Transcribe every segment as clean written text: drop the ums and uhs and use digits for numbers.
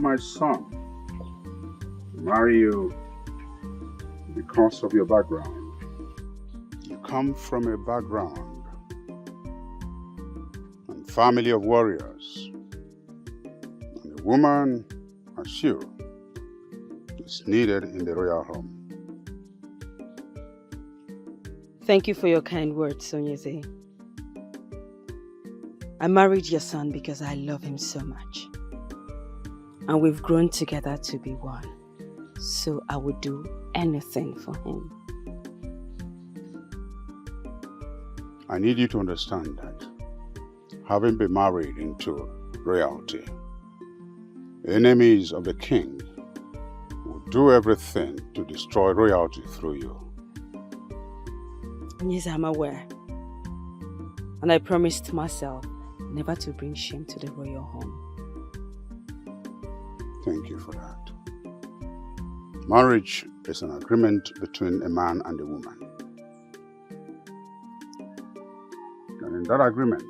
my son to marry you because of your background. You come from a background and family of warriors. And a woman as you is needed in the royal home. Thank you for your kind words, Sonyeze. I married your son because I love him so much. And we've grown together to be one. So I would do anything for him. I need you to understand that having been married into royalty, enemies of the king will do everything to destroy royalty through you. Yes, I'm aware. And I promised myself never to bring shame to the royal home. Thank you for that. Marriage is an agreement between a man and a woman. And in that agreement,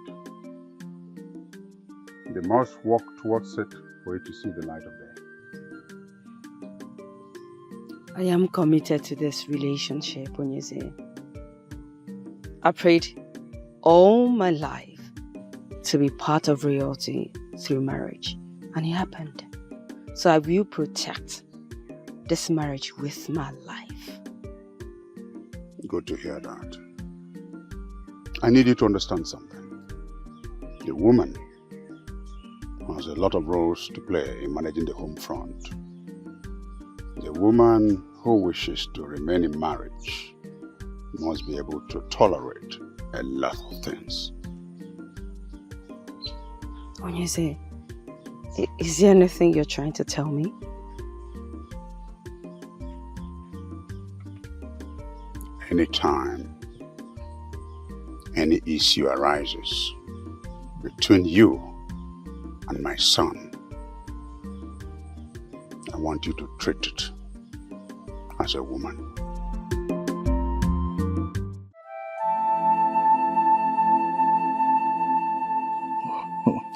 they must work towards it for it to see the light of day. I am committed to this relationship, Onyeze. I prayed all my life to be part of royalty through marriage, and it happened. So I will protect this marriage with my life. Good to hear that. I need you to understand something. The woman has a lot of roles to play in managing the home front. The woman who wishes to remain in marriage must be able to tolerate a lot of things. Onyeze, is there anything you're trying to tell me? Anytime any issue arises between you and my son, I want you to treat it as a woman.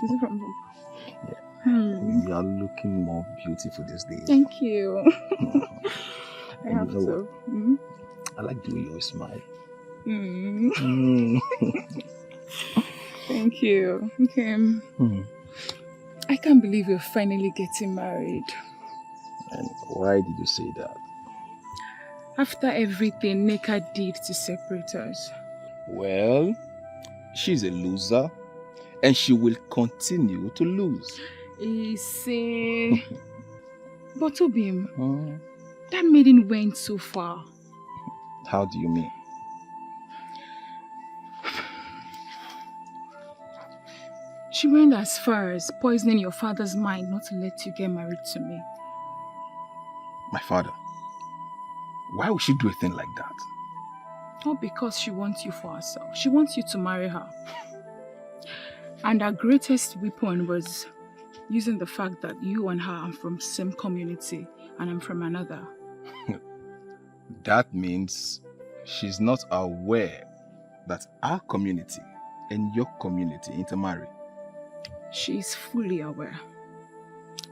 Is it from home? Yeah. You are looking more beautiful these days. Thank you. I have you know to. Mm? I like the way you always smile. Thank you. Okay. I can't believe you're finally getting married. And why did you say that? After everything Nneka did to separate us. Well, she's a loser and she will continue to lose. Say, but Obim, that maiden went so far. How do you mean? She went as far as poisoning your father's mind not to let you get married to me. My father? Why would she do a thing like that? Not because she wants you for herself. She wants you to marry her. And her greatest weapon was using the fact that you and her are from the same community and I'm from another. That means she's not aware that our community and your community intermarry. She is fully aware.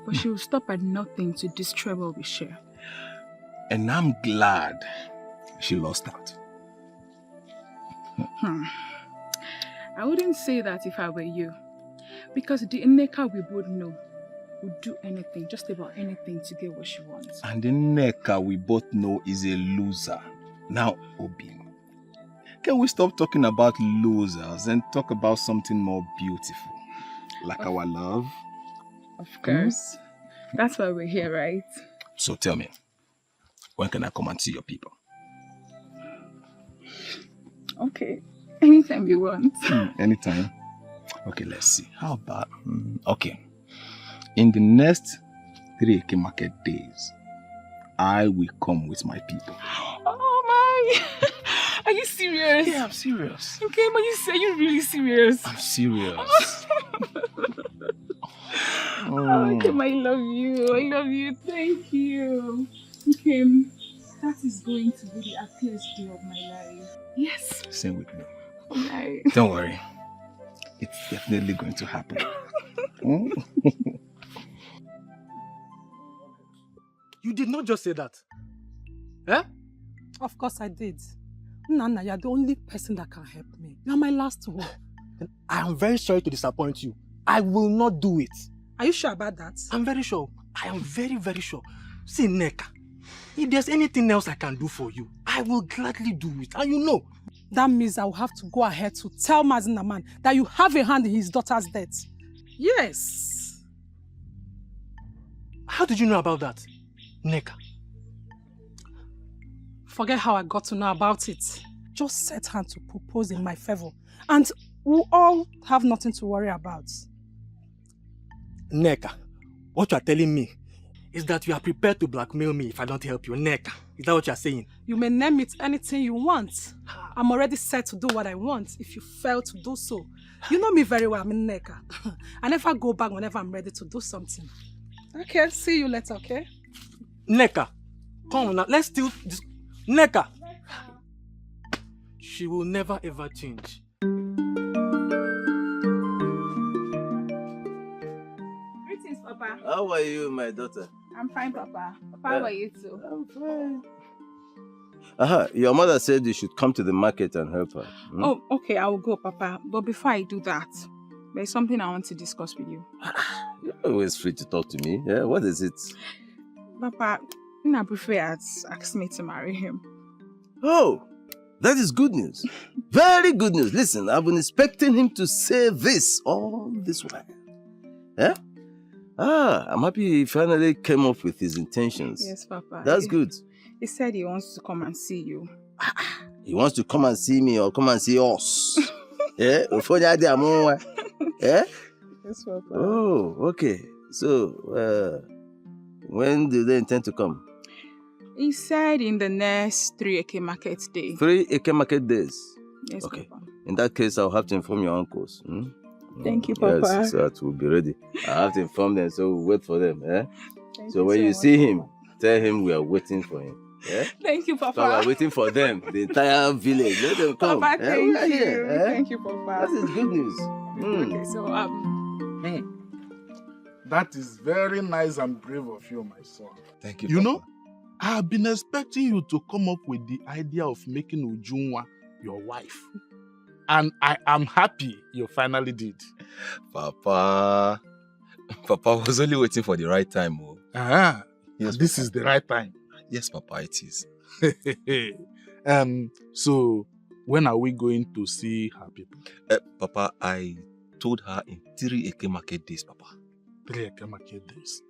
But she will stop at nothing to destroy what we share. And I'm glad she lost out. I wouldn't say that if I were you. Because the Nneka we both know would do anything, just about anything to get what she wants. And the Nneka we both know is a loser. Now, Obi, can we stop talking about losers and talk about something more beautiful? Like our love? Of course. That's why we're here, right? So tell me, when can I come and see your people? Okay. Anytime you want. Anytime? Okay, let's see. How about... okay. In the next 3 Eke market days, I will come with my people. Oh my! Are you serious? Yeah, I'm serious. Okay, but are you really serious? I'm serious. Okay, I love you. I love you. Thank you. Okay, that is going to be the happiest day of my life. Yes. Sing with me. Right. Don't worry. It's definitely going to happen. You did not just say that. Eh? Of course I did. Nana, you're the only person that can help me. You're my last hope. Then I am very sorry to disappoint you. I will not do it. Are you sure about that? I'm very sure. I am very, very sure. See, Neka, if there's anything else I can do for you, I will gladly do it. And you know. That means I will have to go ahead to tell Mazinaman that you have a hand in his daughter's death. Yes. How did you know about that, Neka? Forget how I got to know about it. Just set hand to propose in my favor. And we'll all have nothing to worry about. Neka, what you are telling me is that you are prepared to blackmail me if I don't help you. Neka, is that what you are saying? You may name it anything you want. I'm already set to do what I want if you fail to do so. You know me very well, I'm in Neka. I never go back whenever I'm ready to do something. Okay, see you later, okay? Neka, come on now, let's still... Neka! She will never ever change. Greetings, Papa. How are you, my daughter? I'm fine, Papa. Papa, how are you too? I'm fine. Your mother said you should come to the market and help her. Hmm? Oh, okay, I will go, Papa. But before I do that, there's something I want to discuss with you. You're always free to talk to me. Yeah, what is it? Papa, Nabufe has asked me to marry him. Oh, that is good news. Very good news. Listen, I've been expecting him to say this all this while. Yeah? I'm happy he finally came up with his intentions. Yes, Papa. That's good. He said he wants to come and see you. He wants to come and see me or come and see us. Yeah? Yeah? Yes, Papa. Oh, okay. So, when do they intend to come? He said in the next 3 Eke market day. 3 Eke market days? Yes, okay. Papa. In that case, I'll have to inform your uncles. Hmm? Thank you, Papa. Yes, so that we'll be ready. I have to inform them, so we'll wait for them. Eh? So when you much, see him, Papa. tell him we are waiting for him. Yeah? Thank you, Papa. So we are waiting for them, the entire village. Let them come. Papa, Eh? thank We are you. here, eh? Thank you, Papa. That is good news. Okay, so That is very nice and brave of you, my son. Thank you, You Papa. know, I have been expecting you to come up with the idea of making Ujunwa your wife. And I am happy you finally did. Papa was only waiting for the right time. Oh. Yes, this is the right time. Yes, Papa, it is. So, when are we going to see her people? Papa, I told her in 3 Eke market days, Papa. 3 Eke market days.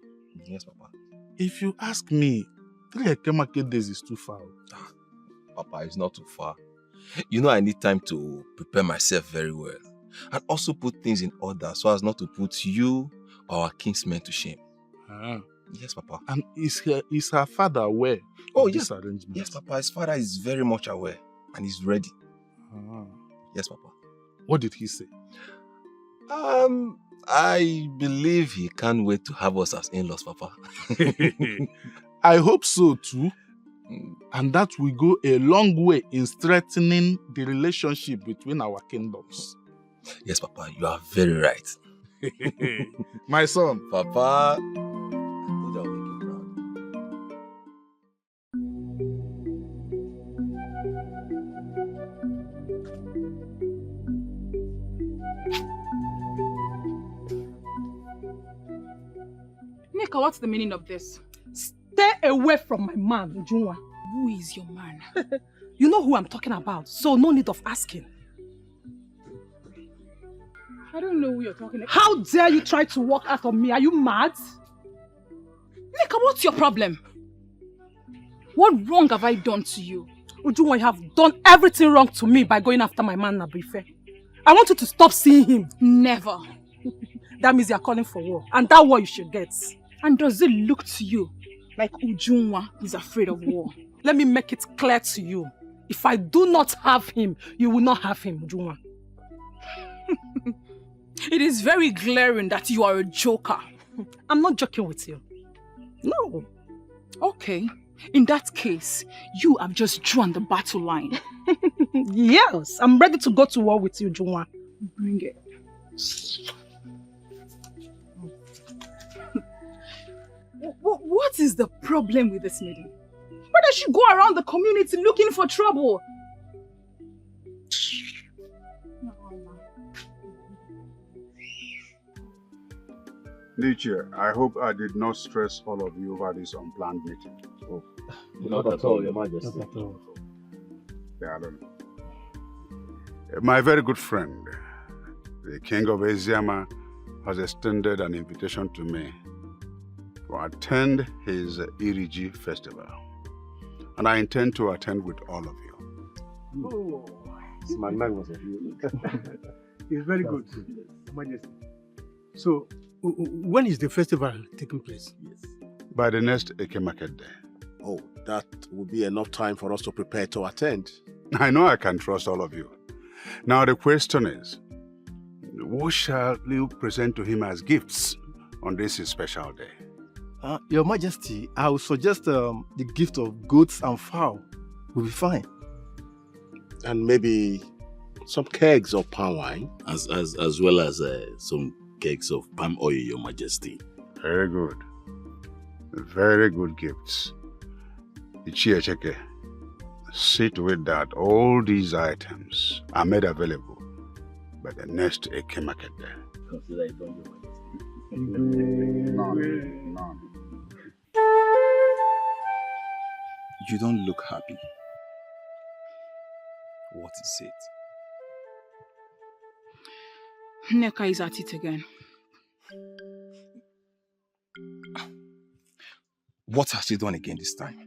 Yes, Papa. If you ask me, 3 Eke market days is too far. Papa, it's not too far. You know I need time to prepare myself very well. And also put things in order so as not to put you or our kinsmen to shame. Yes, Papa. And is her father aware of this arrangement? Yes, Papa. His father is very much aware and he's ready. Yes, Papa. What did he say? I believe he can't wait to have us as in-laws, Papa. I hope so too. And that will go a long way in strengthening the relationship between our kingdoms. Yes, Papa, you are very right. My son. Papa, I told you I'll make you proud. Nika, what's the meaning of this? Stay away from my man, Ujunwa. Who is your man? You know who I'm talking about, so no need of asking. I don't know who you're talking about. How dare you try to walk out on me? Are you mad? Nika, what's your problem? What wrong have I done to you? Ujunwa, you have done everything wrong to me by going after my man, Nabrife. I want you to stop seeing him. Never. That means you're calling for war. And that war you should get. And does it look to you like Ujunwa is afraid of war? Let me make it clear to you. If I do not have him, you will not have him, Ujunwa. It is very glaring that you are a joker. I'm not joking with you. No. Okay. In that case, you have just drawn the battle line. Yes, I'm ready to go to war with you, Ujunwa. Bring it. What is the problem with this maiden? Why does she go around the community looking for trouble? Nietzsche, I hope I did not stress all of you over this unplanned meeting. Oh, not at all, Your Majesty. Not at all. Yeah, I don't know. My very good friend, the King of Eziama, has extended an invitation to me to attend his Iriji festival. And I intend to attend with all of you. Oh, It's magnificent. it's very good, Your Majesty. So, when is the festival taking place? Yes. By the next Eke Market Day. Oh, that will be enough time for us to prepare to attend. I know I can trust all of you. Now the question is, what shall you present to him as gifts on this special day? Your Majesty, I would suggest the gift of goats and fowl will be fine. And maybe some kegs of palm wine. As well as some kegs of palm oil, Your Majesty. Very good. Very good gifts. Ichiecheke, see to it that all these items are made available by the next Eke Market Day. Consider it done, Your Majesty. None. You don't look happy. What is it? Nneka is at it again. What has she done again this time?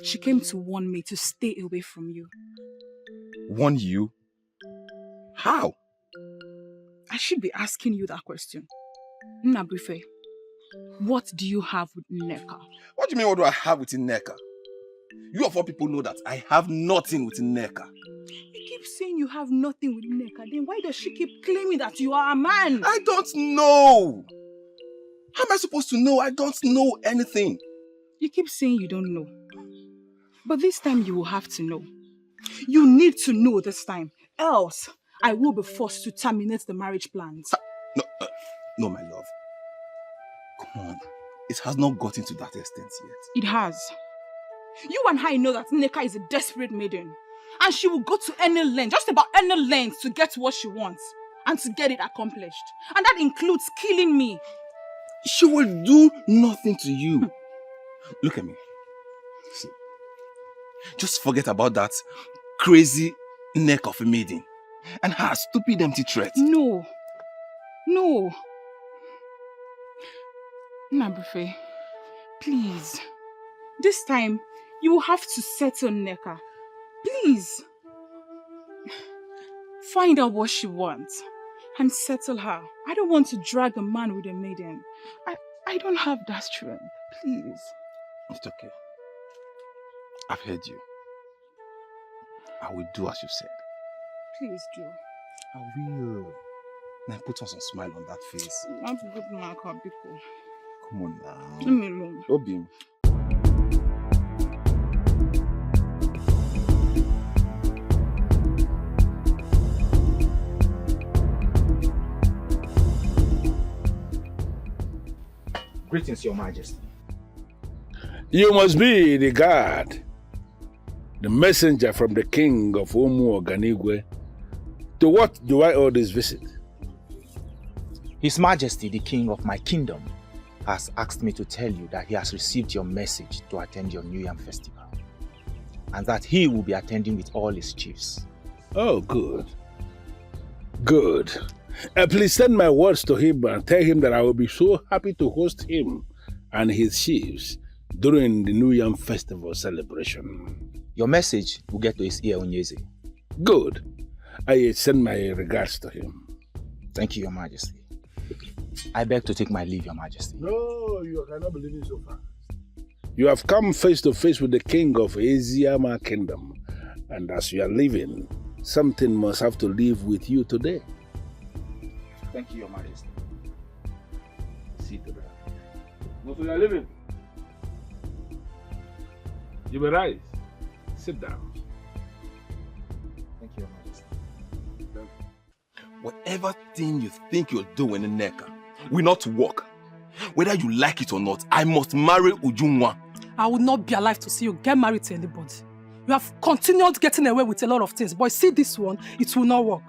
She came to warn me to stay away from you. Warn you? How? I should be asking you that question. Nnabuife, what do you have with Nneka? What do you mean, what do I have with Nneka? You of all people know that I have nothing with Nneka. You keep saying you have nothing with Nneka, then why does she keep claiming that you are a man? I don't know. How am I supposed to know? I don't know anything. You keep saying you don't know. But this time you will have to know. You need to know this time. Else, I will be forced to terminate the marriage plans. No, my love. Come on. It has not gotten to that extent yet. It has. You and I know that Nneka is a desperate maiden. And she will go to any length, just about any length, to get what she wants. And to get it accomplished. And that includes killing me. She will do nothing to you. Look at me. See. Just forget about that crazy neck of a maiden. And her stupid empty threat. No. No. Nnabuife, please. This time, you will have to settle Nneka. Please. Find out what she wants and settle her. I don't want to drag a man with a maiden. I don't have that strength. Please. It's okay. I've heard you. I will do as you said. Please do. I will. Now put on some smile on that face. I'm good, Marco. Biko. Come on now. Leave me alone. Obim. Greetings, Your Majesty. You must be the guard, the messenger from the king of Umu Oganigwe. To what do I owe this visit? His Majesty, the king of my kingdom, has asked me to tell you that he has received your message to attend your New Yam festival, and that he will be attending with all his chiefs. Oh, good. Good. Please send my words to him and tell him that I will be so happy to host him and his chiefs during the New Yam festival celebration. Your message will get to his ear, Onyeze. Good. I send my regards to him. Thank you, Your Majesty. I beg to take my leave, Your Majesty. No, you cannot believe it so fast. You have come face to face with the king of Eziama Kingdom, and as you are leaving, something must have to leave with you today. Thank you, Your Majesty. See to that. No, so you are leaving. You may rise. Sit down. Thank you, Your Majesty. Whatever thing you think you're doing, Nneka, will not work. Whether you like it or not, I must marry Ujunwa. I will not be alive to see you get married to anybody. You have continued getting away with a lot of things, but see this one, it will not work.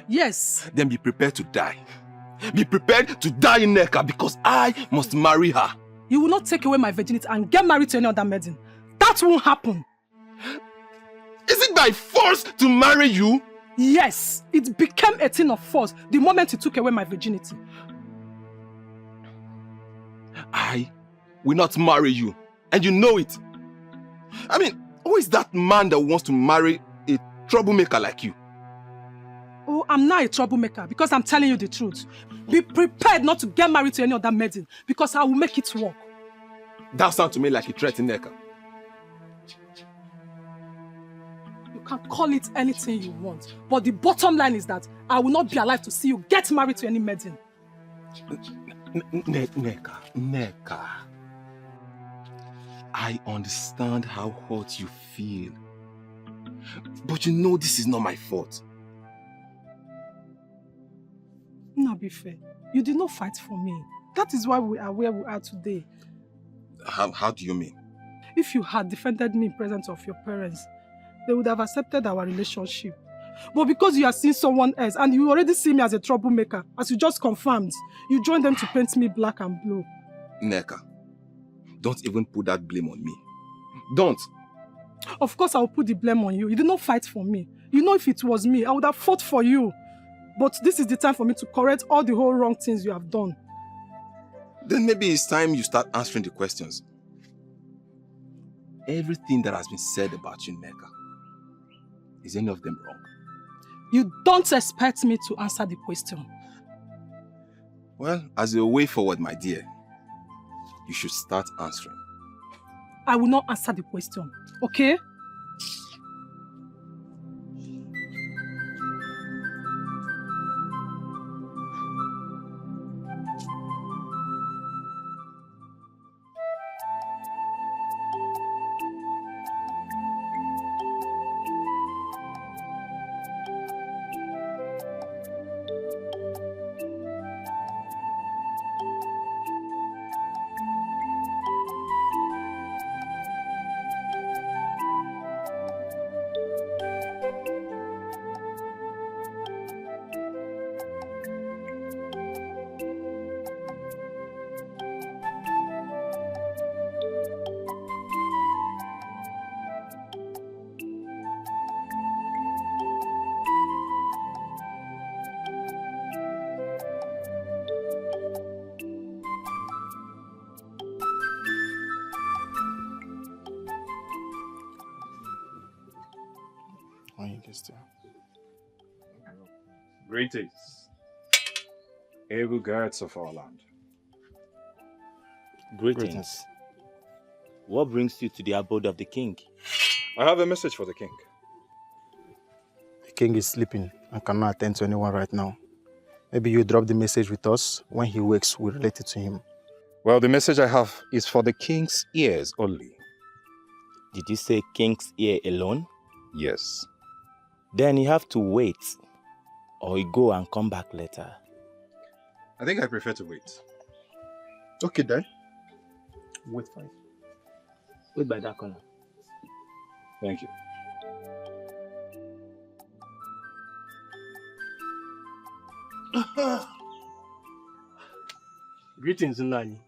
Yes. Then be prepared to die. Be prepared to die in Neka because I must marry her. You will not take away my virginity and get married to any other maiden. That won't happen. Is it by force to marry you? Yes, it became a thing of force the moment you took away my virginity. I will not marry you, and you know it. I mean, who is that man that wants to marry a troublemaker like you? Oh, I'm not a troublemaker because I'm telling you the truth. Be prepared not to get married to any other maiden because I will make it work. That sounds to me like a threat, Neka. You can call it anything you want, but the bottom line is that I will not be alive to see you get married to any maiden. Neka. I understand how hurt you feel. But you know this is not my fault. No, be fair. You did not fight for me. That is why we are where we are today. How do you mean? If you had defended me in presence of your parents, they would have accepted our relationship. But because you have seen someone else and you already see me as a troublemaker, as you just confirmed, you joined them to paint me black and blue. Neka, don't even put that blame on me. Don't. Of course I will put the blame on you. You did not fight for me. You know if it was me, I would have fought for you. But this is the time for me to correct all the whole wrong things you have done. Then maybe it's time you start answering the questions. Everything that has been said about you, Neka, is any of them wrong? You don't expect me to answer the question. Well, as a way forward, my dear, you should start answering. I will not answer the question, okay? Greetings, able guards of our land. Greetings. What brings you to the abode of the king? I have a message for the king. The king is sleeping and cannot attend to anyone right now. Maybe you drop the message with us. When he wakes, we'll relate it to him. Well, the message I have is for the king's ears only. Did you say king's ear alone? Yes. Then you have to wait, or you go and come back later. I think I prefer to wait. Okay, then. Wait, fine. Wait by that corner. Thank you. Greetings, Nani.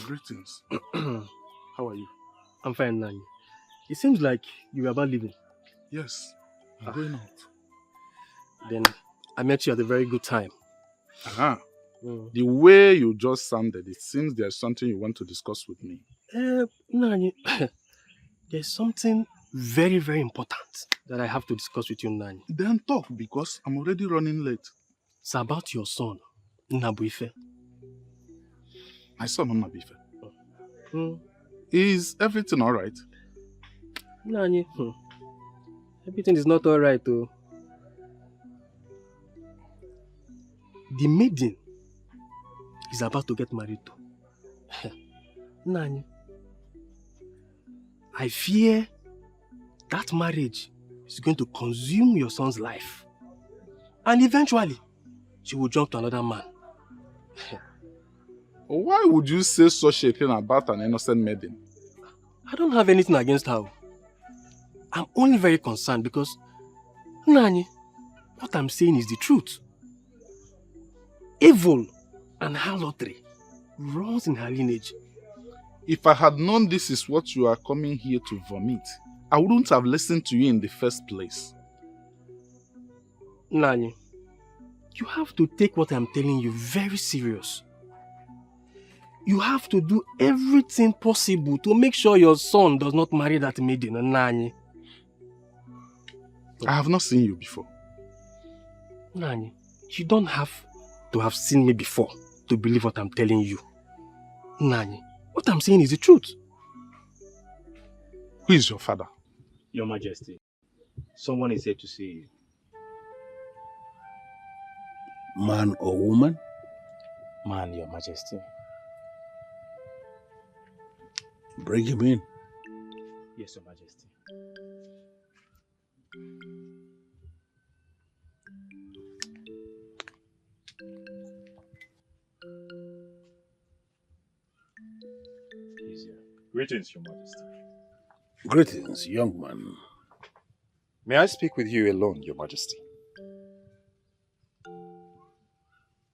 Greetings. How are you? I'm fine, Nani. It seems like you were about leaving. Yes, I'm going out. Then I met you at a very good time. The way you just sounded, it seems there's something you want to discuss with me. Nani, there's something very, very important that I have to discuss with you, Nani. Then talk, because I'm already running late. It's about your son, Nnabuife. My son, Nnabuife. Is everything all right? Nani, everything is not all right, though. The maiden is about to get married to. Nani, I fear that marriage is going to consume your son's life. And eventually, she will jump to another man. Why would you say such a thing about an innocent maiden? I don't have anything against her. I'm only very concerned because, Nani, what I'm saying is the truth. Evil and harlotry runs in her lineage. If I had known this is what you are coming here to vomit, I wouldn't have listened to you in the first place. Nani, you have to take what I'm telling you very serious. You have to do everything possible to make sure your son does not marry that maiden, Nani. I have not seen you before. Nani, you don't have to have seen me before to believe what I'm telling you. Nani, what I'm saying is the truth. Who is your father? Your Majesty, someone is here to see you. Man or woman? Man, Your Majesty. Bring him in. Yes, Your Majesty. He's here. Greetings, Your Majesty. Greetings, young man. May I speak with you alone, Your Majesty?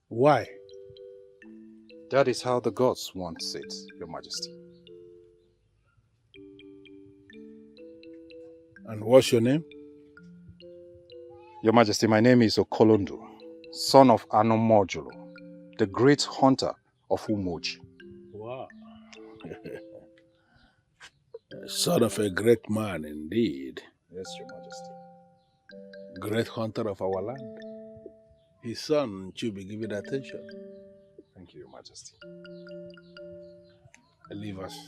Why? That is how the gods want it, Your Majesty. And what's your name? Your Majesty, my name is Okolondo, son of Anomojulo, the great hunter of Umoji. Wow. Son of a great man indeed. Yes, Your Majesty. Great hunter of our land. His son should be given attention. Thank you, Your Majesty. Leave us.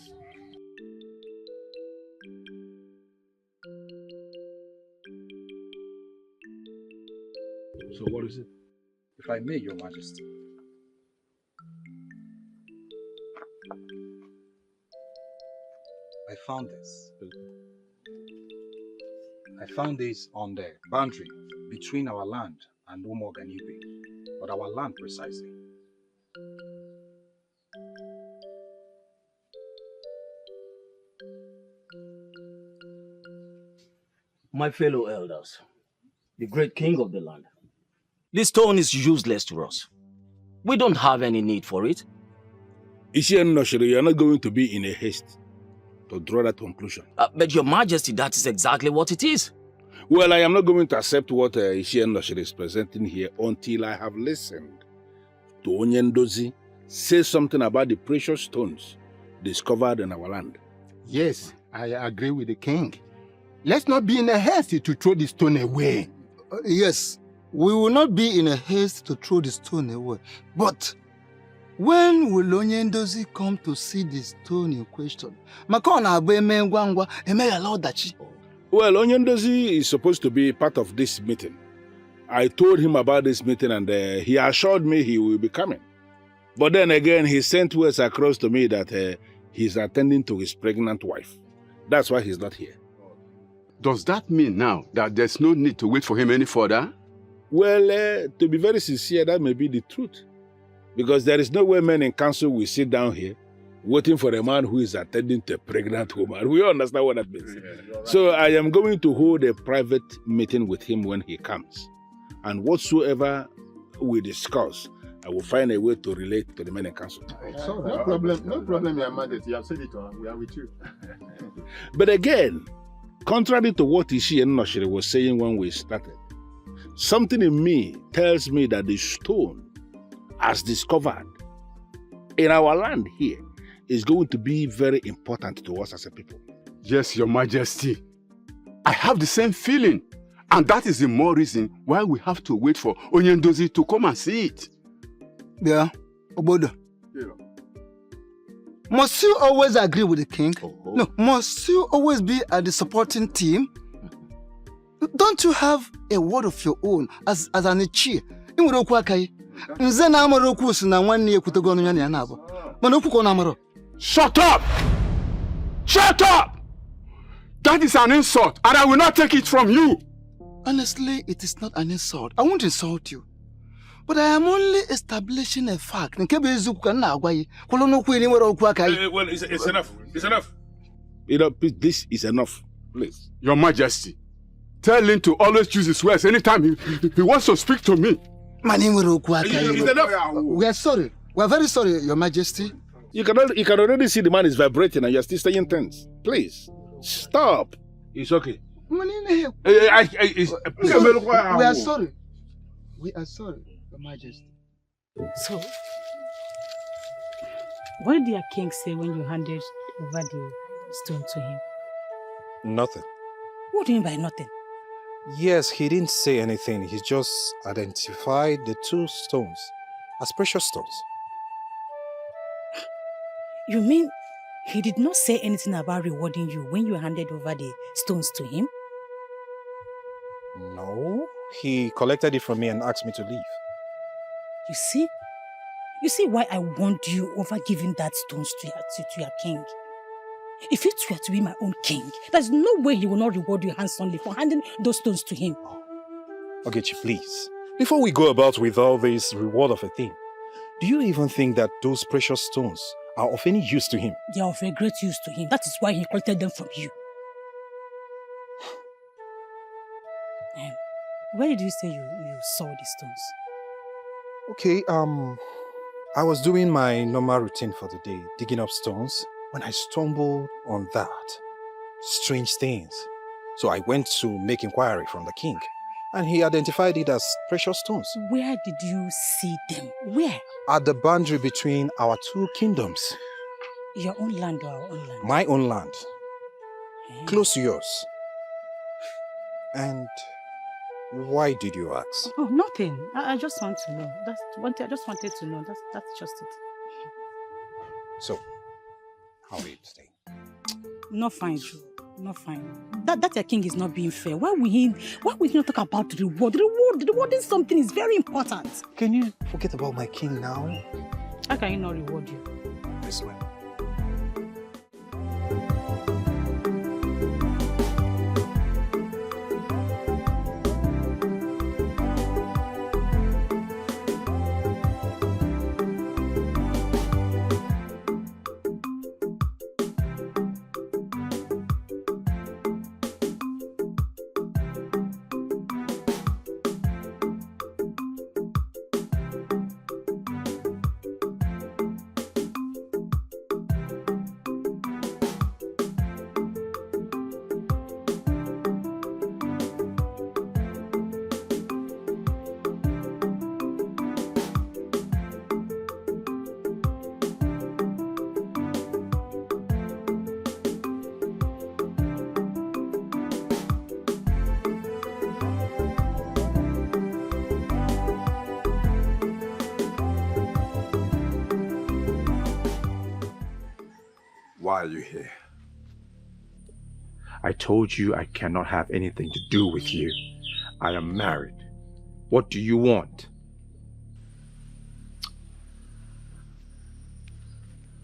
So what is it? If I may, Your Majesty. I found this. I found this on the boundary between our land and Umoganibe, but our land precisely. My fellow elders, the great king of the land, this stone is useless to us. We don't have any need for it. Ishian, you are not going to be in a haste to draw that conclusion. But Your Majesty, that is exactly what it is. Well, I am not going to accept what Ishian is presenting here until I have listened to Onyendozi say something about the precious stones discovered in our land. Yes, I agree with the king. Let's not be in a haste to throw the stone away. Yes, we will not be in a haste to throw the stone away. But when will Onyendozi come to see the stone in question? Well, Onyendozi is supposed to be part of this meeting. I told him about this meeting and he assured me he will be coming. But then again, he sent words across to me that he's attending to his pregnant wife. That's why he's not here. Does that mean now that there's no need to wait for him any further? Well, to be very sincere, that may be the truth. Because there is no way men in council will sit down here waiting for a man who is attending to a pregnant woman. We all understand what that means. So I am going to hold a private meeting with him when he comes. And whatsoever we discuss, I will find a way to relate to the men in council. So, no problem, Your Majesty. You have said it all. We are with you. But again, contrary to what Ishi and Noshiri was saying when we started, something in me tells me that the stone, as discovered in our land here, is going to be very important to us as a people. Yes, Your Majesty. I have the same feeling. And that is the more reason why we have to wait for Onyendozi to come and see it. Yeah, Obodo. Yeah. Must you always agree with the king? No, must you always be at the supporting team? Don't you have a word of your own as an Ichi? Shut up! Shut up! That is an insult, and I will not take it from you. Honestly, it is not an insult. I won't insult you. But I am only establishing a fact. Well, it's enough. It's enough. This is enough. Please. Your Majesty, tell him to always choose his words anytime he wants to speak to me. It's enough. We are sorry. We are very sorry, Your Majesty. You can already see the man is vibrating and you're still staying tense. Please, stop. It's okay. We are sorry. We are sorry, Your Majesty. So, what did your king say when you handed over the stone to him? Nothing. What do you mean by nothing? Yes, he didn't say anything. He just identified the 2 stones as precious stones. You mean he did not say anything about rewarding you when you handed over the stones to him? No, he collected it from me and asked me to leave. You see? You see why I warned you over giving that stones to your king? If it were to be my own king, there's no way he will not reward you handsomely for handing those stones to him. Ogechi, please. Before we go about with all this reward of a thing, do you even think that those precious stones are of any use to him? They are of a great use to him. That is why he collected them from you. Where did you say you saw these stones? Okay, I was doing my normal routine for the day, digging up stones, when I stumbled on that. Strange things. So I went to make inquiry from the king, and he identified it as precious stones. Where did you see them? Where? At the boundary between our 2 kingdoms. Your own land or our own land? My own land. Close to yours. And why did you ask? Oh, nothing. I just want to know. I just wanted to know. That's just it. So, how are you today? Not fine, Joe. Not fine. That your king is not being fair. Why will he not talk about reward? Rewarding something is very important. Can you forget about my king now? How can he not reward you? This way. Why are you here? I told you I cannot have anything to do with you. I am married. What do you want?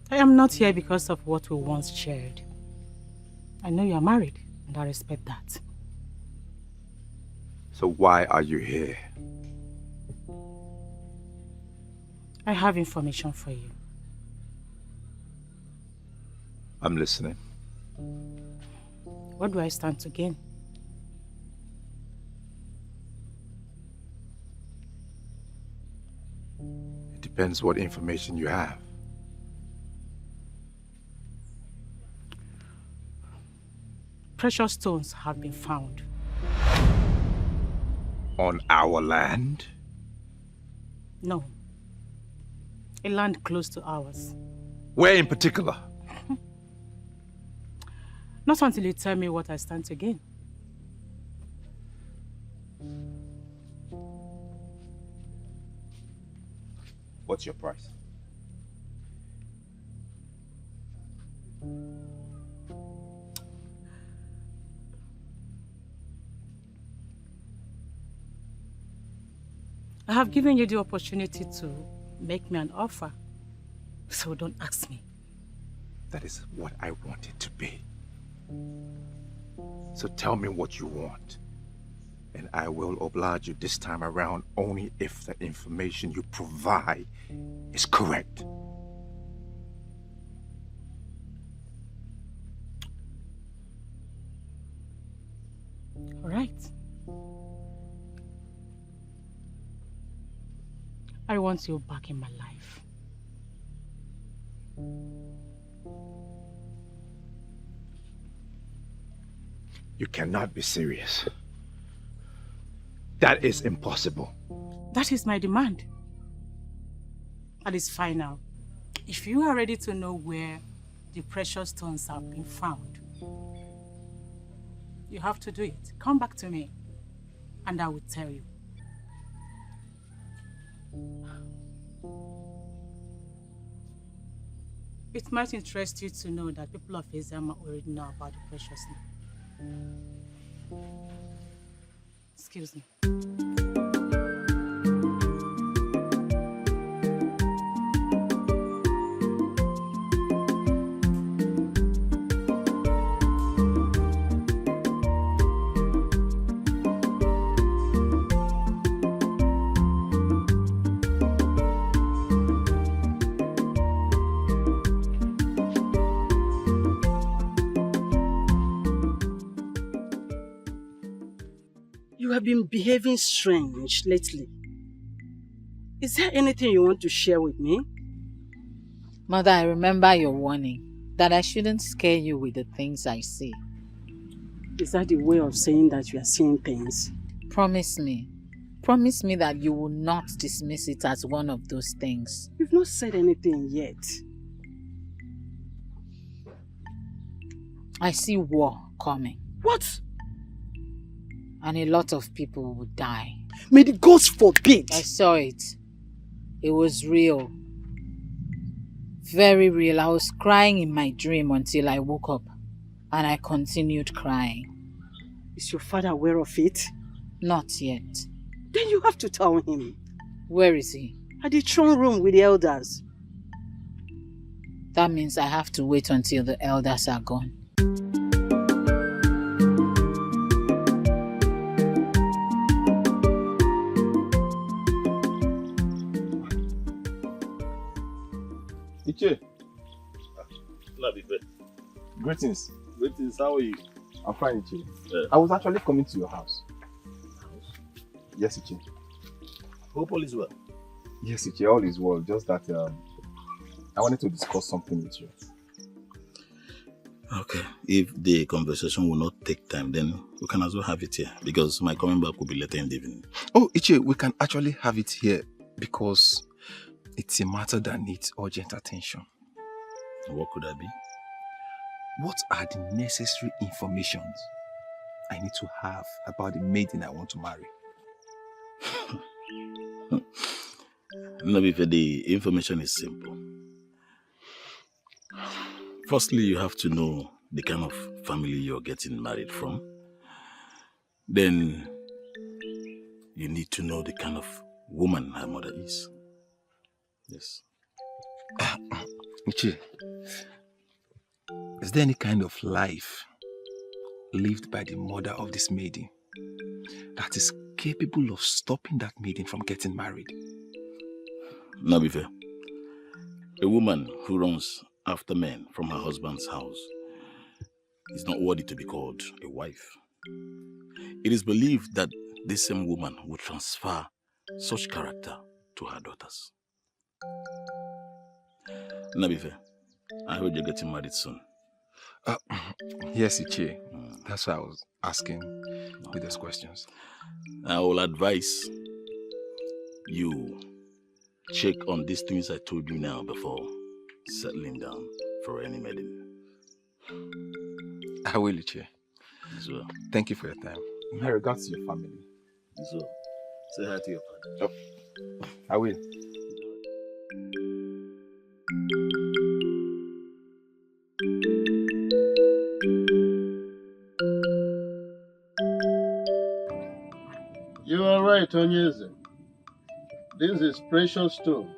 I am not here because of what we once shared. I know you are married, and I respect that. So why are you here? I have information for you. I'm listening. What do I stand to gain? It depends what information you have. Precious stones have been found. On our land? No. A land close to ours. Where in particular? Not until you tell me what I stand to gain. What's your price? I have given you the opportunity to make me an offer, so don't ask me. That is what I want it to be. So tell me what you want. And I will oblige you this time around only if the information you provide is correct. All right. I want you back in my life. You cannot be serious. That is impossible. That is my demand. And it's final. If you are ready to know where the precious stones have been found, you have to do it. Come back to me, and I will tell you. It might interest you to know that people of Ezama already know about the precious stone. Excuse me. You have been behaving strange lately. Is there anything you want to share with me? Mother, I remember your warning that I shouldn't scare you with the things I see. Is that the way of saying that you are seeing things? Promise me. Promise me that you will not dismiss it as one of those things. You've not said anything yet. I see war coming. What? And a lot of people will die. May the gods forbid! I saw it. It was real. Very real. I was crying in my dream until I woke up. And I continued crying. Is your father aware of it? Not yet. Then you have to tell him. Where is he? At the throne room with the elders. That means I have to wait until the elders are gone. Iche. Greetings. Greetings, how are you? I'm fine, Iche. I was actually coming to your house. Yes, Iche. Hope all is well. Yes, Iche, all is well. Just that I wanted to discuss something with you. Okay. If the conversation will not take time, then we can as well have it here. Because my coming back will be later in the evening. Oh, Iche, we can actually have it here because it's a matter that needs urgent attention. What could that be? What are the necessary informations I need to have about the maiden I want to marry? Nabife, the information is simple. Firstly, you have to know the kind of family you're getting married from. Then, you need to know the kind of woman her mother is. Yes. Ichi, is there any kind of life lived by the mother of this maiden that is capable of stopping that maiden from getting married? Nabife, a woman who runs after men from her husband's house is not worthy to be called a wife. It is believed that this same woman will transfer such character to her daughters. Nabife, I heard you're getting married soon. Yes, Ichi. That's why I was asking with those questions. I will advise you check on these things I told you now before settling down for any maiden. I will, Ichi. So, thank you for your time. My regards to your family. So, say hi to your father. Oh, I will. You are right, Onyeze. This is precious stone,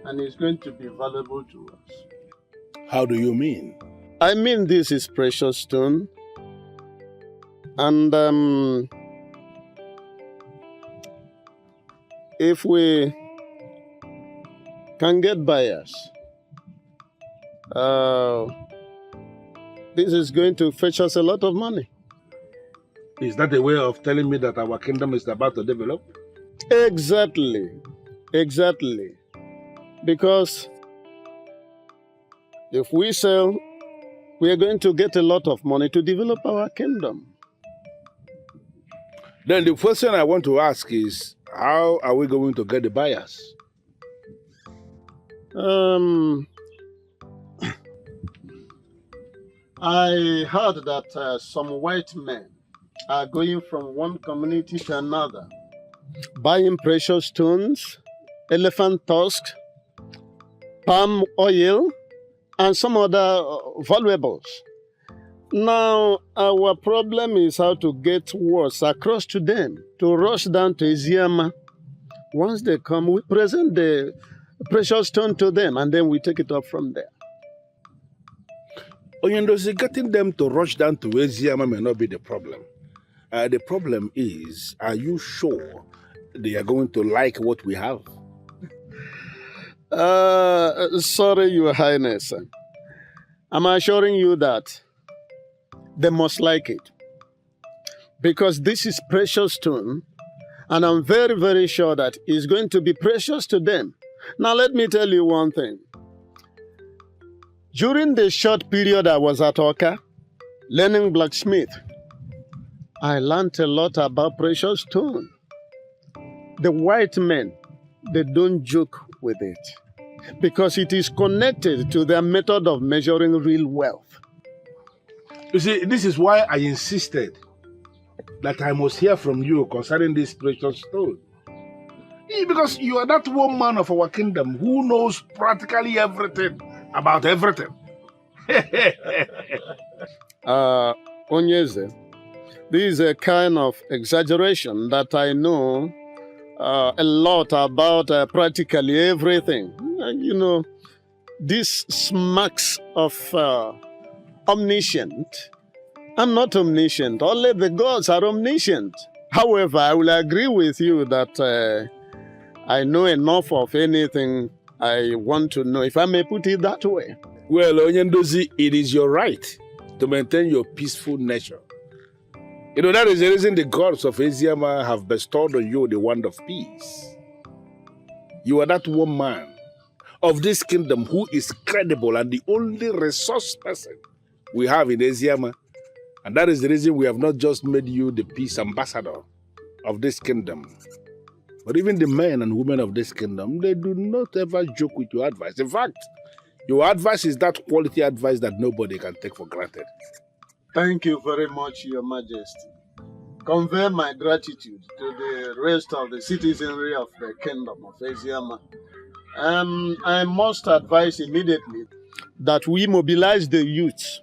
and it's going to be valuable to us. How do you mean? I mean this is precious stone, and if we can get buyers, this is going to fetch us a lot of money. Is that a way of telling me that our kingdom is about to develop? Exactly. Exactly. Because if we sell, we are going to get a lot of money to develop our kingdom. Then the question I want to ask is, how are we going to get the buyers? I heard that some white men are going from one community to another, buying precious stones, elephant tusks, palm oil, and some other valuables. Now, our problem is how to get words across to them, to rush down to Eziama. Once they come, we present the precious stone to them, and then we take it up from there. Onyendozi, getting them to rush down to Eziama may not be the problem. The problem is, are you sure they are going to like what we have? Sorry, Your Highness. I'm assuring you that they must like it. Because this is precious stone, and I'm very, very sure that it's going to be precious to them. Now, let me tell you one thing. During the short period I was at Oka, learning blacksmith, I learned a lot about precious stone. The white men, they don't joke with it because it is connected to their method of measuring real wealth. You see, this is why I insisted that I must hear from you concerning this precious stone. Because you are that one man of our kingdom who knows practically everything about everything. Onyeze, this is a kind of exaggeration that I know a lot about practically everything. You know, this smacks of omniscient. I'm not omniscient. Only the gods are omniscient. However, I will agree with you that I know enough of anything I want to know, if I may put it that way. Well, Onyendozi, it is your right to maintain your peaceful nature. You know, that is the reason the gods of Eziama have bestowed on you the wand of peace. You are that one man of this kingdom who is credible and the only resource person we have in Eziama. And that is the reason we have not just made you the peace ambassador of this kingdom, but even the men and women of this kingdom, they do not ever joke with your advice. In fact, your advice is that quality advice that nobody can take for granted. Thank you very much, Your Majesty. Convey my gratitude to the rest of the citizenry of the Kingdom of Eziama. I must advise immediately that we mobilize the youth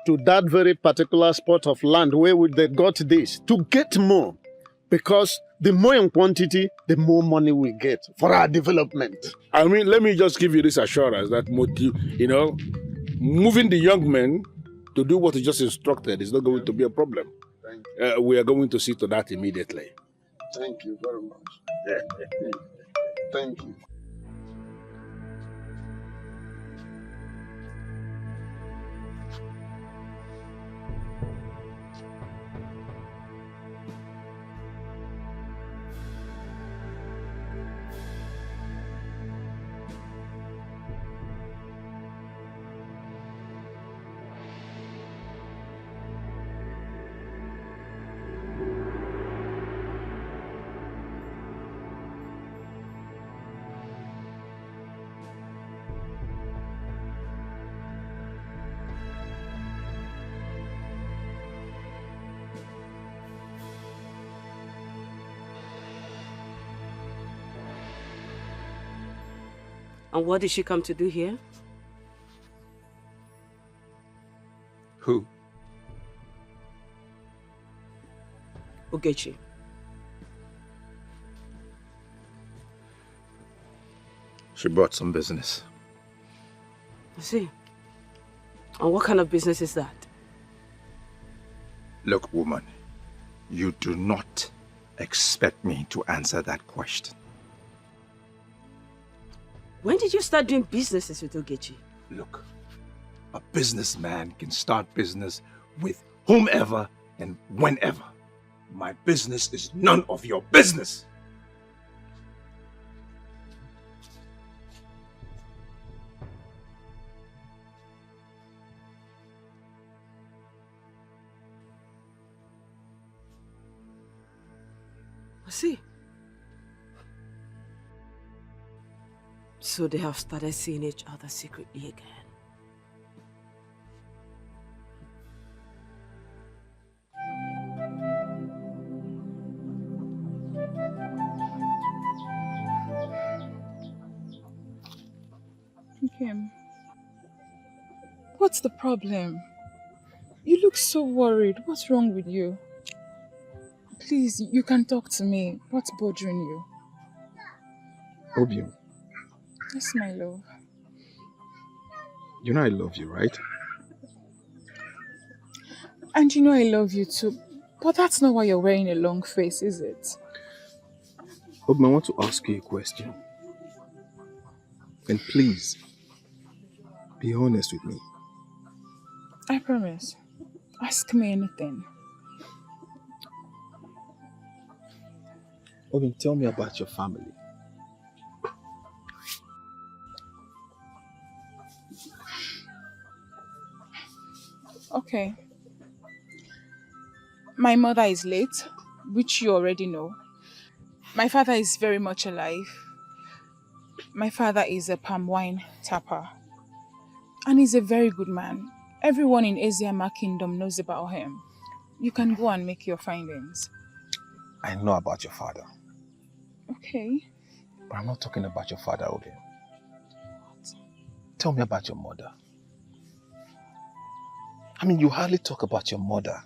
to that very particular spot of land where they got this, to get more. Because the more in quantity, the more money we get for our development. I mean, let me just give you this assurance that moving the young men to do what you just instructed is not going to be a problem. Thank you. We are going to see to that immediately. Thank you very much. Thank you. And what did she come to do here? Who? Ogechi. She brought some business. I see. And what kind of business is that? Look, woman, you do not expect me to answer that question. When did you start doing businesses with Ogechi? Look, a businessman can start business with whomever and whenever. My business is none of your business. I see. So they have started seeing each other secretly again. Kim, what's the problem? You look so worried. What's wrong with you? Please, you can talk to me. What's bothering you? Obium, Yes, my love. you know I love you, right? And you know I love you too. But that's not why you're wearing a long face, is it? Obium, I want to ask you a question. And please, be honest with me. I promise. Ask me anything. Obium, tell me about your family. Okay. My mother is late, which you already know. My father is very much alive. My father is a palm wine tapper. And he's a very good man. Everyone in Eziama Kingdom knows about him. You can go and make your findings. I know about your father, Okay. but I'm not talking about your father, Obium. Tell me about your mother. I mean, you hardly talk about your mother.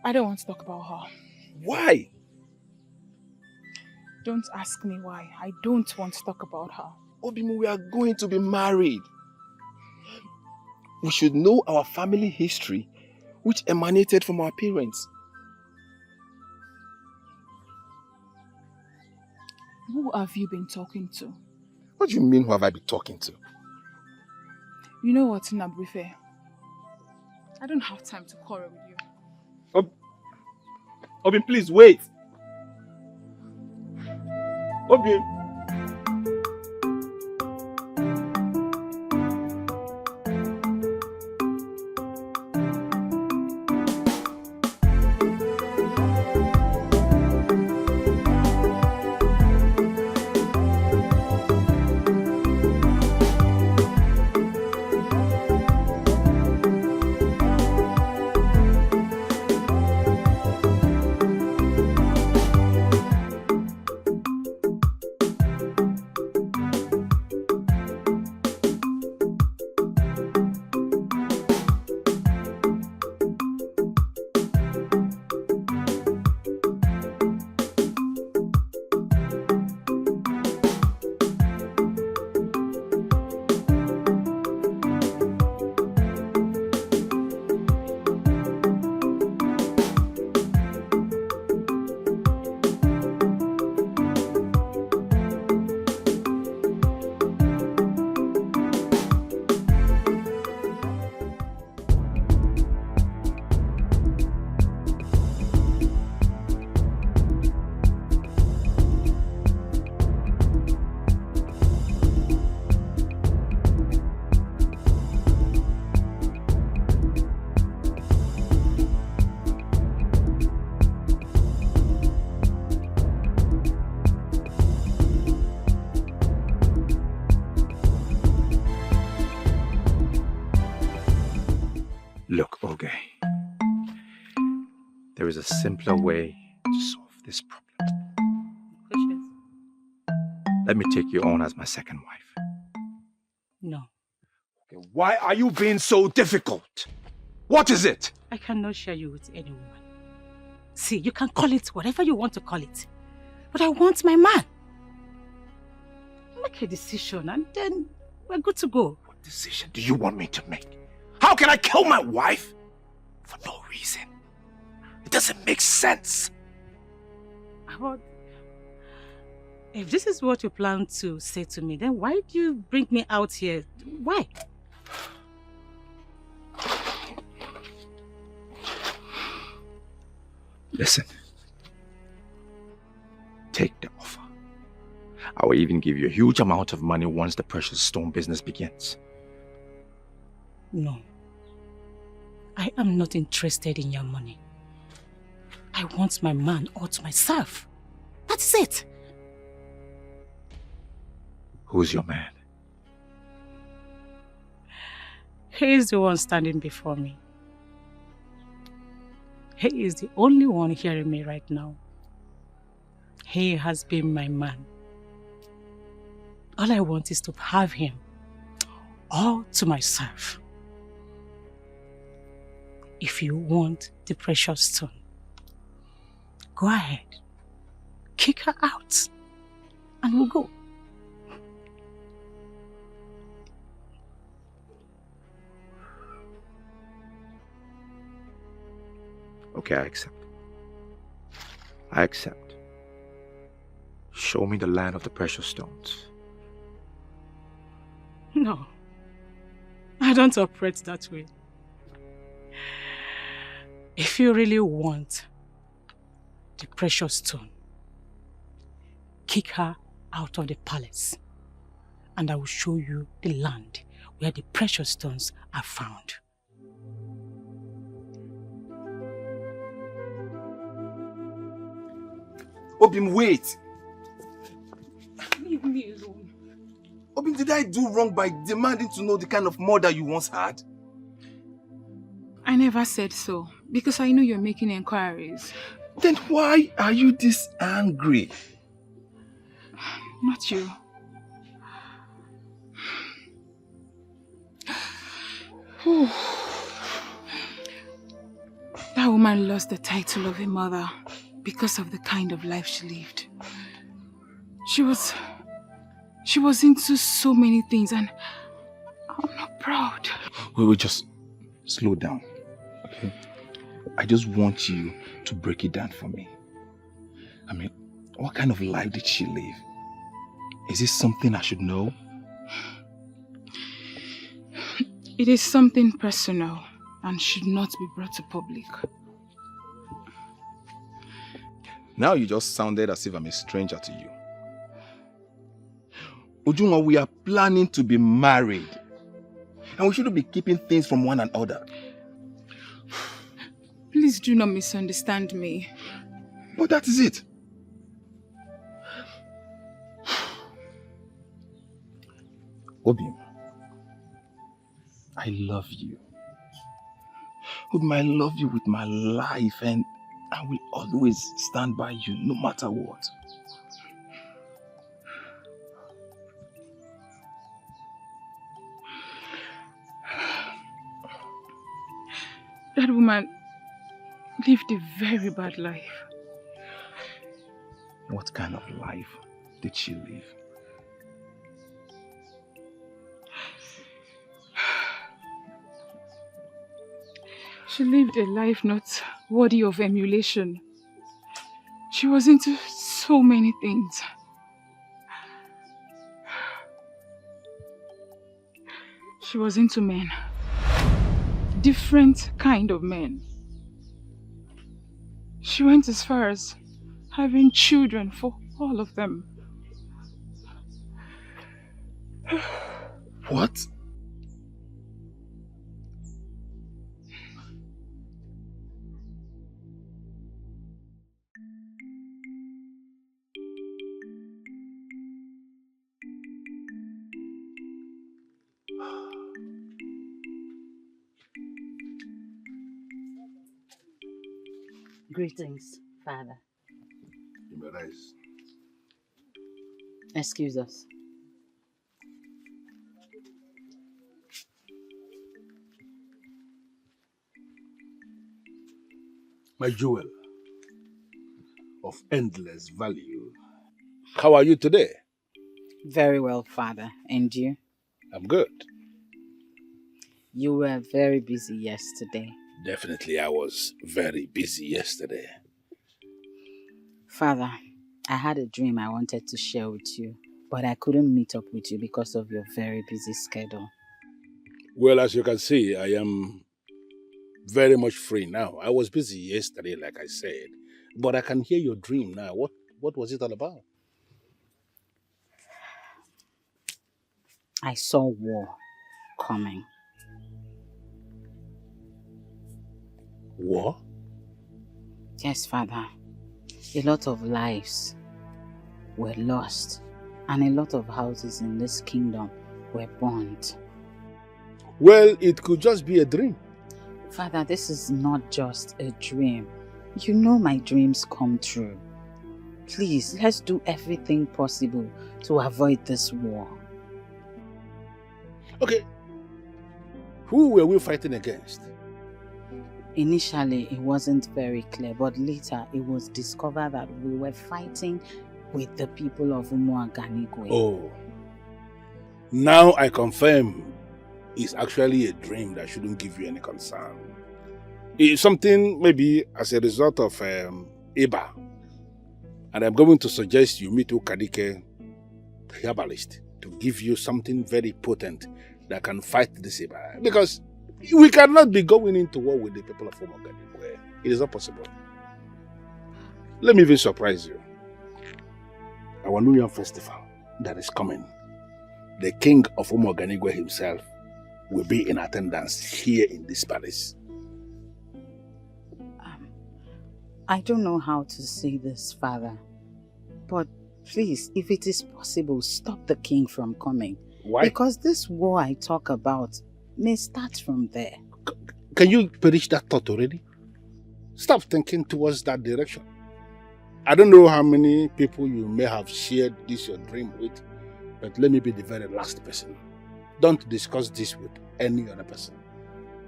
I don't want to talk about her. Why? Don't ask me why. I don't want to talk about her. Obimu, we are going to be married. We should know our family history, which emanated from our parents. Who have you been talking to? What do you mean, who have I been talking to? You know what, Nabrife? I don't have time to quarrel with you. Obimu, please wait. Obimu. Look, Oge, there is a simpler way to solve this problem. Let me take you on as my second wife. No. Okay, why are you being so difficult? What is it? I cannot share you with any woman. See, you can call it whatever you want to call it. But I want my man. Make a decision and then we're good to go. What decision do you want me to make? How can I kill my wife for no reason? It doesn't make sense. But if this is what you plan to say to me, then why do you bring me out here? Why? Listen. Take the offer. I will even give you a huge amount of money once the precious stone business begins. No. I am not interested in your money. I want my man all to myself. That's it. Who's your man? He is the one standing before me. He is the only one hearing me right now. He has been my man. All I want is to have him all to myself. If you want the precious stone, go ahead. Kick her out and we'll go. Okay, I accept. I accept. Show me the land of the precious stones. No, I don't operate that way. If you really want the precious stone, kick her out of the palace and I will show you the land where the precious stones are found. Obim, wait! Leave me alone. Obim, did I do wrong by demanding to know the kind of mother you once had? I never said so, because I know you're making inquiries. Then why are you this angry? Not you. That woman lost the title of a mother because of the kind of life she lived. She was into so many things and I'm not proud. We will just slow down, okay? I just want you to break it down for me. I mean, what kind of life did she live? Is this something I should know? It is something personal and should not be brought to public. Now you just sounded as if I'm a stranger to you. Ujunwa, we are planning to be married. And we shouldn't be keeping things from one another. Please do not misunderstand me. But that is it. Obim, I love you. Obim, I love you with my life and I will always stand by you no matter what. That woman lived a very bad life. What kind of life did she live? She lived a life not worthy of emulation. She was into so many things. She was into men. Different kind of men. She went as far as having children for all of them. What? Greetings, Father. You may rise. Excuse us. My jewel of endless value. How are you today? Very well, Father. And you? I'm good. You were very busy yesterday. Definitely, I was very busy yesterday. Father, I had a dream I wanted to share with you, but I couldn't meet up with you because of your very busy schedule. Well, as you can see, I am very much free now. I was busy yesterday, like I said, but I can hear your dream now. What was it all about? I saw war coming. War? Yes, Father. A lot of lives were lost, and a lot of houses in this kingdom were burnt. Well, it could just be a dream. Father, this is not just a dream. You know my dreams come true. Please, let's do everything possible to avoid this war. Okay. Who were we fighting against? Initially, it wasn't very clear, but later it was discovered that we were fighting with the people of Umuaganigwe. Oh. Now I confirm it's actually a dream that shouldn't give you any concern. It's something maybe as a result of Iba. And I'm going to suggest you meet Ukadike, the herbalist, to give you something very potent that can fight this Iba. Because we cannot be going into war with the people of Umuaganigwe. It is not possible. Let me even surprise you. Our New Year festival that is coming, the king of Umuaganigwe himself will be in attendance here in this palace. I don't know how to say this, Father, but please, if it is possible, stop the king from coming. Why? Because this war I talk about may start from there. Can you perish that thought already? Stop thinking towards that direction. I don't know how many people you may have shared this your dream with, but let me be the very last person. Don't discuss this with any other person,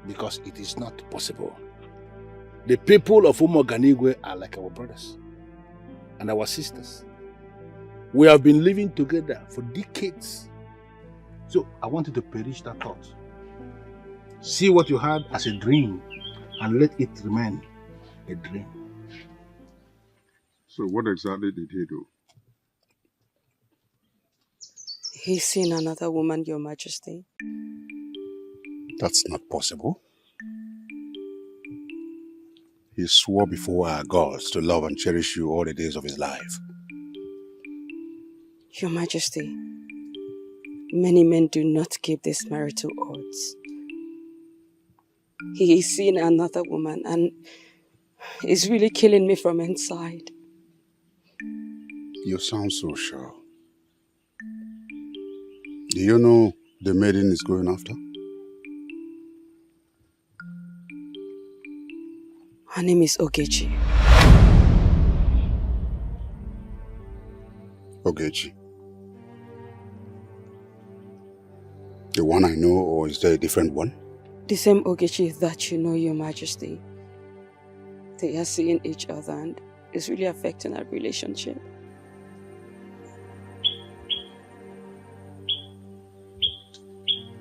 because it is not possible. The people of Umuaganigwe are like our brothers and our sisters. We have been living together for decades. So I want you to perish that thought. See what you had as a dream and let it remain a dream. So what exactly did he do? He's seen another woman, Your Majesty. That's not possible. He swore before our gods to love and cherish you all the days of his life. Your Majesty, many men do not keep these marital oaths. He is seeing another woman and is really killing me from inside. You sound so sure. Do you know the maiden is going after? Her name is Ogechi. Ogechi. The one I know, or is there a different one? The same Ogechi that you know, Your Majesty. They are seeing each other and it's really affecting our relationship.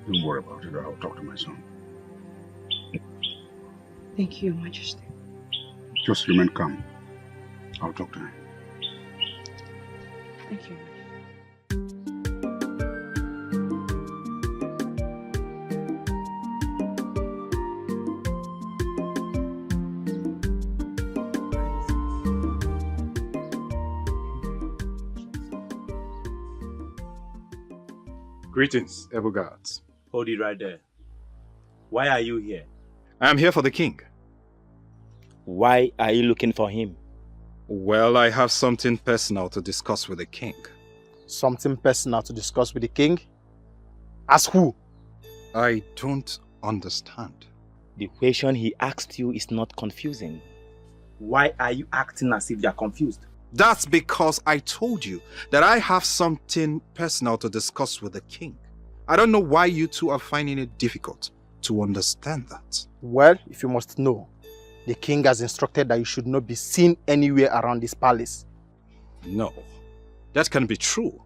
Don't worry about it. I'll talk to my son. Thank you, Your Majesty. Just remain calm. I'll talk to him. Thank you. Greetings, Ebugards. Hold it right there. Why are you here? I am here for the king. Why are you looking for him? Well, I have something personal to discuss with the king. Something personal to discuss with the king? As who? I don't understand. The question he asked you is not confusing. Why are you acting as if you are confused? That's because I told you that I have something personal to discuss with the king. I don't know why you two are finding it difficult to understand that. Well, if you must know, the king has instructed that you should not be seen anywhere around this palace. No, that can be true.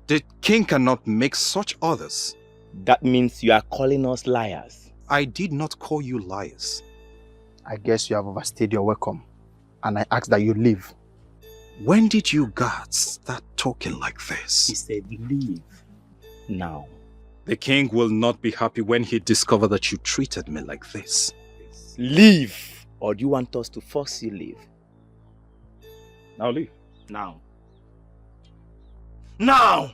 The king cannot make such orders. That means you are calling us liars. I did not call you liars. I guess you have overstayed your welcome, and I ask that you leave. When did you guys start talking like this? He said leave now. The king will not be happy when he discovers that you treated me like this. Leave! Or do you want us to force you leave? Now leave. Now. Now!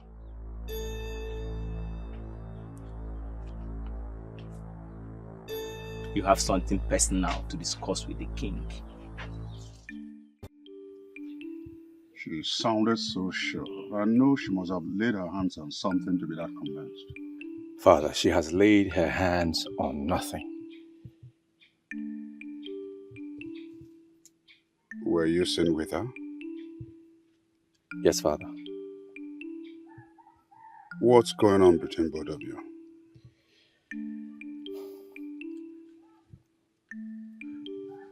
You have something personal to discuss with the king. She sounded so sure. I know she must have laid her hands on something to be that convinced. Father, she has laid her hands on nothing. Were you seen with her? Yes, Father. What's going on between both of you?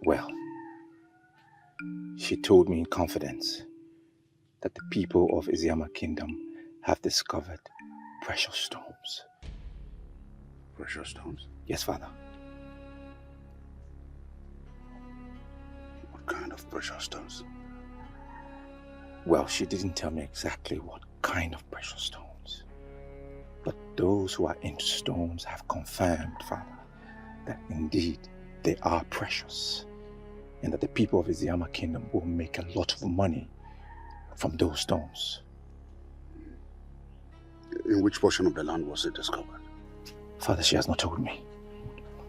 Well, she told me in confidence that the people of Iziama Kingdom have discovered precious stones. Precious stones? Yes, Father. What kind of precious stones? Well, she didn't tell me exactly what kind of precious stones. But those who are into stones have confirmed, Father, that indeed they are precious, and that the people of Iziama Kingdom will make a lot of money from those stones. In which portion of the land was it discovered? Father, she has not told me.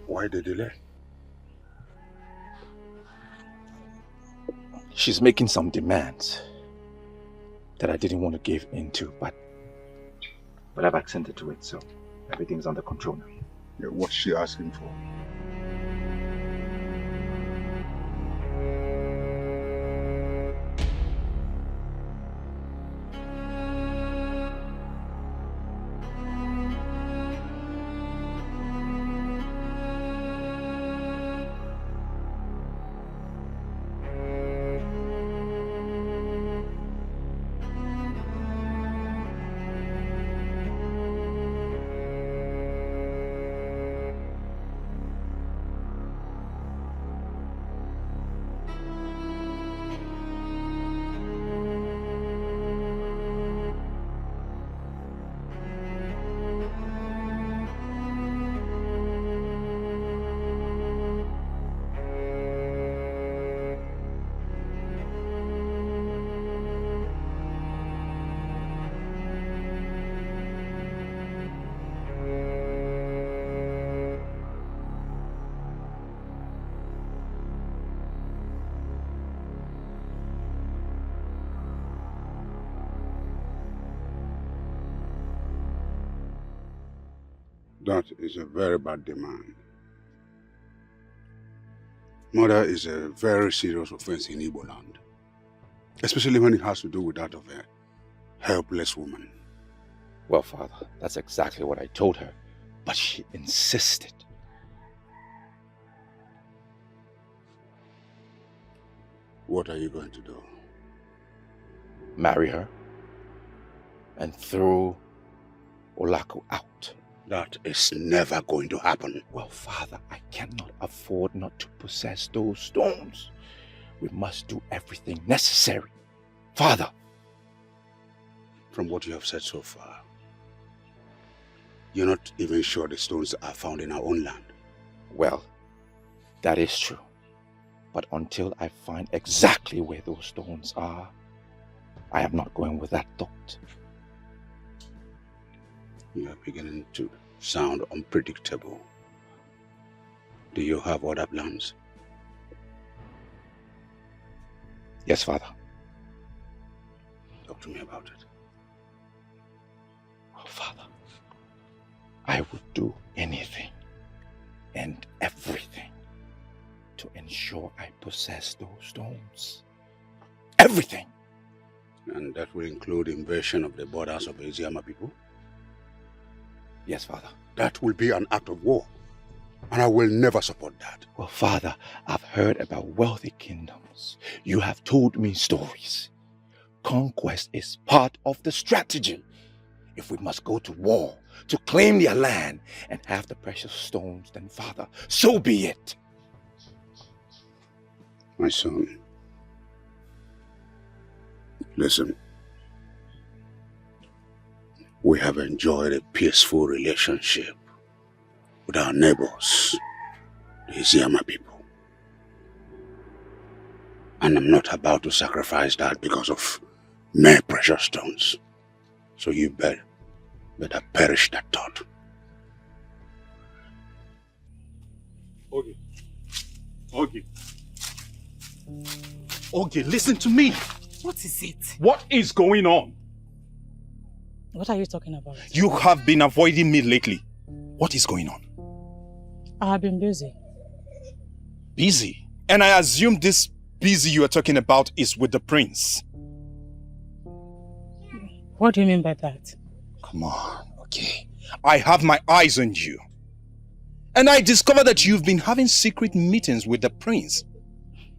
Why the delay? She's making some demands that I didn't want to give into, but I've accented to it, so everything's under control now. Yeah, what's she asking for? That is a very bad demand. Murder is a very serious offense in Igbo land, especially when it has to do with that of a helpless woman. Well, Father, that's exactly what I told her, but she insisted. What are you going to do? Marry her and throw Olaku out. That is never going to happen. Well, Father, I cannot afford not to possess those stones. We must do everything necessary. Father! From what you have said so far, you're not even sure the stones are found in our own land. Well, that is true. But until I find exactly where those stones are, I am not going with that thought. You are beginning to sound unpredictable. Do you have other plans? Yes, Father. Talk to me about it. Oh, Father, I would do anything and everything to ensure I possess those stones. Everything! And that will include invasion of the borders of the Iziama people? Yes, Father. That will be an act of war, and I will never support that. Well, Father, I've heard about wealthy kingdoms. You have told me stories. Conquest is part of the strategy. If we must go to war to claim their land and have the precious stones, then Father, so be it. My son, listen. We have enjoyed a peaceful relationship with our neighbors, the Isiama people. And I'm not about to sacrifice that because of mere precious stones. So you better perish that thought. Okay, listen to me. What is it? What is going on? What are you talking about? You have been avoiding me lately. What is going on? I have been busy. Busy? And I assume this busy you are talking about is with the prince. What do you mean by that? Come on, okay. I have my eyes on you. And I discovered that you've been having secret meetings with the prince.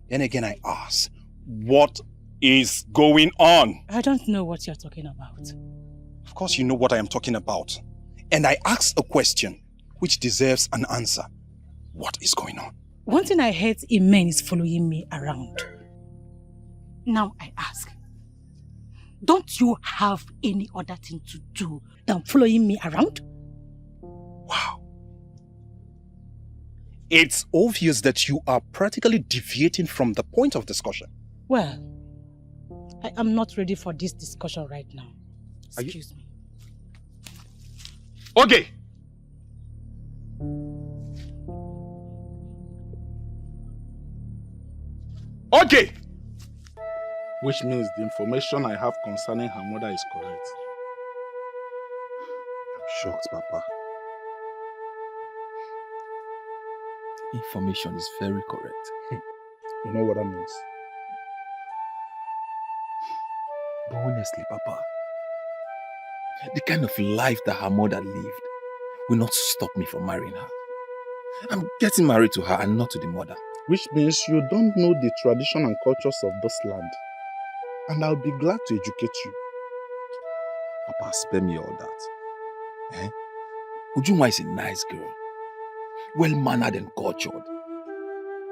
Then again I ask, what is going on? I don't know what you're talking about. Of course you know what I am talking about. And I asked a question which deserves an answer. What is going on? One thing I hate in men is following me around. Now I ask, don't you have any other thing to do than following me around? Wow. It's obvious that you are practically deviating from the point of discussion. Well, I am not ready for this discussion right now. Excuse me. Okay. Okay. Which means the information I have concerning her mother is correct. I'm shocked, Papa. Information is very correct. You know what that means? But honestly, Papa, the kind of life that her mother lived will not stop me from marrying her. I'm getting married to her and not to the mother. Which means you don't know the tradition and cultures of this land. And I'll be glad to educate you. Papa, spare me all that. Eh? Ujunwa is a nice girl. Well-mannered and cultured.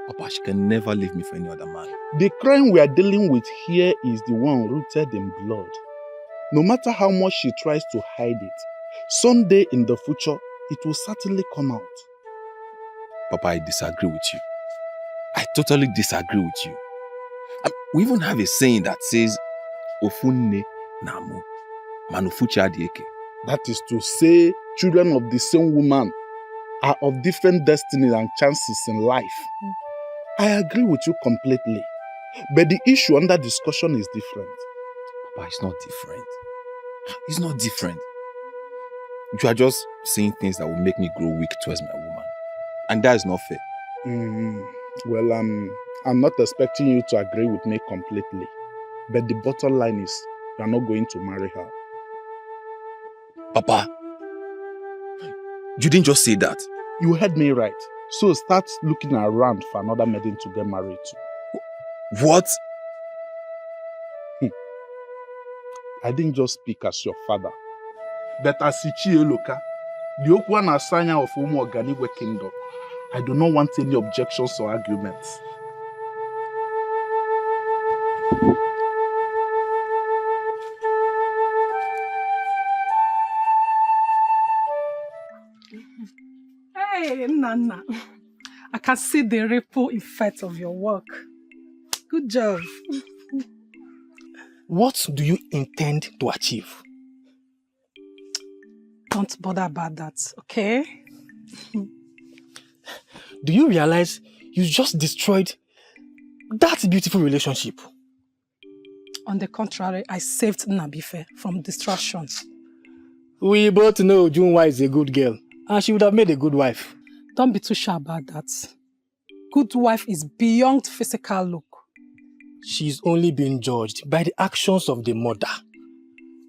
Papa, she can never leave me for any other man. The crime we are dealing with here is the one rooted in blood. No matter how much she tries to hide it, someday in the future, it will certainly come out. Papa, I disagree with you. I totally disagree with you. We even have a saying that says, Ofunne namu, manufuchi adieke. That is to say, children of the same woman are of different destinies and chances in life. I agree with you completely. But the issue under discussion is different. Papa, it's not different. It's not different. You are just saying things that will make me grow weak towards my woman. And that is not fair. Well, I'm not expecting you to agree with me completely. But the bottom line is, you are not going to marry her. Papa, you didn't just say that. You heard me right. So start looking around for another maiden to get married to. What? I didn't just speak as your father, but as Ichi Eloka, the Okwan Asanya of Umu Oganiwe Kingdom. I do not want any objections or arguments. Hey, Nana. I can see the ripple effect of your work. Good job. What do you intend to achieve? Don't bother about that, okay? Do you realize you just destroyed that beautiful relationship? On the contrary, I saved Nabife from destruction. We both know Junwa is a good girl, and she would have made a good wife. Don't be too sure about that. Good wife is beyond physical look. She's only being judged by the actions of the mother.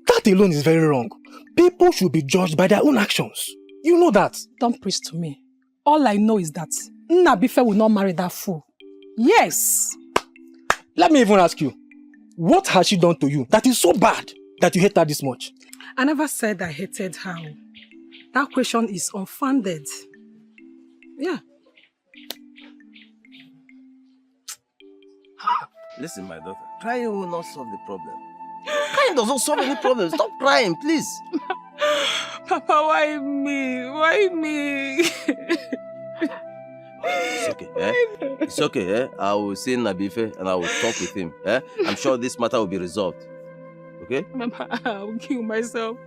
That alone is very wrong. People should be judged by their own actions. You know that. Don't preach to me. All I know is that Nabife will not marry that fool. Yes. Let me even ask you, what has she done to you that is so bad that you hate her this much? I never said I hated her. That question is unfounded. Yeah. Listen, my daughter, crying will not solve the problem. Crying does not solve any problem. Stop crying, please. Papa, why me? Why me? It's okay, eh? It's okay, eh? I will see Nabife and I will talk with him, eh? I'm sure this matter will be resolved. Okay? Papa, I will kill myself.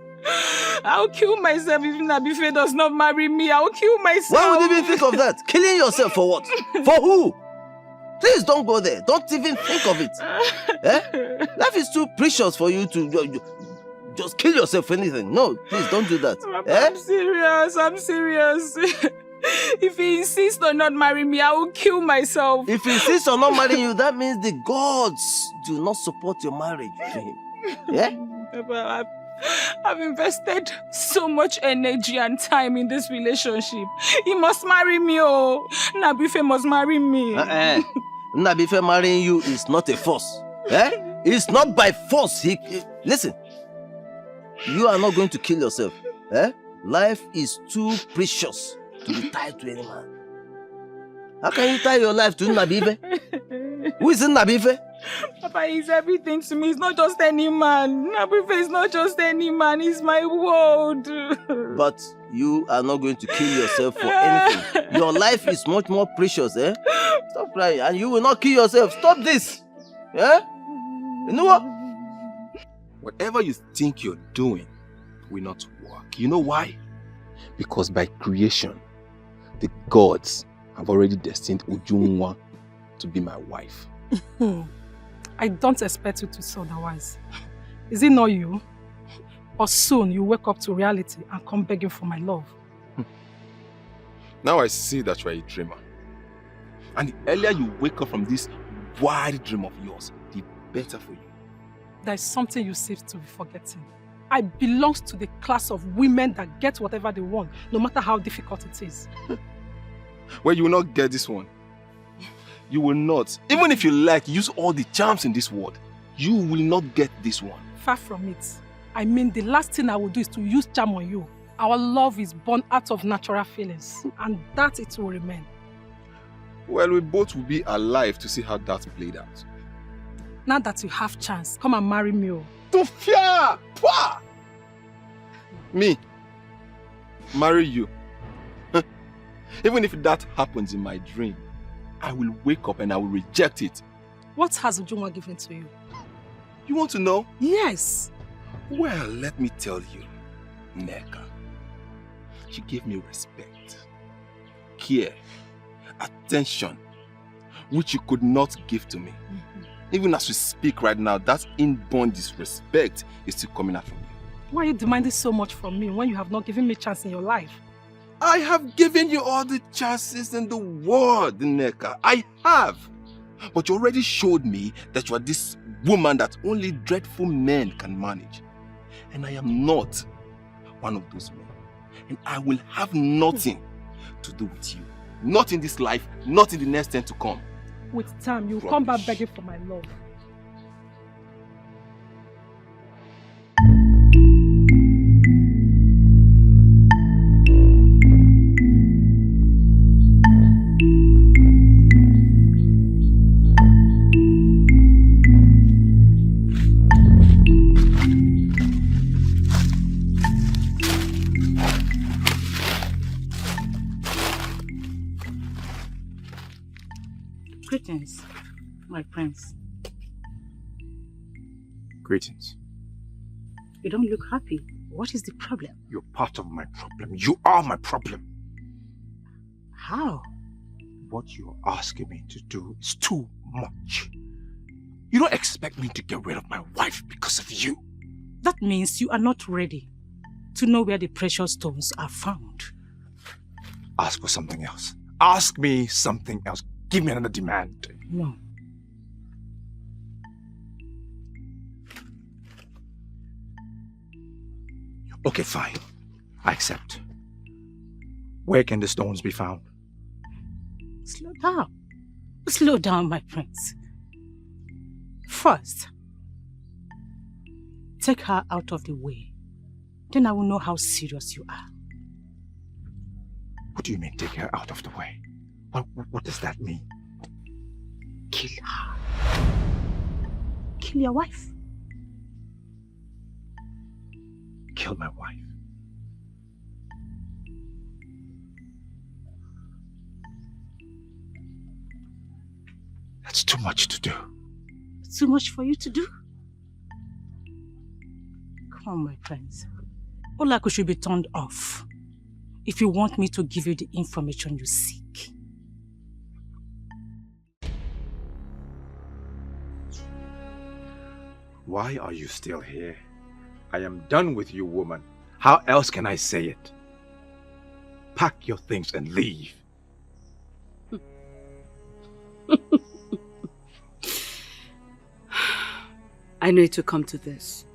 I'll kill myself if Nabife does not marry me. I'll kill myself. Why would you even think of that? Killing yourself for what? For who? Please don't go there. Don't even think of it. Eh? Life is too precious for you to just kill yourself for anything. No, please don't do that. Papa, Eh? I'm serious. If he insists on not marrying me, I will kill myself. If he insists on not marrying you, that means the gods do not support your marriage to him. Yeah? Papa, I've invested so much energy and time in this relationship. He must marry me, oh. Nabife must marry me. Nabife marrying you is not a force. Eh? It's not by force. Listen, you are not going to kill yourself. Eh? Life is too precious to be tied to any man. How can you tie your life to Nabife? Who is Nabife? Papa, he's everything to me. He's not just any man. Nabife is not just any man. He's my world. But you are not going to kill yourself for anything. Your life is much more precious, eh? Stop crying, and you will not kill yourself. Stop this. Yeah? You know what? Whatever you think you're doing will not work. You know why? Because by creation, the gods have already destined Ujunwa to be my wife. I don't expect you to say otherwise. Is it not you? Or soon you wake up to reality and come begging for my love? Now I see that you are a dreamer. And the earlier you wake up from this wild dream of yours, the better for you. There is something you seem to be forgetting. I belong to the class of women that get whatever they want, no matter how difficult it is. Well, you will not get this one. You will not. Even if you like, use all the charms in this world, you will not get this one. Far from it. I mean, the last thing I will do is to use charm on you. Our love is born out of natural feelings, and that it will remain. Well, we both will be alive to see how that played out. Now that you have chance, come and marry me. To fear! Pwah! Me? Marry you? Even if that happens in my dream, I will wake up and I will reject it. What has Ujunwa given to you? You want to know? Yes. Well, let me tell you, Neka. She gave me respect, care, attention, which you could not give to me. Even as we speak right now, that inborn disrespect is still coming out from you. Why are you demanding so much from me when you have not given me a chance in your life? I have given you all the chances in the world, Neka. I have. But you already showed me that you are this woman that only dreadful men can manage. And I am not one of those men. And I will have nothing to do with you. Not in this life, not in the next 10 to come. With time, you'll come back begging for my love. Greetings, my prince. Greetings. You don't look happy. What is the problem? You're part of my problem. You are my problem. How? What you're asking me to do is too much. You don't expect me to get rid of my wife because of you. That means you are not ready to know where the precious stones are found. Ask for something else. Ask me something else. Give me another demand. No. Okay, fine. I accept. Where can the stones be found? Slow down. Slow down, my prince. First, take her out of the way Then I will know how serious you are. What do you mean, take her out of the way? What does that mean? Kill her. Kill your wife. Kill my wife. That's too much to do. Too much for you to do? Come on, my friends. Olaku should be turned off if you want me to give you the information you seek. Why are you still here? I am done with you, woman. How else can I say it? Pack your things and leave. I knew it would come to this.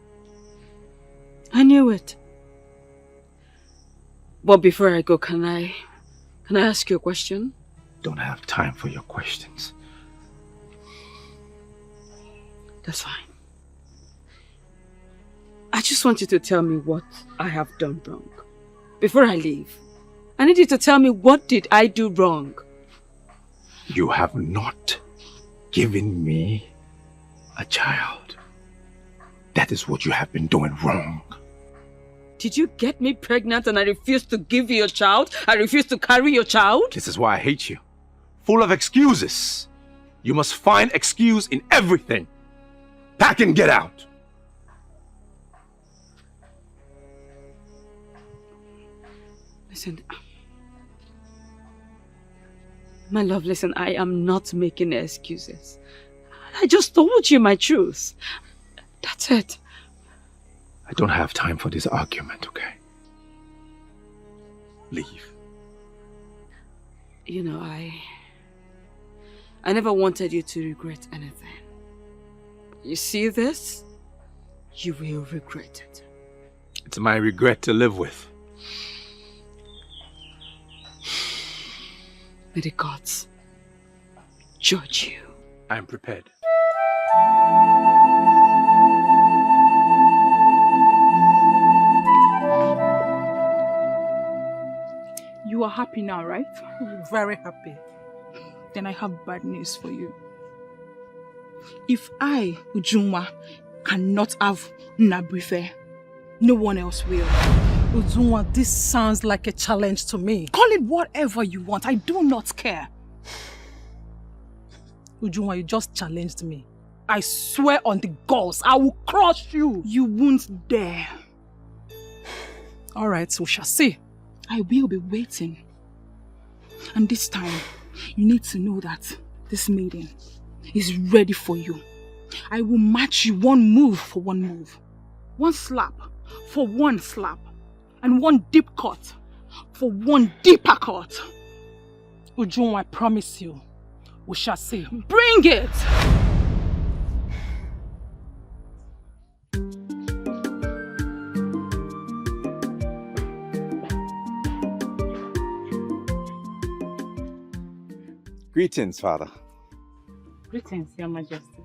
I knew it. But before I go, can I ask you a question? Don't have time for your questions. That's fine. I just want you to tell me what I have done wrong. Before I leave, I need you to tell me, what did I do wrong? You have not given me a child. That is what you have been doing wrong. Did you get me pregnant and I refused to give you a child? I refused to carry your child? This is why I hate you. Full of excuses. You must find excuse in everything. Pack and get out. Listen, my love, listen, I am not making excuses. I just told you my truth. That's it. I don't have time for this argument, okay? Leave. You know, I never wanted you to regret anything. You see this? You will regret it. It's my regret to live with. May the gods judge you. I am prepared. You are happy now, right? Very happy. Then I have bad news for you. If I, Ujunwa, cannot have Nabrife, no one else will. Ujunwa, this sounds like a challenge to me. Call it whatever you want. I do not care. Ujunwa, you just challenged me. I swear on the gods, I will crush you. You won't dare. All right, we shall see. I will be waiting. And this time, you need to know that this maiden is ready for you. I will match you one move for one move. One slap for one slap. And one deep cut for one deeper cut. Ujunwa, I promise you, we shall see. Bring it! Greetings, Father. Greetings, Your Majesty.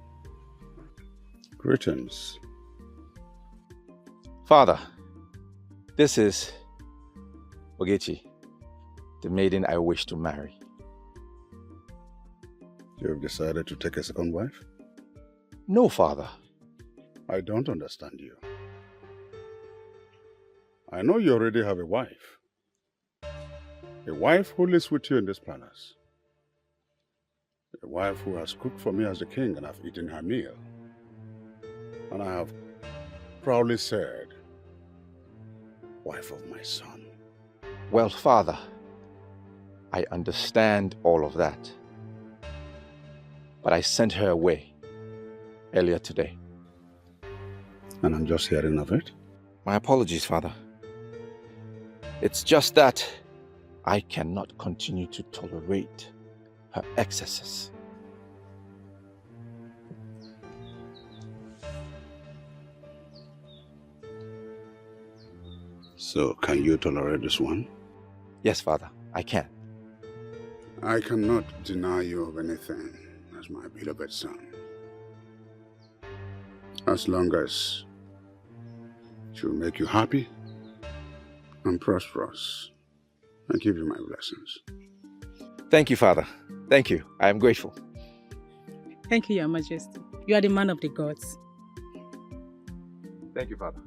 Greetings. Father, this is Ogechi, the maiden I wish to marry. You have decided to take a second wife? No, Father. I don't understand you. I know you already have a wife. A wife who lives with you in this palace. A wife who has cooked for me as a king and I've eaten her meal. And I have proudly said, wife of my son. Well, Father, I understand all of that. But I sent her away earlier today. And I'm just hearing of it? My apologies, Father. It's just that I cannot continue to tolerate her excesses. So, can you tolerate this one? Yes, Father, I can. I cannot deny you of anything as my beloved son. As long as it will make you happy and prosperous. I give you my blessings. Thank you, Father. Thank you. I am grateful. Thank you, Your Majesty. You are the man of the gods. Thank you, Father.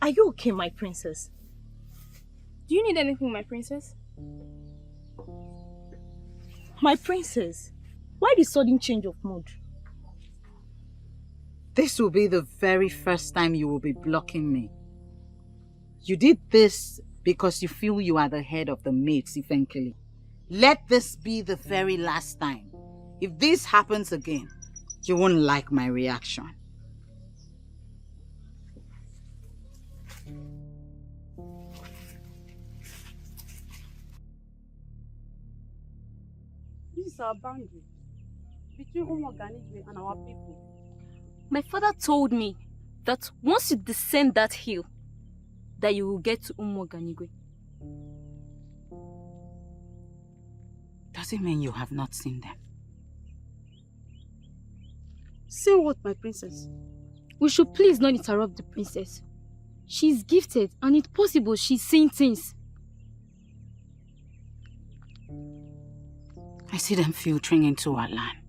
Are you okay, my princess? Do you need anything, my princess? My princess, why the sudden change of mood? This will be the very first time you will be blocking me. You did this because you feel you are the head of the mates eventually. Let this be the very last time. If this happens again, you won't like my reaction. This is our boundary between Umuoganigwe and our people. My father told me that once you descend that hill, that you will get to Umuoganigwe. Does it mean you have not seen them? Seen what, my princess? We should please not interrupt the princess. She is gifted and it's possible she's seeing things. I see them filtering into our land.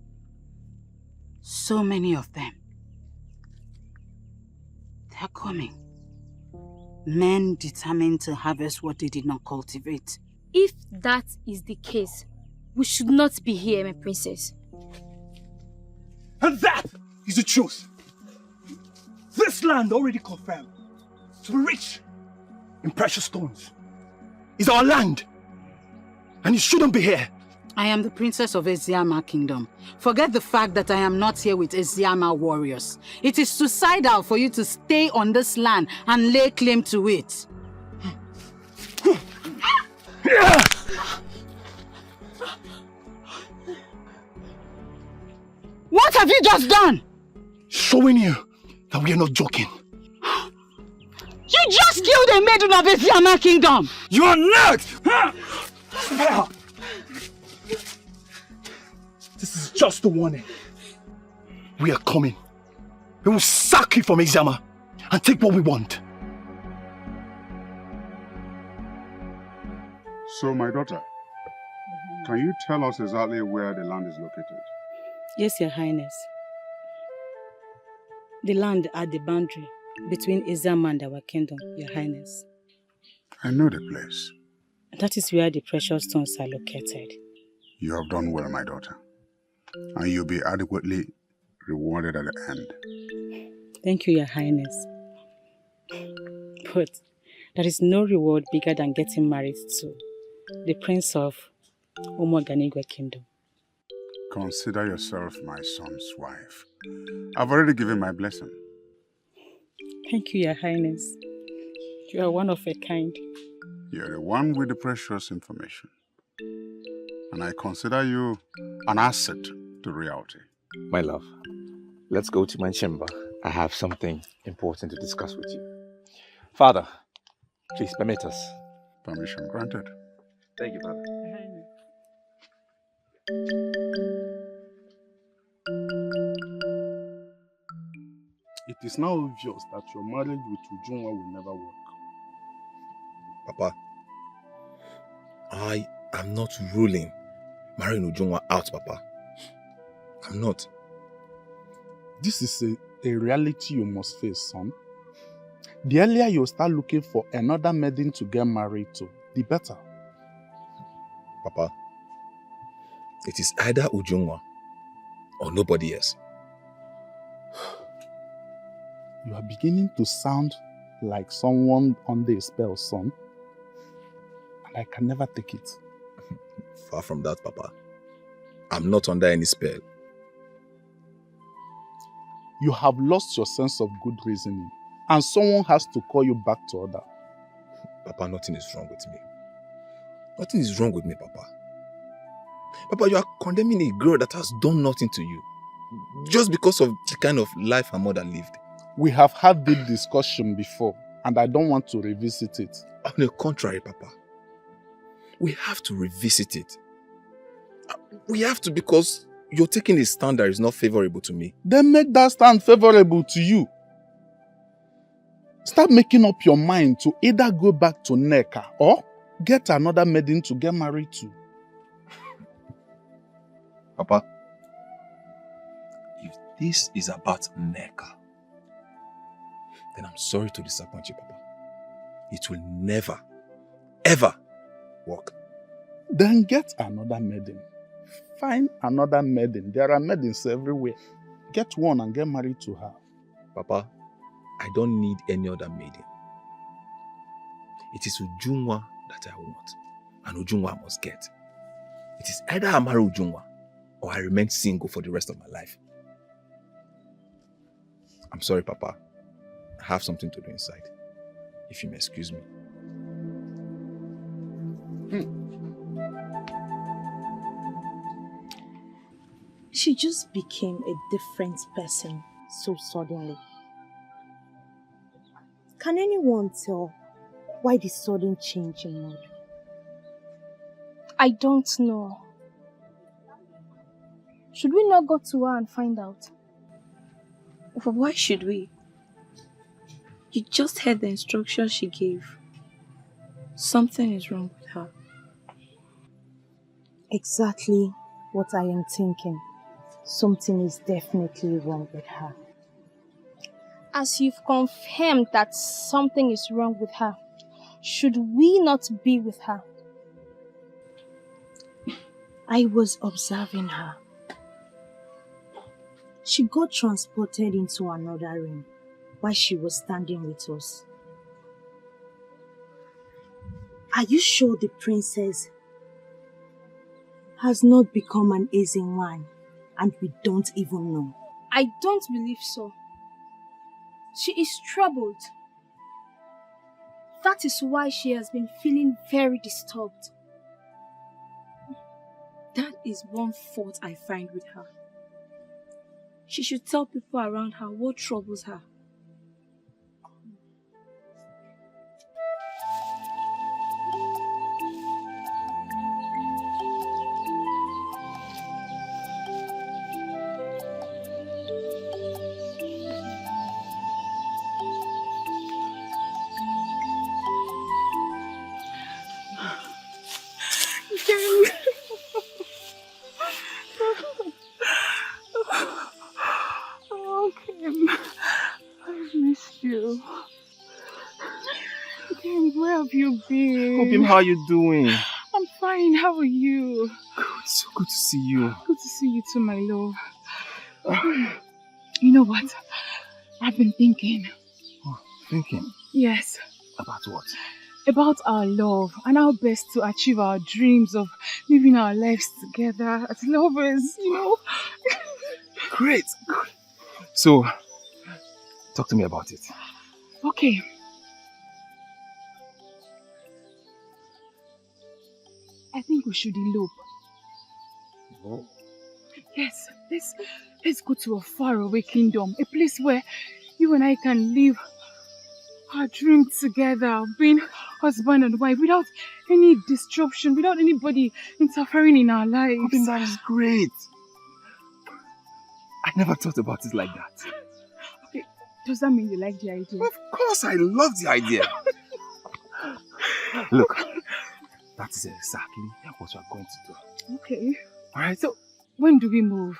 So many of them. They're coming. Men determined to harvest what they did not cultivate. If that is the case, we should not be here, my princess. And that is the truth. This land already confirmed to be rich in precious stones is our land. And it shouldn't be here. I am the princess of Eziama Kingdom. Forget the fact that I am not here with Eziama warriors. It is suicidal for you to stay on this land and lay claim to it. What have you just done? Showing you that we are not joking. You just killed a maiden of Eziama Kingdom! You are next! This is just a warning. We are coming. We will sack you from Eziama and take what we want. So, my daughter, can you tell us exactly where the land is located? Yes, Your Highness. The land at the boundary between Eziama and our kingdom, Your Highness. I know the place. That is where the precious stones are located. You have done well, my daughter. And you'll be adequately rewarded at the end. Thank you, Your Highness. But there is no reward bigger than getting married to the prince of Umuoganigwe Kingdom. Consider yourself my son's wife. I've already given my blessing. Thank you, Your Highness. You are one of a kind. You're the one with the precious information. And I consider you an asset to reality. My love, let's go to my chamber. I have something important to discuss with you. Father, please permit us. Permission granted. Thank you, Father. It is now obvious that your marriage with Ujunwa will never work. Papa, I am not ruling marrying Ujunwa out, Papa. I'm not. This is a reality you must face, son. The earlier you start looking for another maiden to get married to, the better. Papa, it is either Ujunwa or nobody else. You are beginning to sound like someone under a spell, son. And I can never take it. Far from that, Papa. I'm not under any spell. You have lost your sense of good reasoning, and someone has to call you back to order. Papa, nothing is wrong with me. Nothing is wrong with me, Papa. Papa, you are condemning a girl that has done nothing to you. Just because of the kind of life her mother lived. We have had this discussion before, and I don't want to revisit it. On the contrary, Papa. We have to revisit it. We have to, because you're taking a stand that is not favorable to me. Then make that stand favorable to you. Start making up your mind to either go back to Neka or get another maiden to get married to. Papa, if this is about Neka, then I'm sorry to disappoint you, Papa. It will never, ever work. Then get another maiden. Find another maiden. There are maidens everywhere. Get one and get married to her. Papa, I don't need any other maiden. It is Ujunwa that I want. And Ujunwa I must get. It is either I marry Ujunwa or I remain single for the rest of my life. I'm sorry, Papa. I have something to do inside. If you may excuse me. She just became a different person so suddenly. Can anyone tell why the sudden change in mood? I don't know. Should we not go to her and find out? But why should we? You just heard the instructions she gave. Something is wrong with her. Exactly what I am thinking. Something is definitely wrong with her. As you've confirmed that something is wrong with her, should we not be with her? I was observing her. She got transported into another room while she was standing with us. Are you sure the princess has not become an easy one and we don't even know? I don't believe so. She is troubled. That is why she has been feeling very disturbed. That is one fault I find with her. She should tell people around her what troubles her. Oh, Kim, I've missed you. Kim, where have you been? Kim, how are you doing? I'm fine. How are you? Good, so good to see you. Good to see you too, my love. You know what? I've been thinking. Oh, thinking? Yes. About what? About our love and how best to achieve our dreams of living our lives together as lovers, you know? Great. Good. So, talk to me about it. Okay. I think we should elope. Oh. Yes, let's go to a faraway kingdom, a place where you and I can live our dream together of being husband and wife without any disruption, without anybody interfering in our lives. I think that is great. I never thought about it like that. Okay, does that mean you like the idea? Of course, I love the idea. Look, that is exactly what we are going to do. Okay. Alright, so when do we move?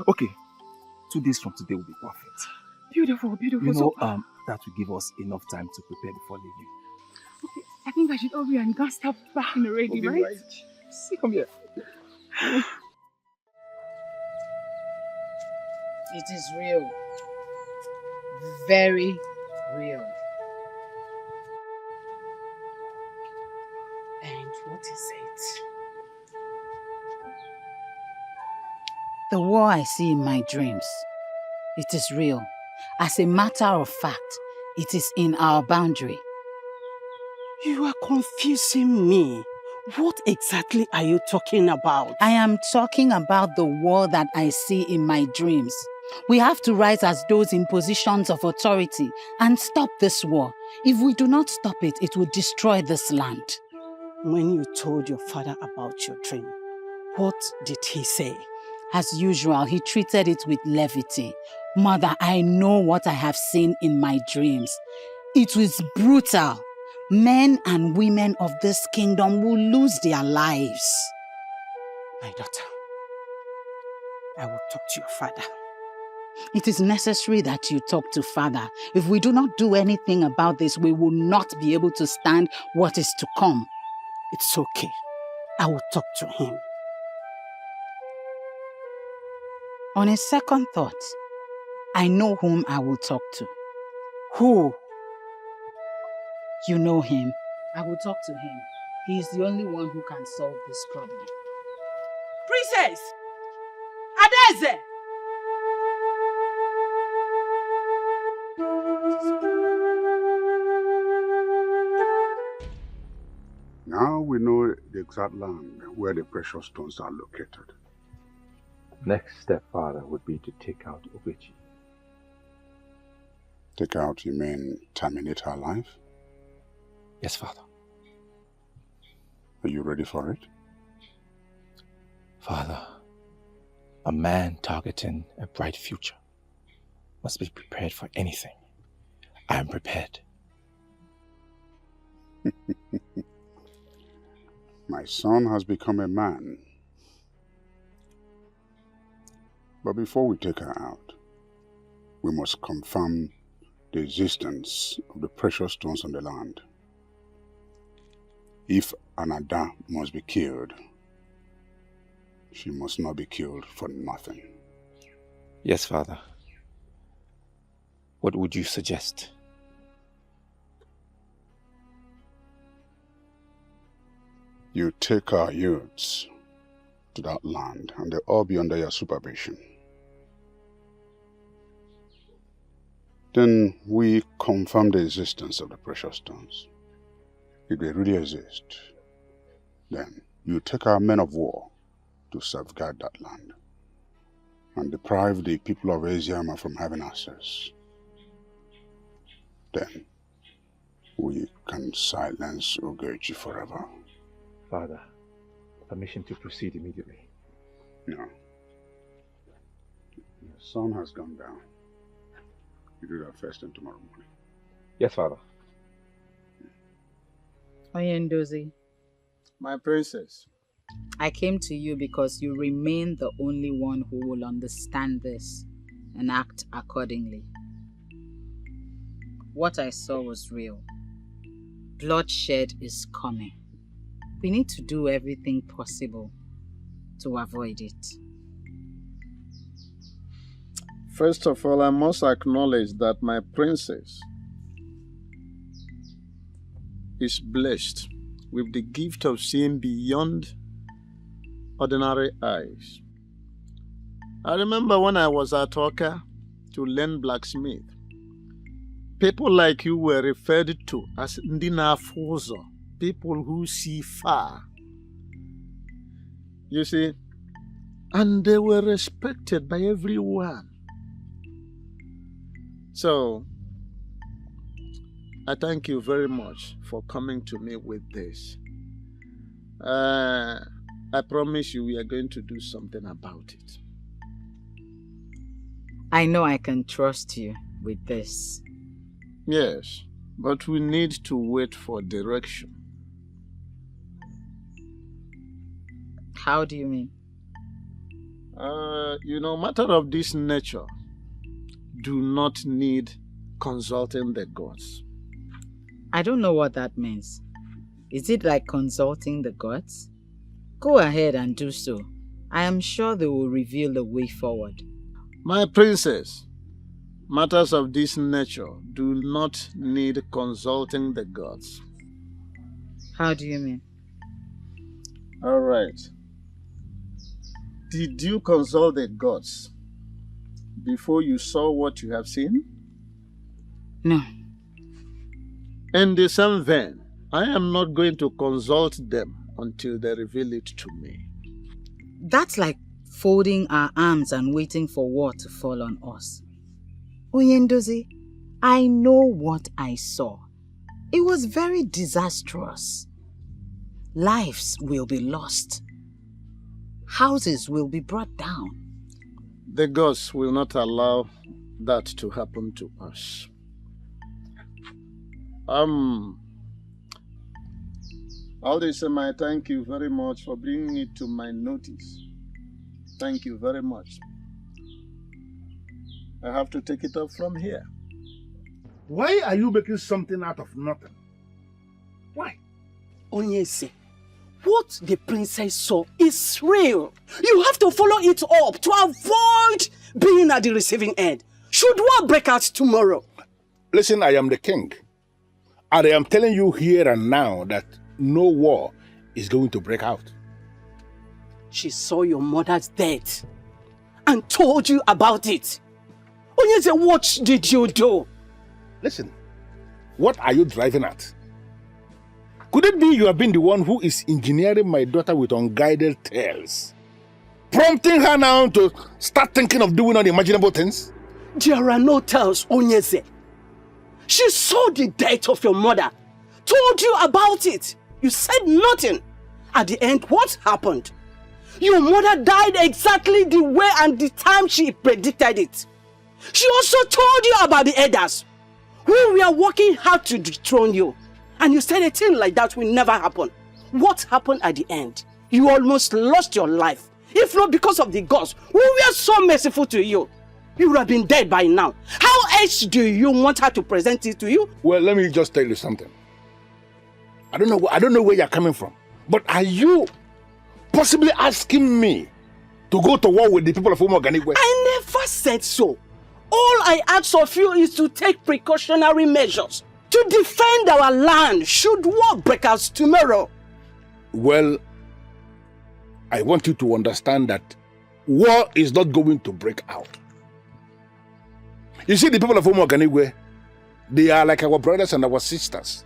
Okay, 2 days from today will be perfect. Beautiful, beautiful. You know, so, that will give us enough time to prepare before leaving. Okay, I think I should hurry and go start packing already, Okay, right? See, come here. It is real. Very real. And what is it? The war I see in my dreams, it is real. As a matter of fact, it is in our boundary. You are confusing me. What exactly are you talking about? I am talking about the war that I see in my dreams. We have to rise as those in positions of authority and stop this war. If we do not stop it, it will destroy this land. When you told your father about your dream, what did he say? As usual, he treated it with levity. Mother, I know what I have seen in my dreams. It was brutal. Men and women of this kingdom will lose their lives. My daughter, I will talk to your father. It is necessary that you talk to father. If we do not do anything about this, we will not be able to stand what is to come. It's okay. I will talk to him. On a second thought, I know whom I will talk to. Who? You know him. I will talk to him. He is the only one who can solve this problem. Princess! Adeze! Now we know the exact land where the precious stones are located. Next step, Father, would be to take out Ogechi. Take out, you mean terminate her life? Yes, Father. Are you ready for it? Father, a man targeting a bright future must be prepared for anything. I am prepared. My son has become a man. But before we take her out, we must confirm the existence of the precious stones on the land. If Anada must be killed, she must not be killed for nothing. Yes, Father. What would you suggest? You take our youths to that land and they'll all be under your supervision. Then we confirm the existence of the precious stones. If they really exist, then you take our men of war to safeguard that land and deprive the people of Asiama from having access. Then we can silence Ogechi forever. Father, permission to proceed immediately. No. Your sun has gone down. You do that first thing tomorrow morning. Yes, Father. Oyendozi, my princess. I came to you because you remain the only one who will understand this and act accordingly. What I saw was real. Bloodshed is coming. We need to do everything possible to avoid it. First of all, I must acknowledge that my princess is blessed with the gift of seeing beyond ordinary eyes. I remember when I was at Oka to learn blacksmith, people like you were referred to as Ndina Fozo, people who see far. You see, and they were respected by everyone. So, I thank you very much for coming to me with this. I promise you we are going to do something about it. I know I can trust you with this. Yes, but we need to wait for direction. How do you mean? Matter of this nature do not need consulting the gods. I don't know what that means. Is it like consulting the gods? Go ahead and do so. I am sure they will reveal the way forward. My princess, matters of this nature do not need consulting the gods. How do you mean? All right. Did you consult the gods before you saw what you have seen? No. In the same vein, I am not going to consult them until they reveal it to me. That's like folding our arms and waiting for war to fall on us. Oyendozi, I know what I saw. It was very disastrous. Lives will be lost. Houses will be brought down. The gods will not allow that to happen to us. Aldisema, thank you very much for bringing it to my notice. Thank you very much. I have to take it up from here. Why are you making something out of nothing? Why? Onyese, what the princess saw is real. You have to follow it up to avoid being at the receiving end. Should war break out tomorrow? Listen, I am the king. And I am telling you here and now that no war is going to break out. She saw your mother's death and told you about it. Onyese, what did you do? Listen, what are you driving at? Could it be you have been the one who is engineering my daughter with unguided tales? Prompting her now to start thinking of doing unimaginable things? There are no tales, Onyese. She saw the death of your mother, told you about it. You said nothing. At the end, what happened? Your mother died exactly the way and the time she predicted it. She also told you about the elders who were working hard to dethrone you. And you said a thing like that will never happen. What happened at the end? You almost lost your life. If not because of the gods who were so merciful to you. You would have been dead by now. How else do you want her to present it to you? Well, let me just tell you something. I don't know where you're coming from. But are you possibly asking me to go to war with the people of Umoganigwe? I never said so. All I ask of you is to take precautionary measures to defend our land should war break out tomorrow. Well, I want you to understand that war is not going to break out. You see, the people of Umoganigwe, they are like our brothers and our sisters.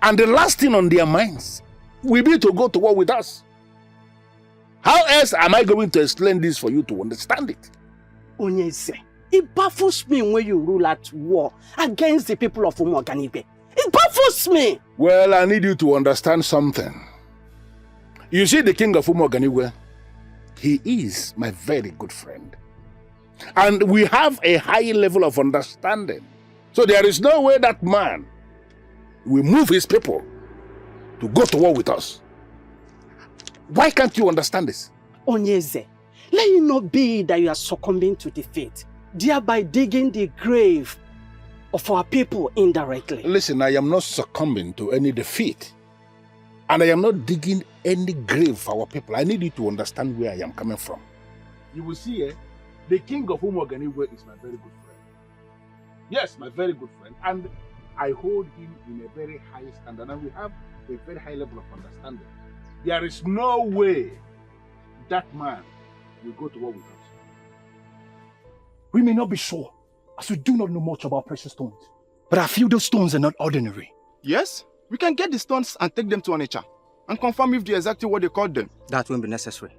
And the last thing on their minds will be to go to war with us. How else am I going to explain this for you to understand it? Onyese, it baffles me when you rule at war against the people of Umoganigwe. It baffles me. Well, I need you to understand something. You see, the king of Umoganigwe, he is my very good friend. And we have a high level of understanding. So there is no way that man will move his people to go to war with us. Why can't you understand this? Onyese, let it not be that you are succumbing to defeat, thereby digging the grave of our people indirectly. Listen, I am not succumbing to any defeat. And I am not digging any grave for our people. I need you to understand where I am coming from. You will see, the king of Umoganigwe is my very good friend. Yes, my very good friend. And I hold him in a very high standard. And we have a very high level of understanding. There is no way that man will go to war with us. We may not be sure, as we do not know much about precious stones. But I feel those stones are not ordinary. Yes, we can get the stones and take them to Onitsha and confirm if they're exactly what they called them. That won't be necessary.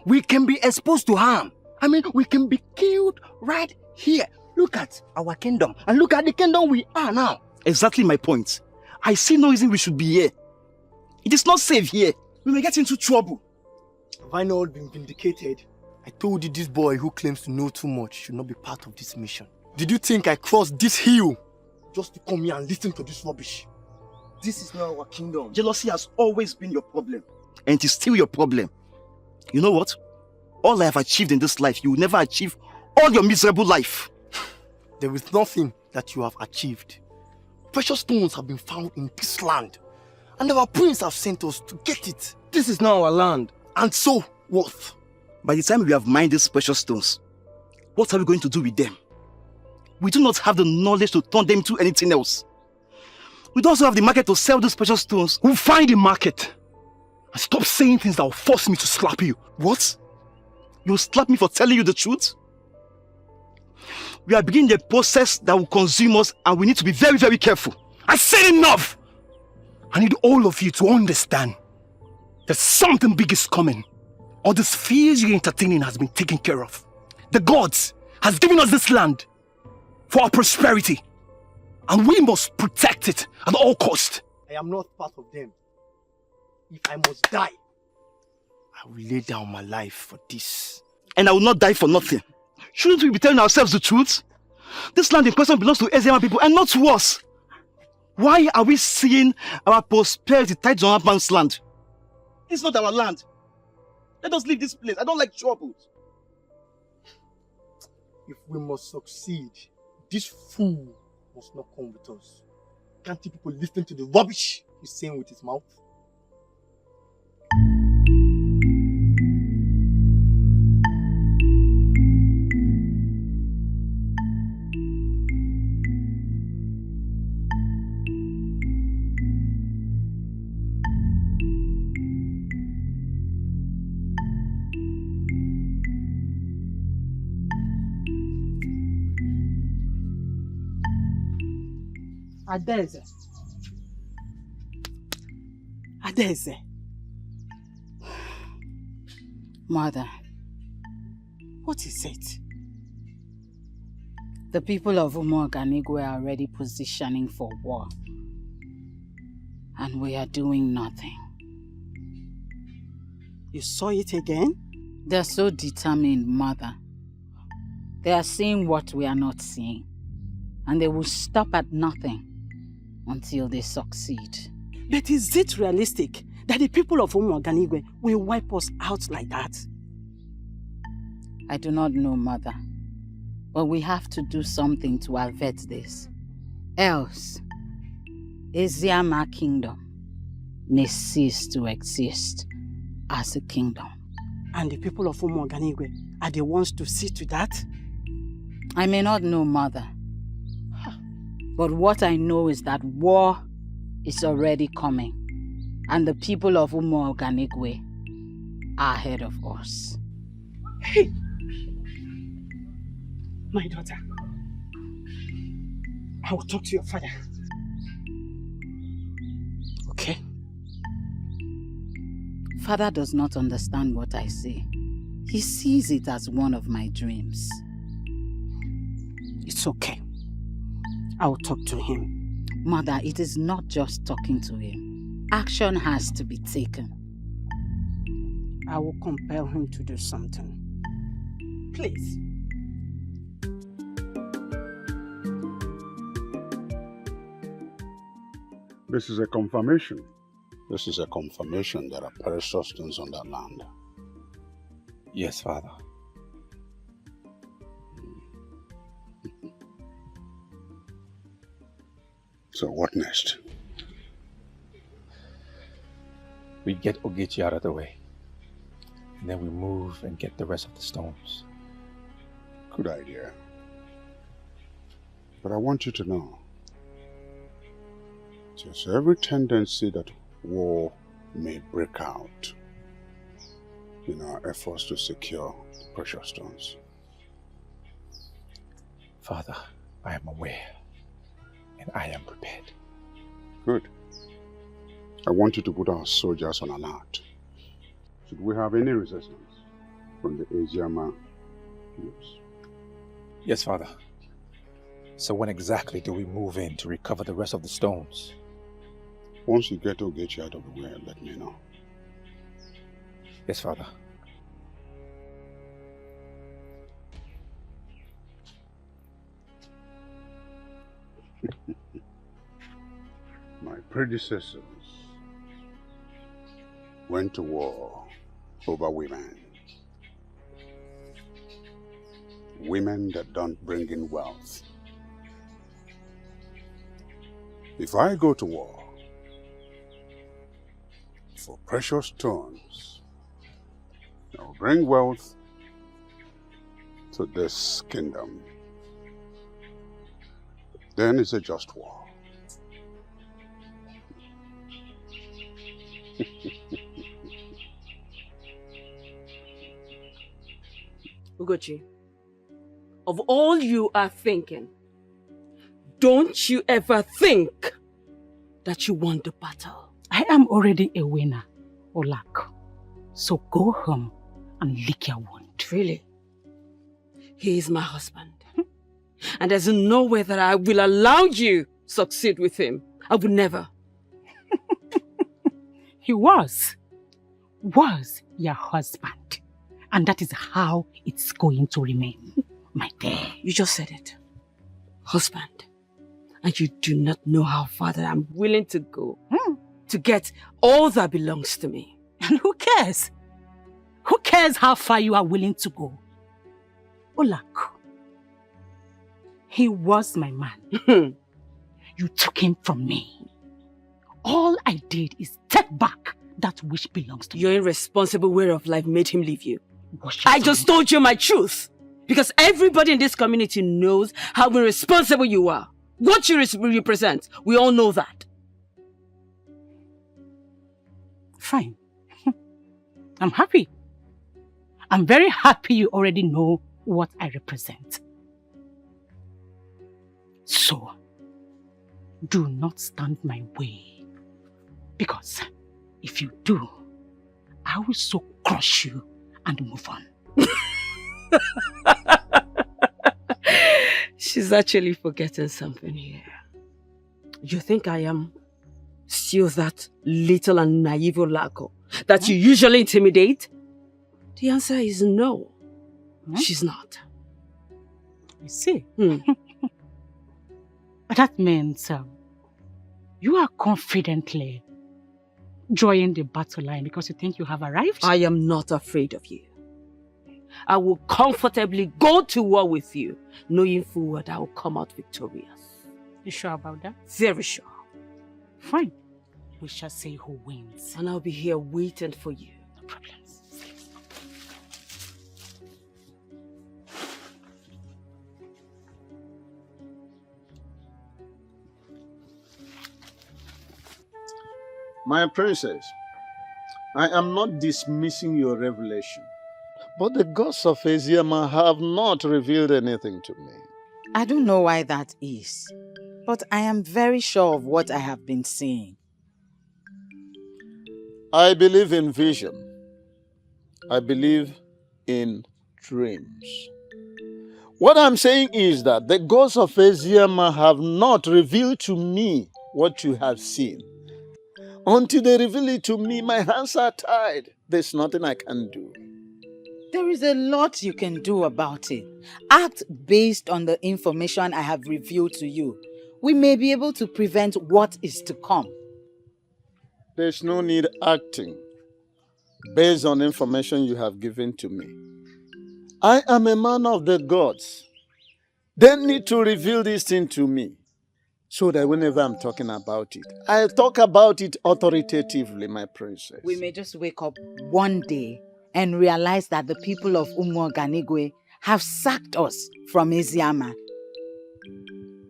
We can be exposed to harm. I mean, we can be killed right here. Look at our kingdom and look at the kingdom we are now. Exactly my point. I see no reason we should be here. It is not safe here. We may get into trouble. Have I not been vindicated? I told you this boy who claims to know too much should not be part of this mission. Did you think I crossed this hill just to come here and listen to this rubbish? This is not our kingdom. Jealousy has always been your problem. And it is still your problem. You know what? All I have achieved in this life, you will never achieve all your miserable life. There is nothing that you have achieved. Precious stones have been found in this land. And our prince have sent us to get it. This is not our land. And so, what? By the time we have mined these precious stones, what are we going to do with them? We do not have the knowledge to turn them into anything else. We don't also have the market to sell these precious stones. We'll find the market. And stop saying things that will force me to slap you. What? You slap me for telling you the truth? We are beginning the process that will consume us, and we need to be very, very careful. I said enough! I need all of you to understand that something big is coming. All these fears you're entertaining has been taken care of. The gods has given us this land for our prosperity, and we must protect it at all costs. I am not part of them. If I must die, I will lay down my life for this. And I will not die for nothing. Shouldn't we be telling ourselves the truth? This land in question belongs to Eziama people and not to us. Why are we seeing our prosperity tied to another man's land? It's not our land. Let us leave this place. I don't like trouble. If we must succeed, this fool must not come with us. Can't you people listen to the rubbish he's saying with his mouth? Adeze. Adeze. Mother. What is it? The people of Umuoganigwe are already positioning for war. And we are doing nothing. You saw it again? They're so determined, Mother. They are seeing what we are not seeing. And they will stop at nothing until they succeed. But is it realistic that the people of Umuoganigwe will wipe us out like that? I do not know, Mother. But we have to do something to avert this. Else, Eziama Kingdom may cease to exist as a kingdom. And the people of Umuoganigwe are the ones to see to that? I may not know, Mother. But what I know is that war is already coming. And the people of Umuoganigwe are ahead of us. Hey! My daughter, I will talk to your father. Okay? Father does not understand what I say. He sees it as one of my dreams. It's okay. I will talk to him. Mother, it is not just talking to him. Action has to be taken. I will compel him to do something. Please. This is a confirmation. This is a confirmation there are precious stones on that land. Yes, Father. So what next? We get Ogechi out of the way. And then we move and get the rest of the stones. Good idea. But I want you to know, there's every tendency that war may break out in our efforts to secure the precious stones. Father, I am aware. And I am prepared. Good. I want you to put our soldiers on alert. Should we have any resistance from the Eziama troops? Yes, Father. So when exactly do we move in to recover the rest of the stones? Once you get Ogechi out of the way, let me know. Yes, Father. My predecessors went to war over women. Women that don't bring in wealth. If I go to war for precious stones, I will bring wealth to this kingdom. Then it's a just war. Ugochi, of all you are thinking, don't you ever think that you won the battle? I am already a winner, Olak. So go home and lick your wound. Really? He is my husband. And there's no way that I will allow you succeed with him. I would never. He was your husband. And that is how it's going to remain, my dear. You just said it. Husband. And you do not know how far that I'm willing to go to get all that belongs to me. And who cares? Who cares how far you are willing to go? Olak, he was my man. You took him from me. All I did is take back that which belongs to me. Your irresponsible way of life made him leave you. I just told you my truth. Because everybody in this community knows how irresponsible you are. What you represent, we all know that. Fine. I'm happy. I'm very happy you already know what I represent. So, do not stand my way. Because if you do, I will so crush you and move on. She's actually forgetting something here. You think I am still that little and naive Olako that you usually intimidate? The answer is no. She's not. You see? That means you are confidently joining the battle line because you think you have arrived? I am not afraid of you. I will comfortably go to war with you, knowing full well that I will come out victorious. You sure about that? Very sure. Fine. We shall see who wins. And I'll be here waiting for you. No problems. My princess, I am not dismissing your revelation, but the gods of Asiama have not revealed anything to me. I don't know why that is, but I am very sure of what I have been seeing. I believe in vision. I believe in dreams. What I'm saying is that the gods of Asiama have not revealed to me what you have seen. Until they reveal it to me, my hands are tied. There's nothing I can do. There is a lot you can do about it. Act based on the information I have revealed to you. We may be able to prevent what is to come. There's no need acting based on information you have given to me. I am a man of the gods. They need to reveal this thing to me so that whenever I'm talking about it, I talk about it authoritatively, my princess. We may just wake up one day and realize that the people of Umuoganigwe have sacked us from Eziama.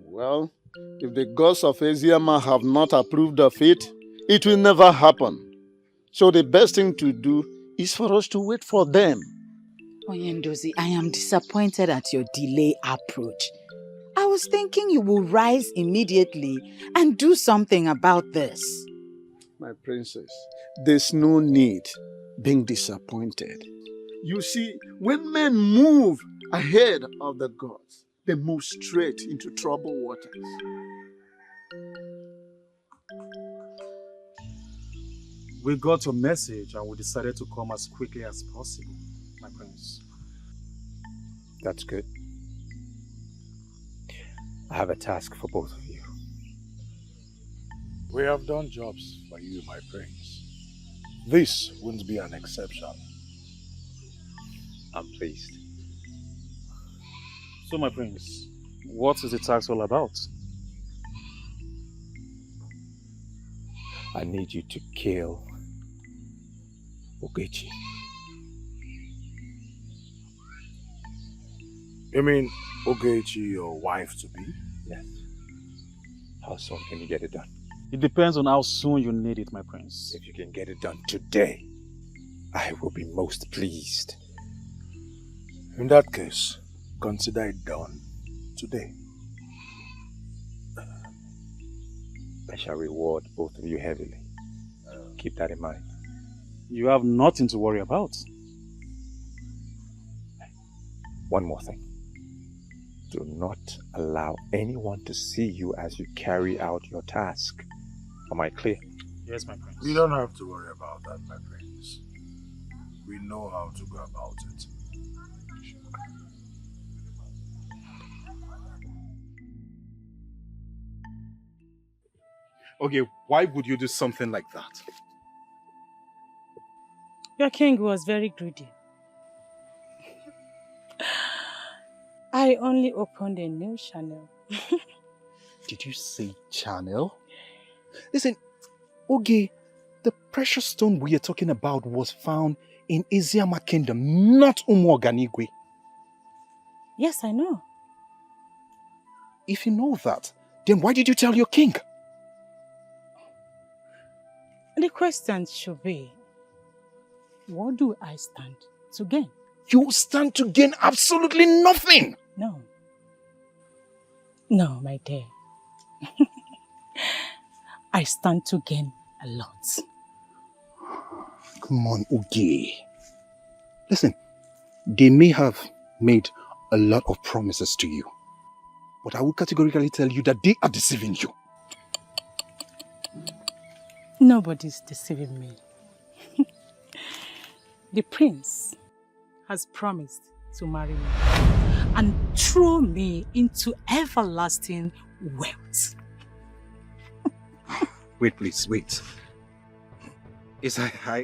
Well, if the gods of Eziama have not approved of it, it will never happen. So the best thing to do is for us to wait for them. Oyendozi, I am disappointed at your delay approach. I was thinking you will rise immediately and do something about this. My princess, there's no need being disappointed. You see, when men move ahead of the gods, they move straight into troubled waters. We got your message and we decided to come as quickly as possible, my prince. That's good. I have a task for both of you. We have done jobs for you, my prince. This wouldn't be an exception. I'm pleased. So, my prince, what is the task all about? I need you to kill Ogechi. You mean Ogechi, your wife-to-be? Yes. How soon can you get it done? It depends on how soon you need it, my prince. If you can get it done today, I will be most pleased. In that case, consider it done today. I shall reward both of you heavily. Keep that in mind. You have nothing to worry about. One more thing. Do not allow anyone to see you as you carry out your task. Am I clear? Yes, my prince. You don't have to worry about that, my prince. We know how to go about it. Okay, why would you do something like that? Your king was very greedy. I only opened a new channel. Did you say channel? Listen, Oge, the precious stone we are talking about was found in Iziama Kingdom, not Umuoganigwe. Yes, I know. If you know that, then why did you tell your king? The question should be, what do I stand to gain? You stand to gain absolutely nothing. No. No, my dear. I stand to gain a lot. Come on, Oge. Listen, they may have made a lot of promises to you, but I will categorically tell you that they are deceiving you. Nobody's deceiving me. The prince has promised to marry me and throw me into everlasting wealth. Wait, please, wait. It's like I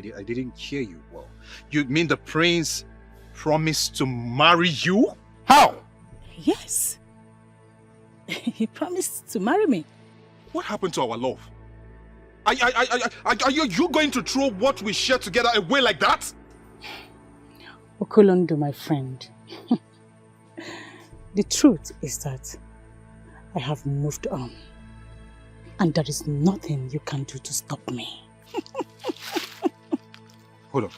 didn't hear you well. You mean the prince promised to marry you? How? Yes. He promised to marry me. What happened to our love? Are you going to throw what we share together away like that? Okolondu, my friend. The truth is that I have moved on. And there is nothing you can do to stop me. Hold on.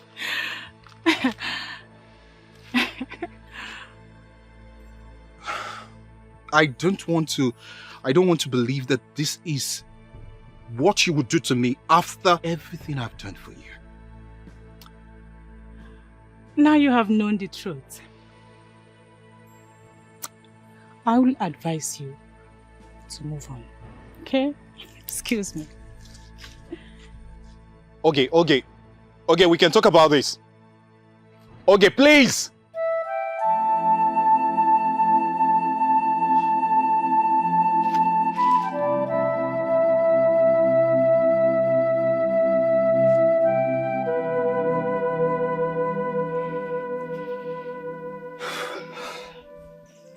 I don't want to believe that this is what you would do to me after everything I've done for you. Now you have known the truth. I will advise you to move on. Okay? Excuse me. Okay, we can talk about this. Okay, please!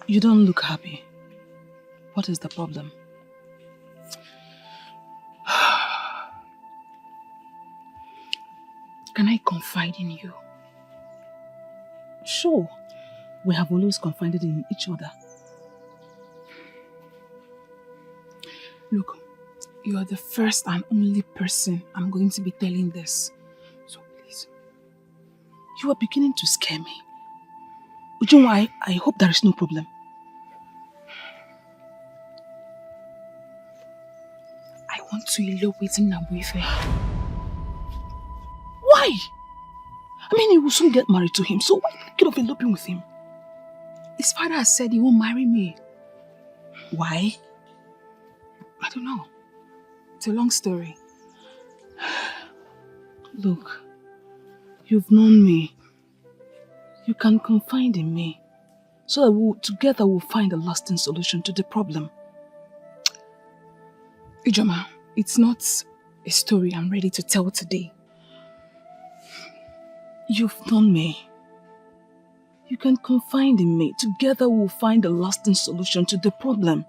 You don't look happy. What is the problem? Can I confide in you? Sure. We have always confided in each other. Look, you are the first and only person I'm going to be telling this. So please. You are beginning to scare me. Ujunwa, I hope there is no problem. I want to elope with Nabuife. Why? I mean, he will soon get married to him, so why get off eloping with him? His father has said he won't marry me. Why? I don't know. It's a long story. Look, you've known me. You can confide in me, so that together we'll find a lasting solution to the problem. Ijoma, it's not a story I'm ready to tell today. You've known me. You can confide in me. Together we'll find a lasting solution to the problem.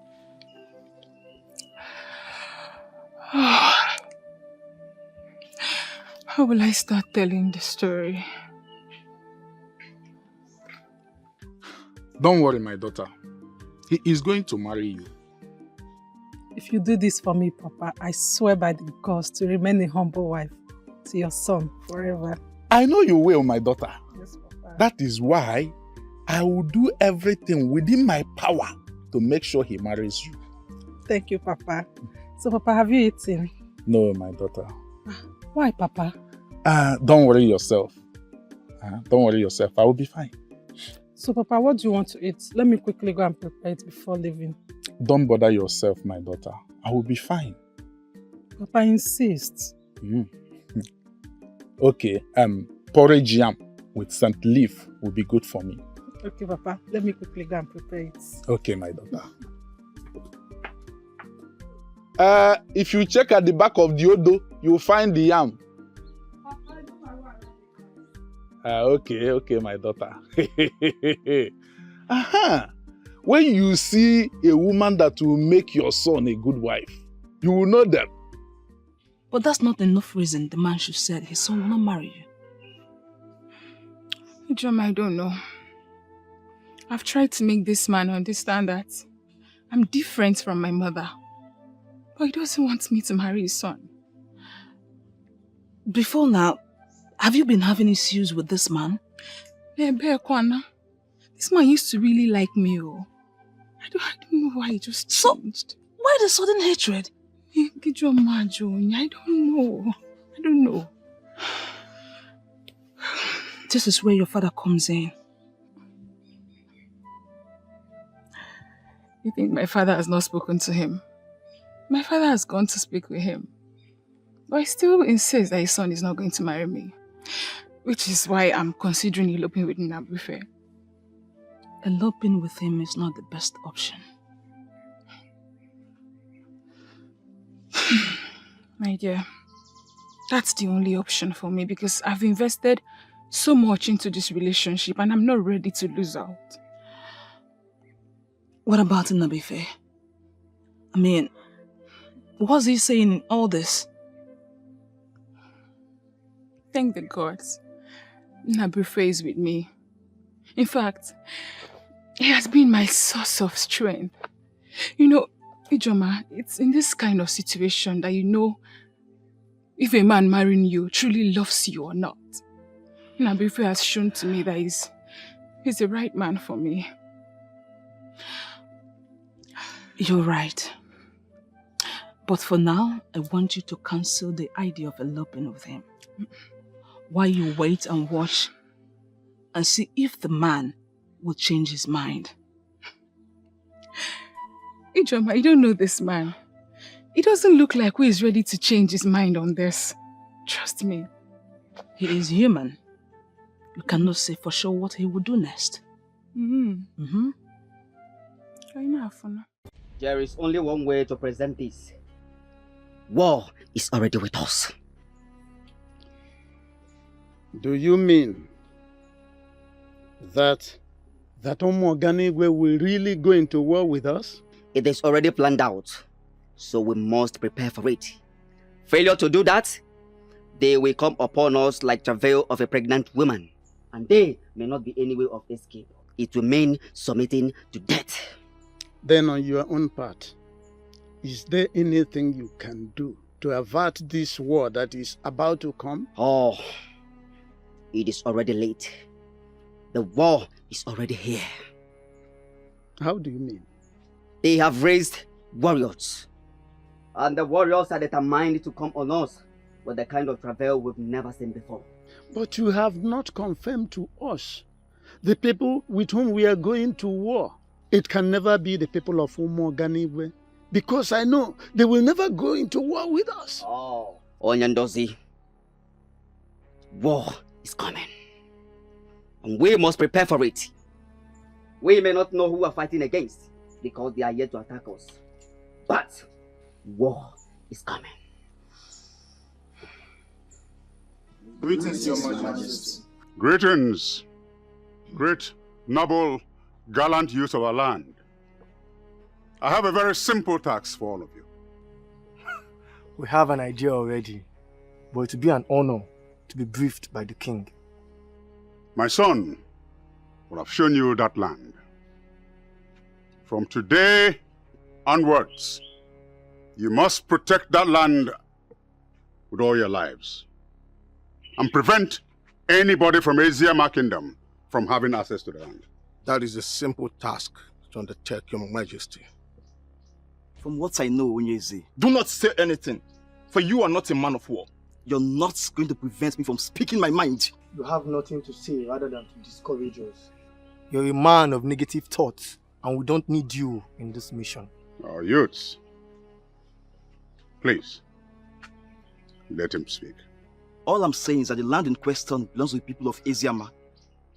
How will I start telling the story? Don't worry, my daughter. He is going to marry you. If you do this for me, Papa, I swear by the gods to remain a humble wife to your son forever. I know you will, my daughter. Yes, Papa. That is why I will do everything within my power to make sure he marries you. Thank you, Papa. So, Papa, have you eaten? No, my daughter. Why, Papa? Don't worry yourself. Don't worry yourself. I will be fine. So, Papa, what do you want to eat? Let me quickly go and prepare it before leaving. Don't bother yourself, my daughter. I will be fine. Papa insists. Okay, porridge yam with scent leaf will be good for me. Okay, Papa. Let me quickly go and prepare it. Okay, my daughter. If you check at the back of the Odo, you'll find the yam. Okay, my daughter. When you see a woman that will make your son a good wife, you will know them. But that's not enough reason the man should say his son will not marry you. Ijoma, I don't know. I've tried to make this man understand that I'm different from my mother. But he doesn't want me to marry his son. Before now, have you been having issues with this man? This man used to really like me. I don't know why he just changed. So, why the sudden hatred? I don't know. This is where your father comes in. You think my father has not spoken to him? My father has gone to speak with him. But he still insists that his son is not going to marry me. Which is why I'm considering eloping with Nabufe. Eloping with him is not the best option. My dear, that's the only option for me because I've invested so much into this relationship and I'm not ready to lose out. What about Nabufe? I mean, what's he saying in all this? Thank the gods. Nabufe is with me. In fact, he has been my source of strength. You know, Ijoma, it's in this kind of situation that you know if a man marrying you truly loves you or not. Nabufe has shown to me that he's the right man for me. You're right. But for now, I want you to cancel the idea of eloping with him. While you wait and watch and see if the man will change his mind. Ijoma, you don't know this man. He doesn't look like who is ready to change his mind on this. Trust me. He is human. You cannot say for sure what he will do next. There is only one way to present this. War is already with us. Do you mean that Omoganigwe will really go into war with us? It is already planned out, so we must prepare for it. Failure to do that, they will come upon us like travail of a pregnant woman, and they may not be any way of escape. It will mean submitting to death. Then on your own part, is there anything you can do to avert this war that is about to come? Oh, it is already late. The war is already here. How do you mean? They have raised warriors. And the warriors are determined to come on us with the kind of travail we've never seen before. But you have not confirmed to us the people with whom we are going to war. It can never be the people of Umoganigwe, because I know they will never go into war with us. Oh, Onyandozi, war is coming. And we must prepare for it. We may not know who we are fighting against, because they are yet to attack us. But war is coming. Greetings, Your Majesty. Greetings, great, noble, gallant youth of our land. I have a very simple task for all of you. We have an idea already, but it will be an honor to be briefed by the king. My son will have shown you that land. From today onwards, you must protect that land with all your lives and prevent anybody from Asiama Kingdom from having access to the land? That is a simple task to undertake, Your Majesty. From what I know, Onyeze, Do not say anything, for you are not a man of war. you're not going to prevent me from speaking my mind. You have nothing to say rather than to discourage us. You're a man of negative thoughts, and we don't need you in this mission. Oh, youths. Please, let him speak. All I'm saying is that the land in question belongs to the people of Eziama.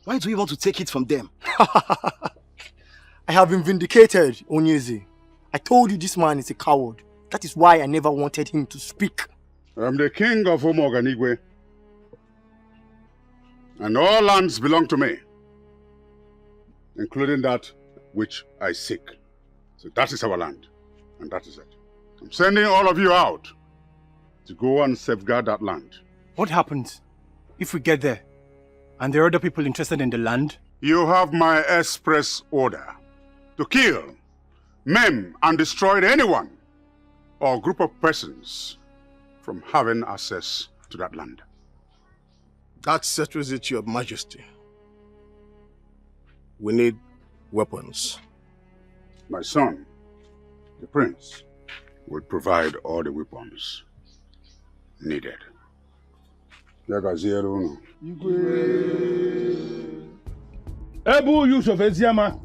Why do we want to take it from them? I have been vindicated, Onyeze. I told you this man is a coward. That is why I never wanted him to speak. I'm the king of Omoganigwe, and all lands belong to me, including that which I seek. So that is our land, and that is it. I'm sending all of you out to go and safeguard that land. What happens if we get there and there are other people interested in the land? You have my express order to kill, maim, and destroy anyone or group of persons from having access to that land. That settles it, Your Majesty. We need weapons. My son, the prince, will provide all the weapons needed. Ebu use of Eziama.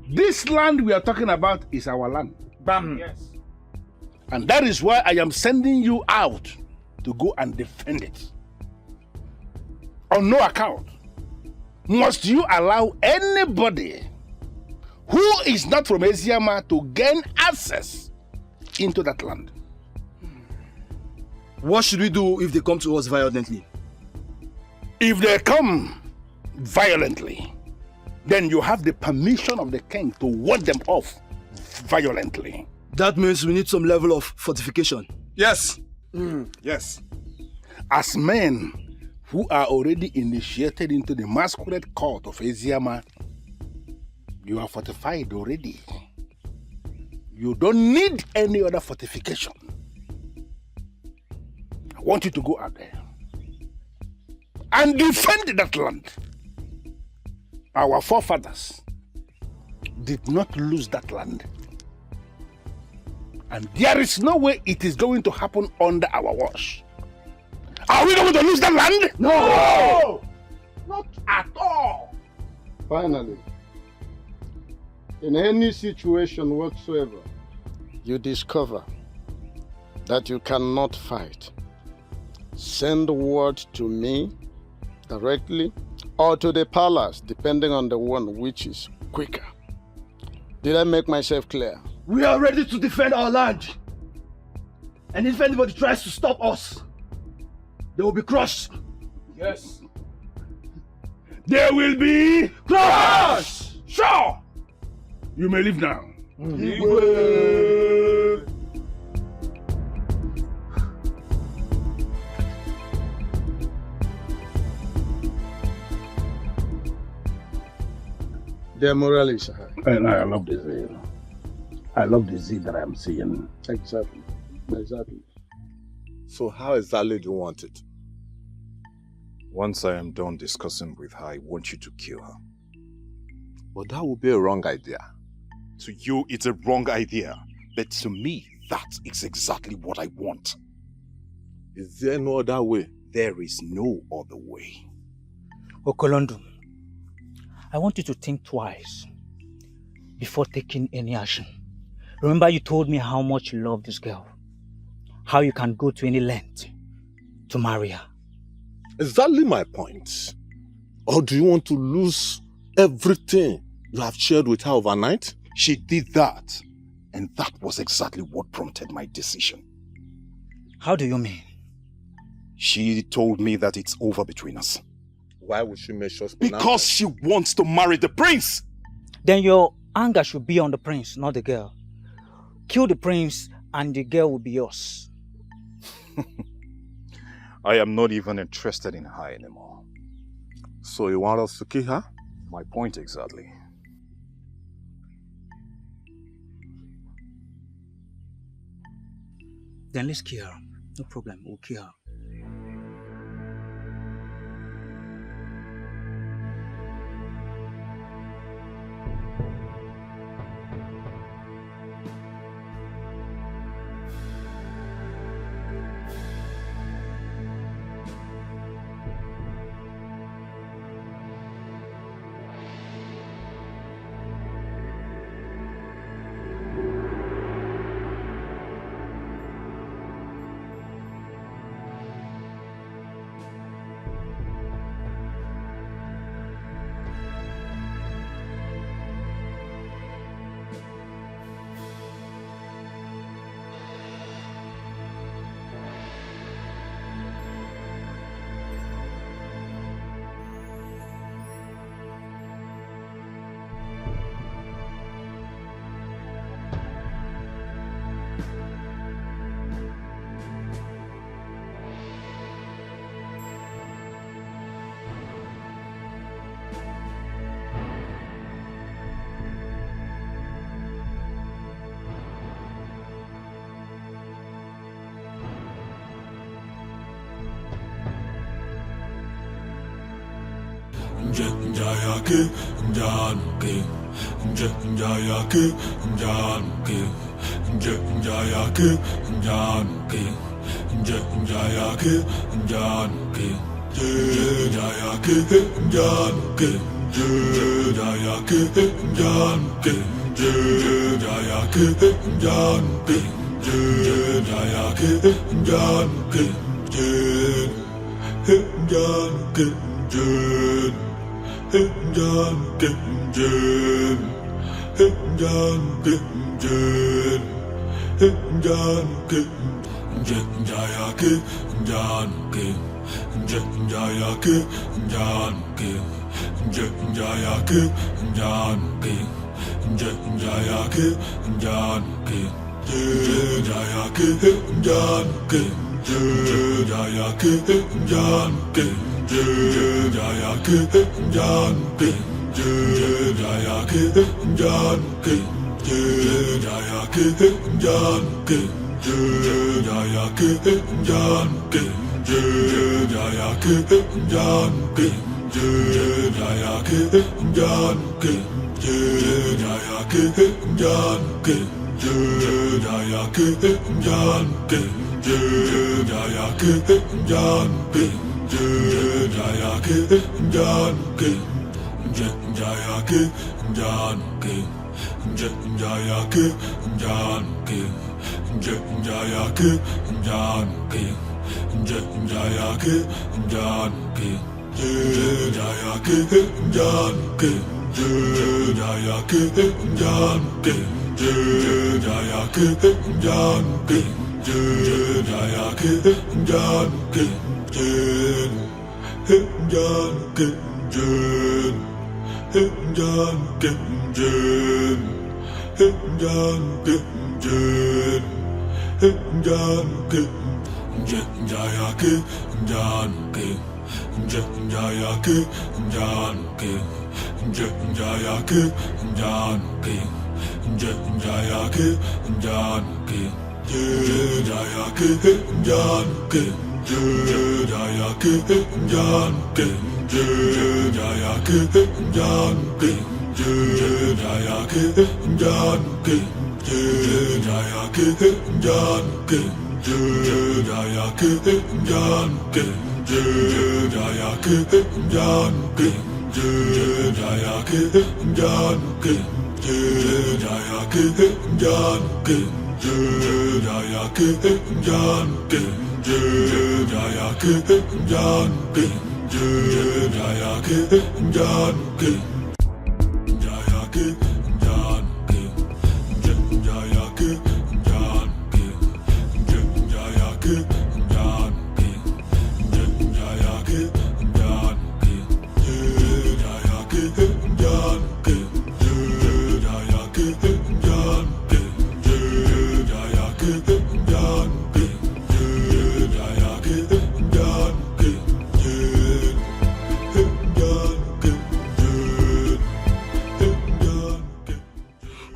This land we are talking about is our land. Bam. Yes. And that is why I am sending you out to go and defend it. On no account must you allow anybody who is not from Eziama to gain access into that land. What should we do if they come to us violently? If they come violently, then you have the permission of the king to ward them off violently. That means we need some level of fortification. Yes. Yes. As men who are already initiated into the masquerade cult of Eziama, you are fortified already. You don't need any other fortification. I want you to go out there and defend that land. Our forefathers did not lose that land. And there is no way it is going to happen under our watch. Are we going to lose that land? No! Not at all. Finally, in any situation whatsoever, you discover that you cannot fight, send word to me directly or to the palace, depending on the one which is quicker. Did I make myself clear? We are ready to defend our land. And if anybody tries to stop us, they will be crushed. Yes. There will be crush. Sure. You may leave now. Their morale is high. And I love the zeal. I love the zeal that I'm seeing. Exactly. Exactly. So how exactly do you want it? Once I am done discussing with her, I want you to kill her. But that would be a wrong idea. To you, it's a wrong idea. But to me, that is exactly what I want. Is there no other way? There is no other way. Okolondo, I want you to think twice before taking any action. Remember you told me how much you love this girl. How you can go to any length to marry her. Exactly my point. Or do you want to lose everything you have shared with her overnight? She did that. And that was exactly what prompted my decision. How do you mean? She told me that it's over between us. Why would she make sure? Because she wants to marry the prince. Then your anger should be on the prince, not the girl. Kill the prince and the girl will be yours. I am not even interested in her anymore. So you want us to kill her? My point exactly. Then let's kill her. No problem, we'll kill her.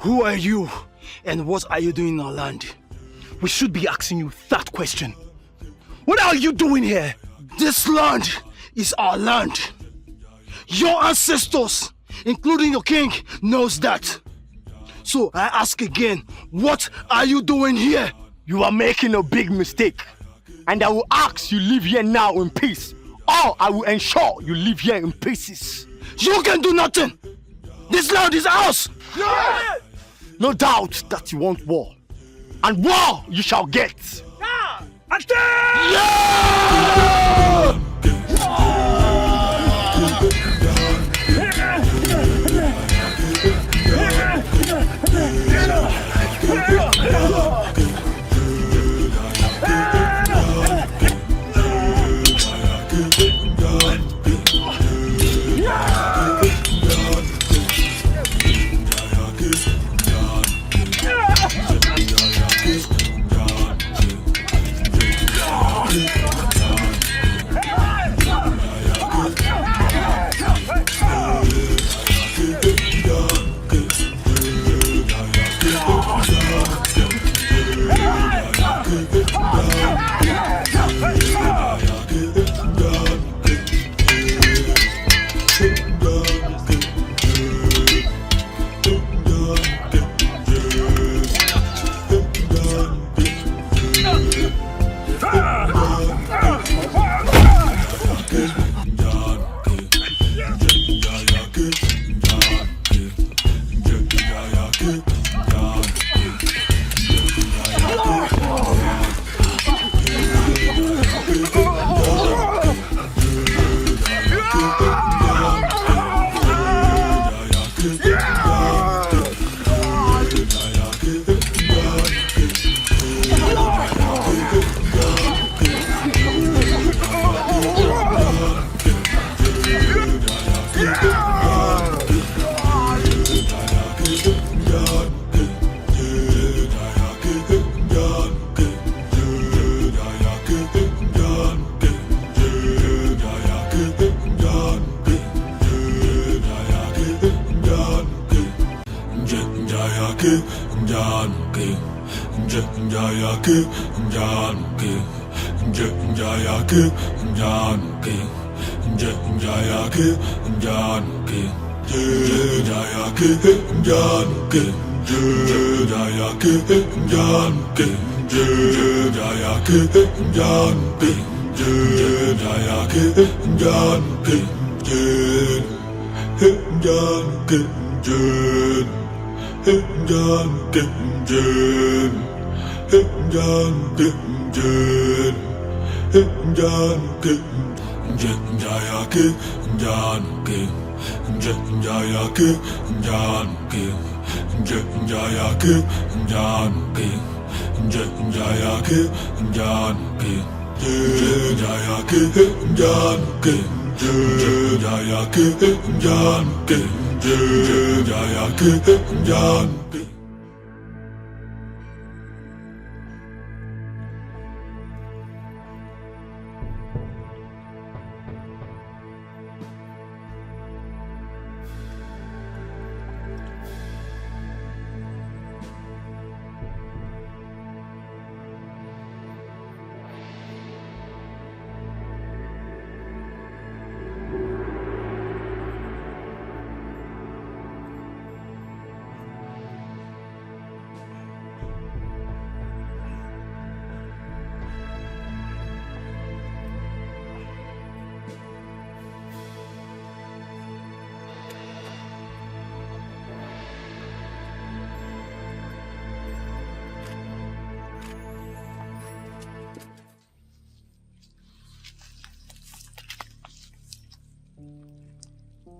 Who are you and what are you doing in our land? We should be asking you that question. What are you doing here? This land is our land. Your ancestors, including your king, knows that. So I ask again, what are you doing here? You are making a big mistake. And I will ask you live here now in peace. Or I will ensure you live here in pieces. You can do nothing. This land is ours. Yeah. No doubt that you want war. And war you shall get.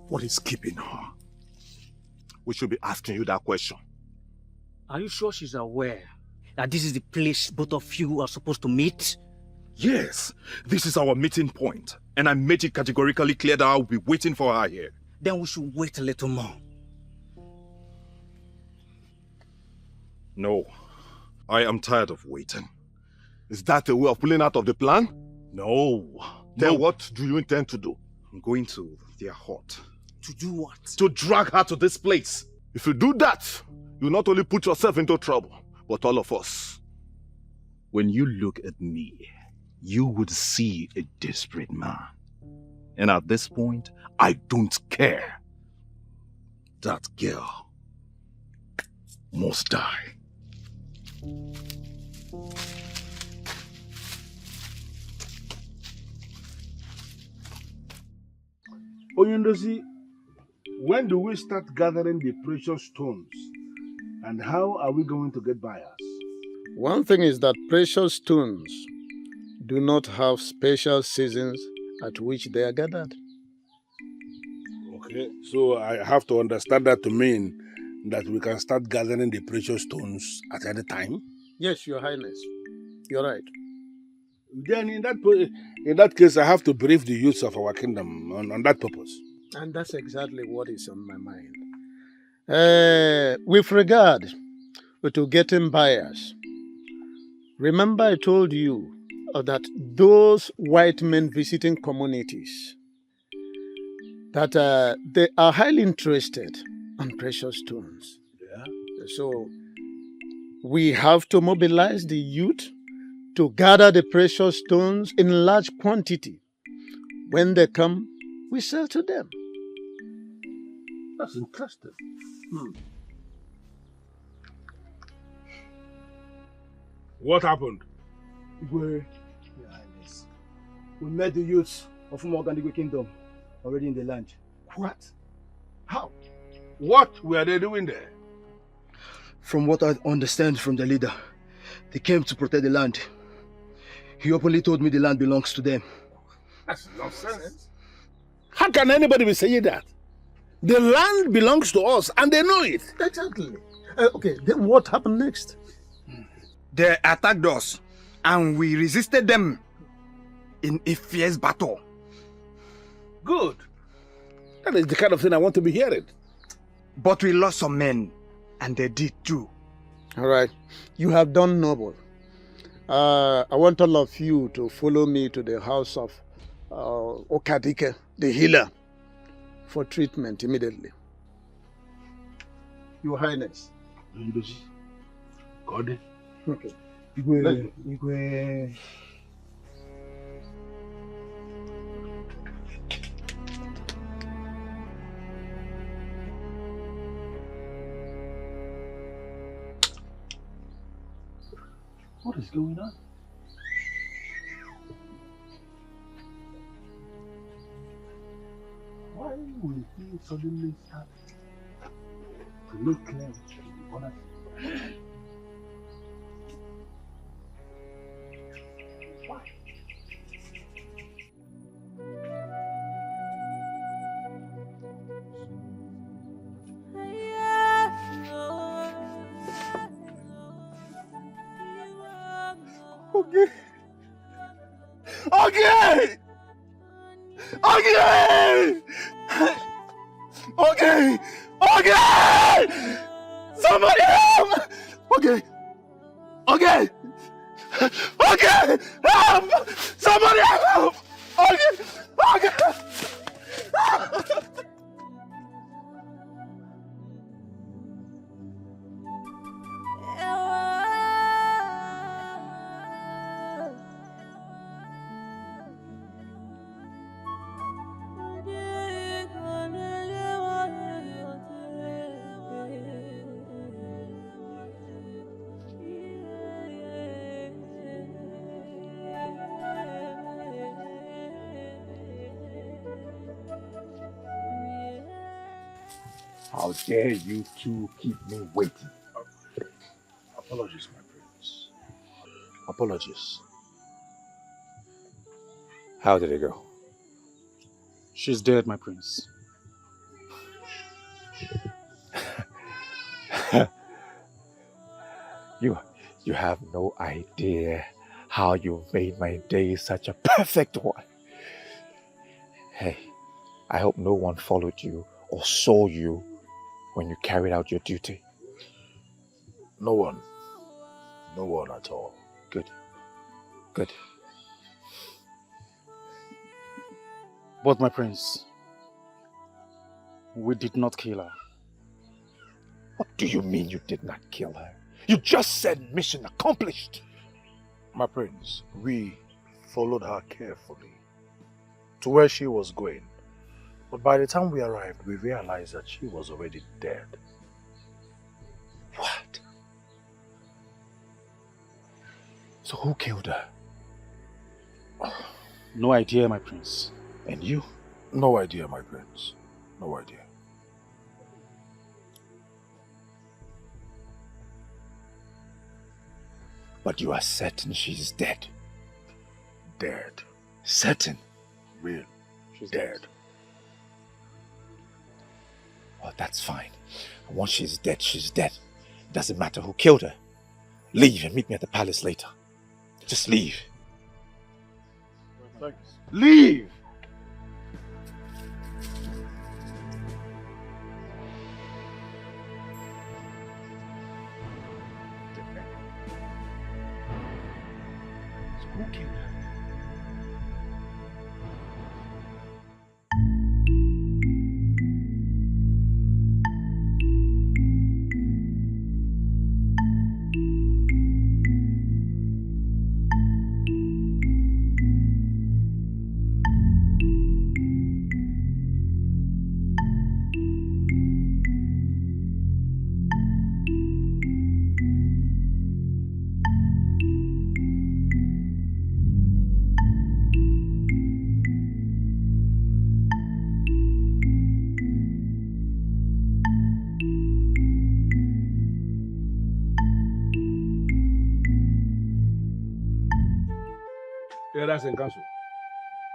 What is keeping her? We should be asking you that question. Are you sure she's aware that this is the place both of you are supposed to meet? Yes, this is our meeting point, and I made it categorically clear that I'll be waiting for her here. Then we should wait a little more. No, I am tired of waiting. Is that a way of pulling out of the plan? No. Then what do you intend to do? I'm going to their hut. To do what? To drag her to this place. If you do that, you not only put yourself into trouble, but all of us. When you look at me, you would see a desperate man. And at this point, I don't care. That girl must die. Oyundosi, when do we start gathering the precious stones? And how are we going to get buyers? One thing is that precious stones do not have special seasons at which they are gathered. Okay, so I have to understand that to mean that we can start gathering the precious stones at any time? Yes, Your Highness. You're right. Then in that case, I have to brief the youths of our kingdom on that purpose. And that's exactly what is on my mind. With regard to getting buyers, remember I told you that those white men visiting communities, that they are highly interested in precious stones. Yeah. So we have to mobilize the youth to gather the precious stones in large quantity. When they come, we sell to them. That's interesting. What happened? Your Highness, we met the youths of Umogandigwe Kingdom already in the land. What? How? What were they doing there? From what I understand from the leader, they came to protect the land. He openly told me the land belongs to them. That's nonsense. How can anybody be saying that? The land belongs to us and they know it. Exactly. Okay, then what happened next? They attacked us and we resisted them in a fierce battle. Good. That is the kind of thing I want to be hearing. But we lost some men, and they did too. All right, you have done noble. I want all of you to follow me to the house of Okadike, the healer, for treatment immediately. Your Highness. God. Okay. Igwe. What is going on? Why will he suddenly start to look clear on us? Why? Okay. Okay! Okay! Okay! Okay! Somebody help! Okay! Okay! Okay! Help! Somebody help! Okay! Okay! How dare you two keep me waiting? Apologies, my prince. Apologies. How did it go? She's dead, my prince. You have no idea how you made my day such a perfect one. Hey, I hope no one followed you or saw you when you carried out your duty. No one. No one at all. Good. Good. But my prince, we did not kill her. What do you mean you did not kill her? You just said mission accomplished. My prince, we followed her carefully to where she was going. But by the time we arrived, we realized that she was already dead. What? So who killed her? No idea, my prince. And you? No idea, my prince. No idea. But you are certain she's dead? Dead. Certain? Real. She's dead. Well, that's fine. Once she's dead, she's dead. It doesn't matter who killed her. Leave and meet me at the palace later. Just leave. Leave! Who killed her? Elders in council.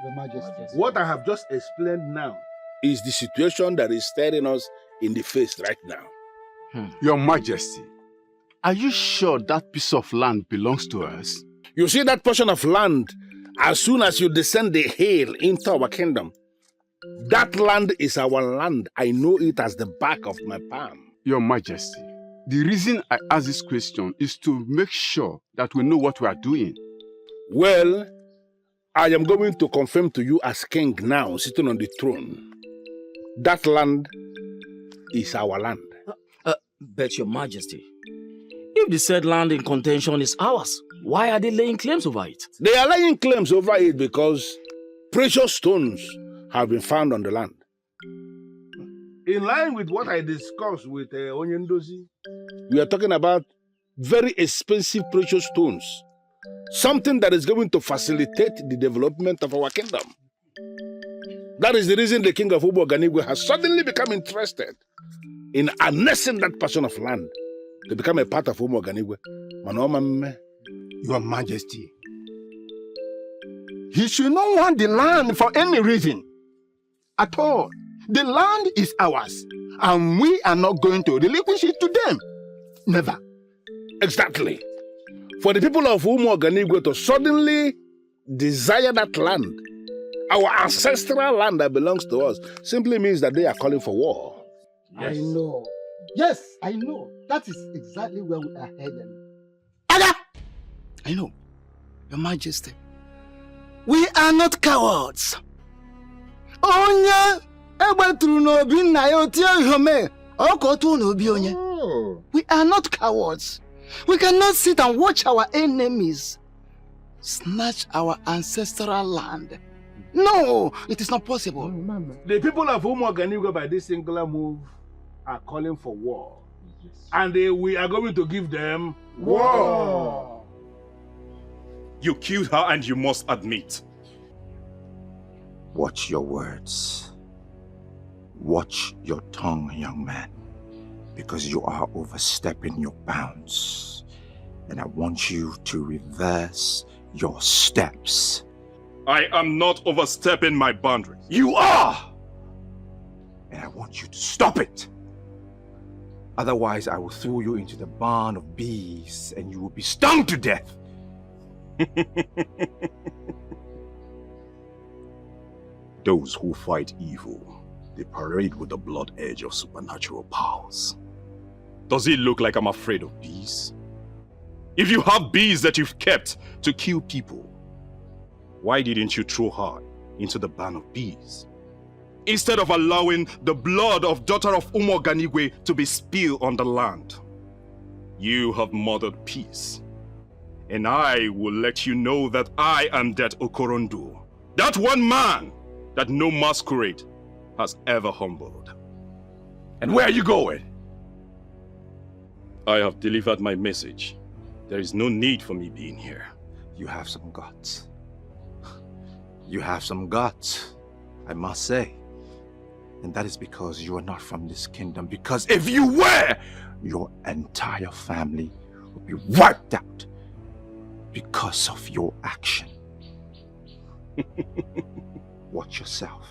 Your Majesty. What I have just explained now is the situation that is staring us in the face right now. Your Majesty, are you sure that piece of land belongs to us? You see that portion of land, as soon as you descend the hill into our kingdom, that land is our land. I know it as the back of my palm. Your Majesty, the reason I ask this question is to make sure that we know what we are doing. Well, I am going to confirm to you as king now, sitting on the throne. That land is our land. Bet your Majesty, if the said land in contention is ours, why are they laying claims over it? They are laying claims over it because precious stones have been found on the land. In line with what I discussed with Onyendozi, we are talking about very expensive precious stones. Something that is going to facilitate the development of our kingdom. That is the reason the king of Uboganigwe has suddenly become interested in annexing that portion of land to become a part of Uboganigwe. Your Majesty, he should not want the land for any reason at all. The land is ours, and we are not going to relinquish it to them. Never. Exactly. For the people of Umoganigwe to suddenly desire that land, our ancestral land that belongs to us, simply means that they are calling for war. Yes. I know. Yes, I know. That is exactly where we are headed. I know, Your Majesty. We are not cowards. We are not cowards. We cannot sit and watch our enemies snatch our ancestral land. No, it is not possible. The people of Umoganigwe by this singular move are calling for war. Yes. And we are going to give them war. You killed her and you must admit. Watch your words. Watch your tongue, young man. Because you are overstepping your bounds. And I want you to reverse your steps. I am not overstepping my boundaries. You are! And I want you to stop it. Otherwise, I will throw you into the barn of bees and you will be stung to death. Those who fight evil, they parade with the blood edge of supernatural powers. Does it look like I'm afraid of bees? If you have bees that you've kept to kill people, why didn't you throw her into the barn of bees? Instead of allowing the blood of daughter of Umoganigwe to be spilled on the land. You have murdered peace. And I will let you know that I am that Okorondo. That one man that no masquerade has ever humbled. And where are you going? I have delivered my message. There is no need for me being here. You have some guts. You have some guts, I must say. And that is because you are not from this kingdom. Because if you were, your entire family would be wiped out because of your action. Watch yourself.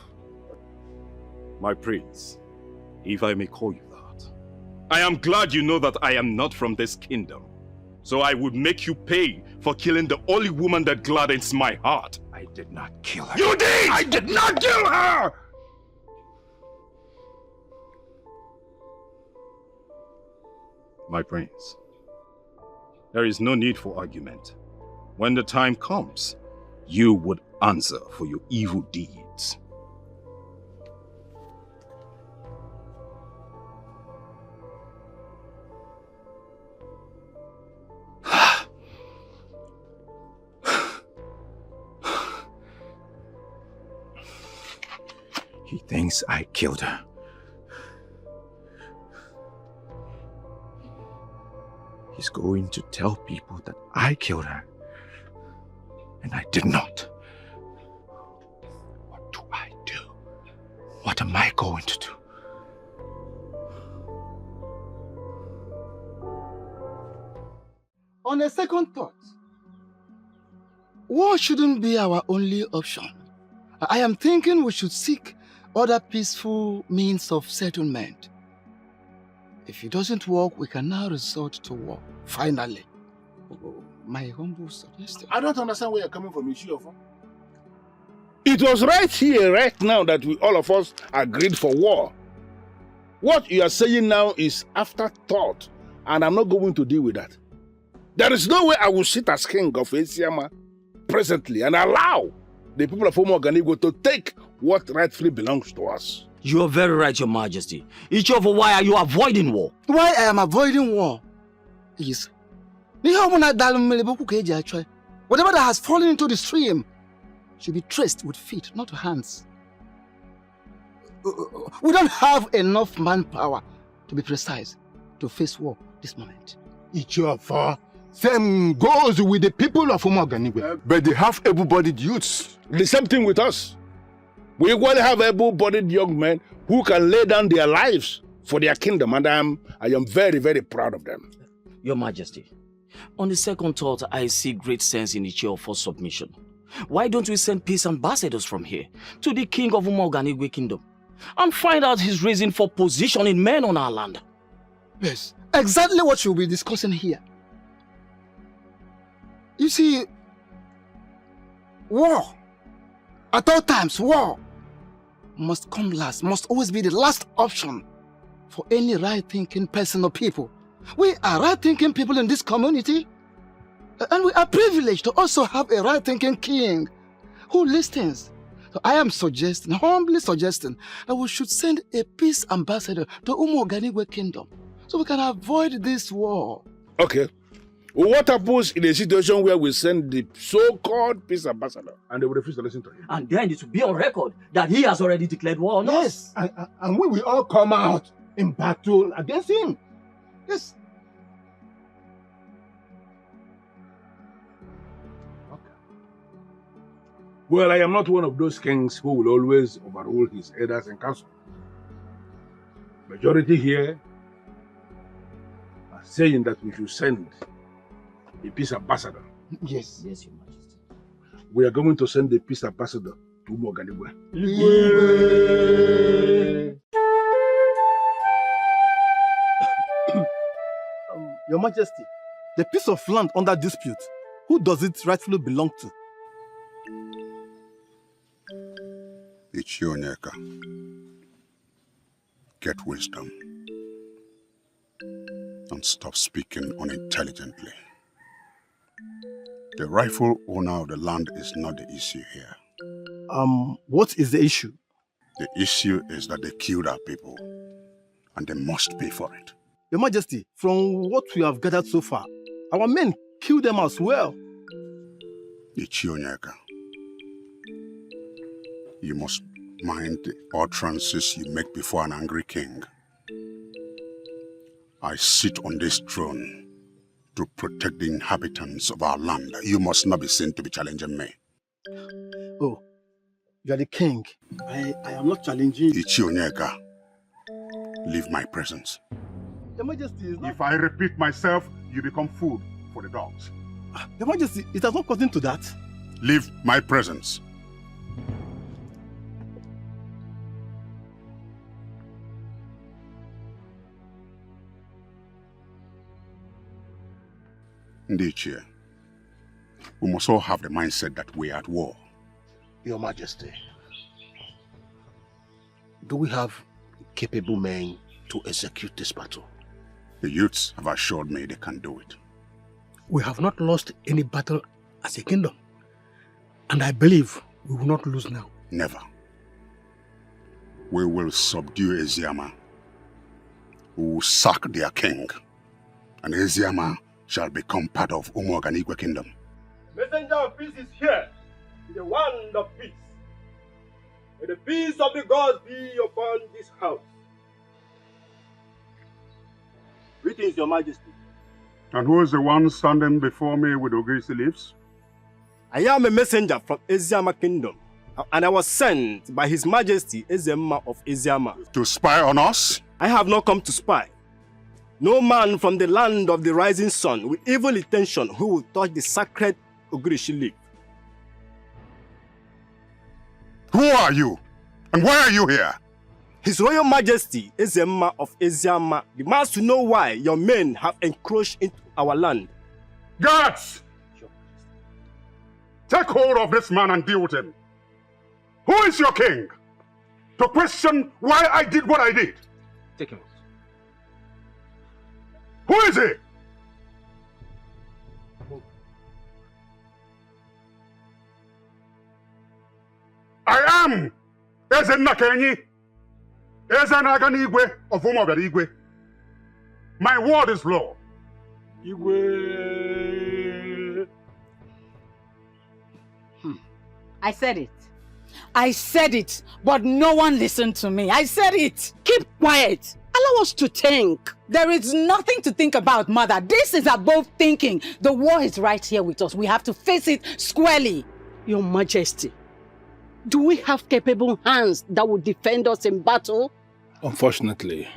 My prince, if I may call you that, I am glad you know that I am not from this kingdom. So I would make you pay for killing the only woman that gladdens my heart. I did not kill her. You did! I did not kill her! My prince, there is no need for argument. When the time comes, you would answer for your evil deeds. He thinks I killed her. He's going to tell people that I killed her. And I did not. What do I do? What am I going to do? On a second thought, war shouldn't be our only option. I am thinking we should seek other peaceful means of settlement. If it doesn't work, we can now resort to war. Finally. My humble suggestion. I don't understand where you're coming from, Ishiofor. It was right here, right now, that all of us agreed for war. What you are saying now is afterthought, and I'm not going to deal with that. There is no way I will sit as king of Eziama presently and allow the people of Umuoganigwe to take what rightfully belongs to us. You are very right, Your Majesty. Ishiofor, why are you avoiding war? Why I am avoiding war is whatever that has fallen into the stream should be traced with feet, not hands. We don't have enough manpower, to be precise, to face war this moment. Ishiofor, same goes with the people of Umuoganigwe. But they have able-bodied youths. The same thing with us. We want to have able-bodied young men who can lay down their lives for their kingdom, and I am very, very proud of them. Your Majesty, on the second thought, I see great sense in Ishiofor's submission. Why don't we send peace ambassadors from here to the king of Umuoganigwe kingdom and find out his reason for positioning men on our land? Yes, exactly what you'll be discussing here. You see, war, at all times, war must come last, must always be the last option for any right-thinking person or people. We are right-thinking people in this community, and we are privileged to also have a right-thinking king who listens. So I am suggesting, humbly suggesting, that we should send a peace ambassador to Umuoganigwe kingdom so we can avoid this war. Okay. What happens in a situation where we send the so-called peace ambassador and they will refuse to listen to him? And then it will be on record that he has already declared war on us. And we will all come out in battle against him. Yes. Okay. Well, I am not one of those kings who will always overrule his elders and council. Majority here are saying that we should send a peace ambassador. Yes. Yes, Your Majesty. We are going to send the peace ambassador to Umuoganigwe. Your Majesty, the piece of land under dispute, who does it rightfully belong to? It's you, Neka. Get wisdom. And stop speaking unintelligently. The rightful owner of the land is not the issue here. What is the issue? The issue is that they killed our people, and they must pay for it. Your Majesty, from what we have gathered so far, our men killed them as well. Ichionyeka, you must mind the utterances you make before an angry king. I sit on this throne to protect the inhabitants of our land. You must not be seen to be challenging me. Oh, you are the king. I am not challenging you. Ichionyeka, leave my presence. Your Majesty is not... If I repeat myself, you become food for the dogs. Your Majesty, it has not gotten to that. Leave my presence. Ndichie, we must all have the mindset that we are at war. Your Majesty, do we have capable men to execute this battle? The youths have assured me they can do it. We have not lost any battle as a kingdom, and I believe we will not lose now. Never. We will subdue Eziama. We will sack their king, and Eziama shall become part of Umuoganigwe kingdom. Messenger of peace is here, with the wand of peace. May the peace of the gods be upon this house. Greetings, Your Majesty. And who is the one standing before me with Ogirisi leaves? I am a messenger from Eziama kingdom, and I was sent by His Majesty Ezema of Eziama. To spy on us? I have not come to spy. No man from the land of the rising sun with evil intention who will touch the sacred Ogirishi leaf. Who are you? And why are you here? His Royal Majesty, Ezema of Eziama, demands to know why your men have encroached into our land. Guards! Take hold of this man and deal with him. Who is your king? To question why I did what I did. Take him. Who is he? I am Ezenakenyi, Ezenaganigwe of Umogarigwe. My word is law. Igwe. I said it. I said it, but no one listened to me. I said it. Keep quiet. Allow us to think. There is nothing to think about, Mother. This is above thinking. The war is right here with us. We have to face it squarely. Your Majesty, do we have capable hands that will defend us in battle? Unfortunately,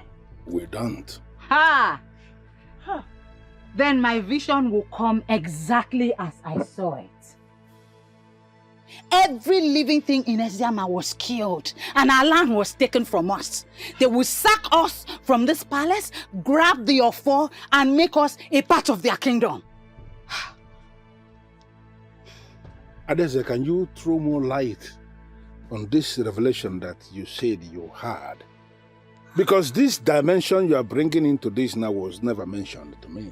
we don't. Ha! Then my vision will come exactly as I saw it. Every living thing in Eziama was killed and our land was taken from us. They will sack us from this palace, grab the Ofo and make us a part of their kingdom. Adeze, can you throw more light on this revelation that you said you had? Because this dimension you are bringing into this now was never mentioned to me.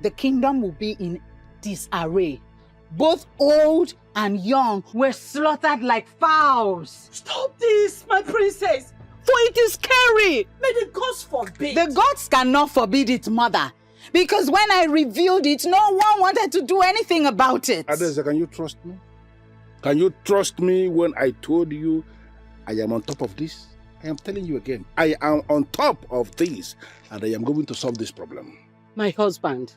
The kingdom will be in disarray. Both old and young were slaughtered like fowls. Stop this, my princess. For it is scary. May the gods forbid. The gods cannot forbid it, Mother. Because when I revealed it, no one wanted to do anything about it. Adeze, can you trust me? Can you trust me when I told you I am on top of this? I am telling you again, I am on top of this and I am going to solve this problem. My husband,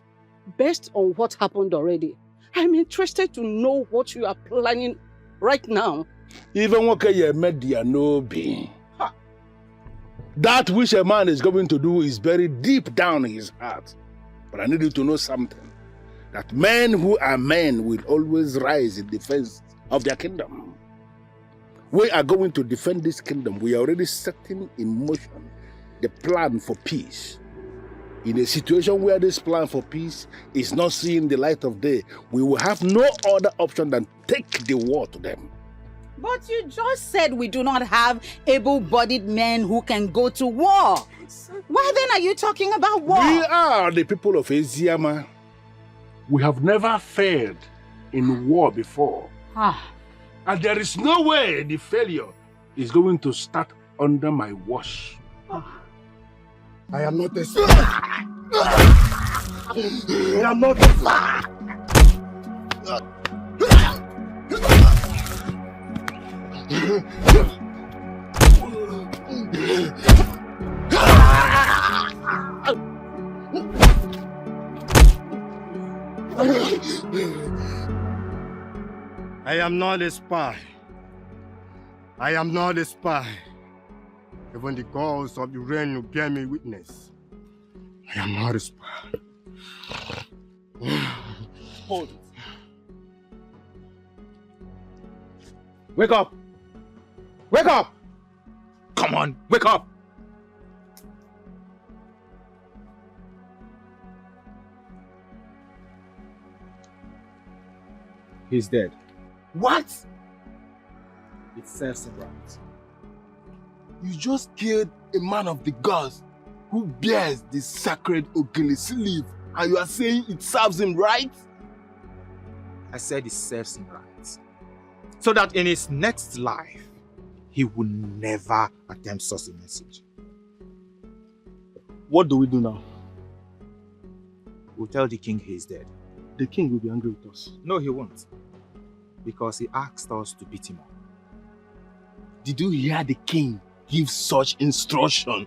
based on what happened already, I'm interested to know what you are planning right now. Even what you made there no be. That which a man is going to do is buried deep down in his heart. But I need you to know something. That men who are men will always rise in defense of their kingdom. We are going to defend this kingdom. We are already setting in motion the plan for peace. In a situation where this plan for peace is not seeing the light of day, we will have no other option than take the war to them. But you just said we do not have able-bodied men who can go to war. Why then are you talking about war? We are the people of Eziama. We have never failed in war before. And there is no way the failure is going to start under my watch. I am not a slave. I am not a slave. I am not a spy. I am not a spy. Even the gods of the rain will bear me witness. I am not a spy. Hold it. Wake up! Wake up! Come on, wake up! He's dead. What? It serves him right. You just killed a man of the gods who bears the sacred Ogele sleeve, and you are saying it serves him right? I said it serves him right. So that in his next life, he will never attempt such a message. What do we do now? We'll tell the king he is dead. The king will be angry with us. No, he won't. Because he asked us to beat him up. Did you hear the king give such instruction?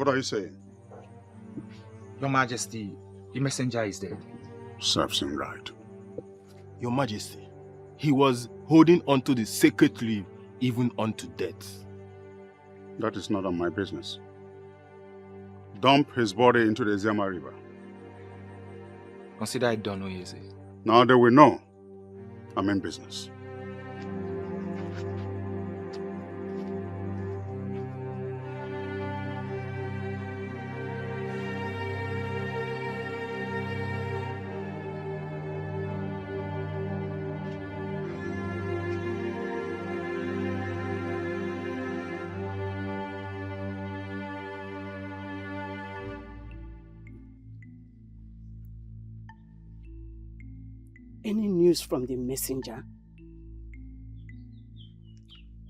What are you saying? Your Majesty, the messenger is dead. Serves him right. Your Majesty, he was holding onto the sacred leaf even unto death. That is not on my business. Dump his body into the Zama River. Consider it done, Oyeze. Now they will know I'm in business. Any news from the messenger?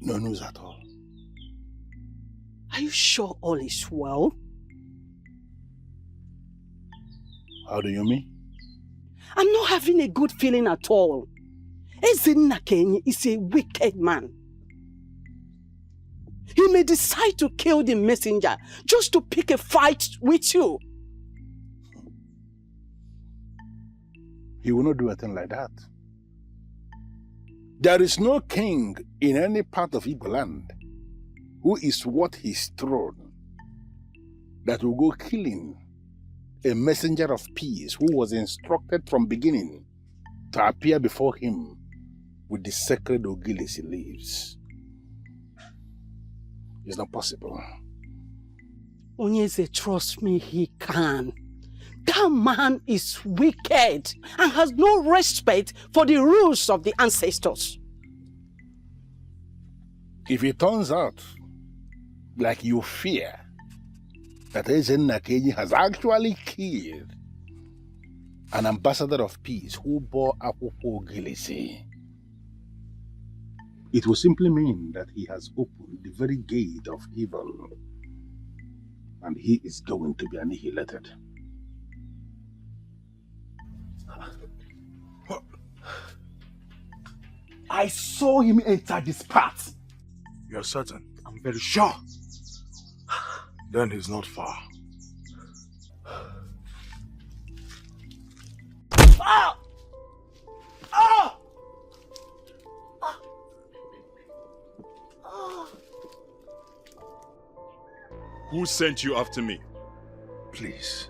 No news at all. Are you sure all is well? How do you mean? I'm not having a good feeling at all. Ezinna Kenyi is a wicked man. He may decide to kill the messenger just to pick a fight with you. He will not do a thing like that. There is no king in any part of Igbo land who is worth his throne that will go killing a messenger of peace who was instructed from beginning to appear before him with the sacred Ogilisi leaves. It's not possible. Onyeze, trust me, he can. That man is wicked and has no respect for the rules of the ancestors. If it turns out, like you fear, that Ezinna Kenyi has actually killed an ambassador of peace who bore Akwukwo Ogilisi, it will simply mean that he has opened the very gate of evil, and he is going to be annihilated. I saw him enter this path. You're certain? I'm very sure. Then he's not far. Ah! Ah! Who sent you after me? Please.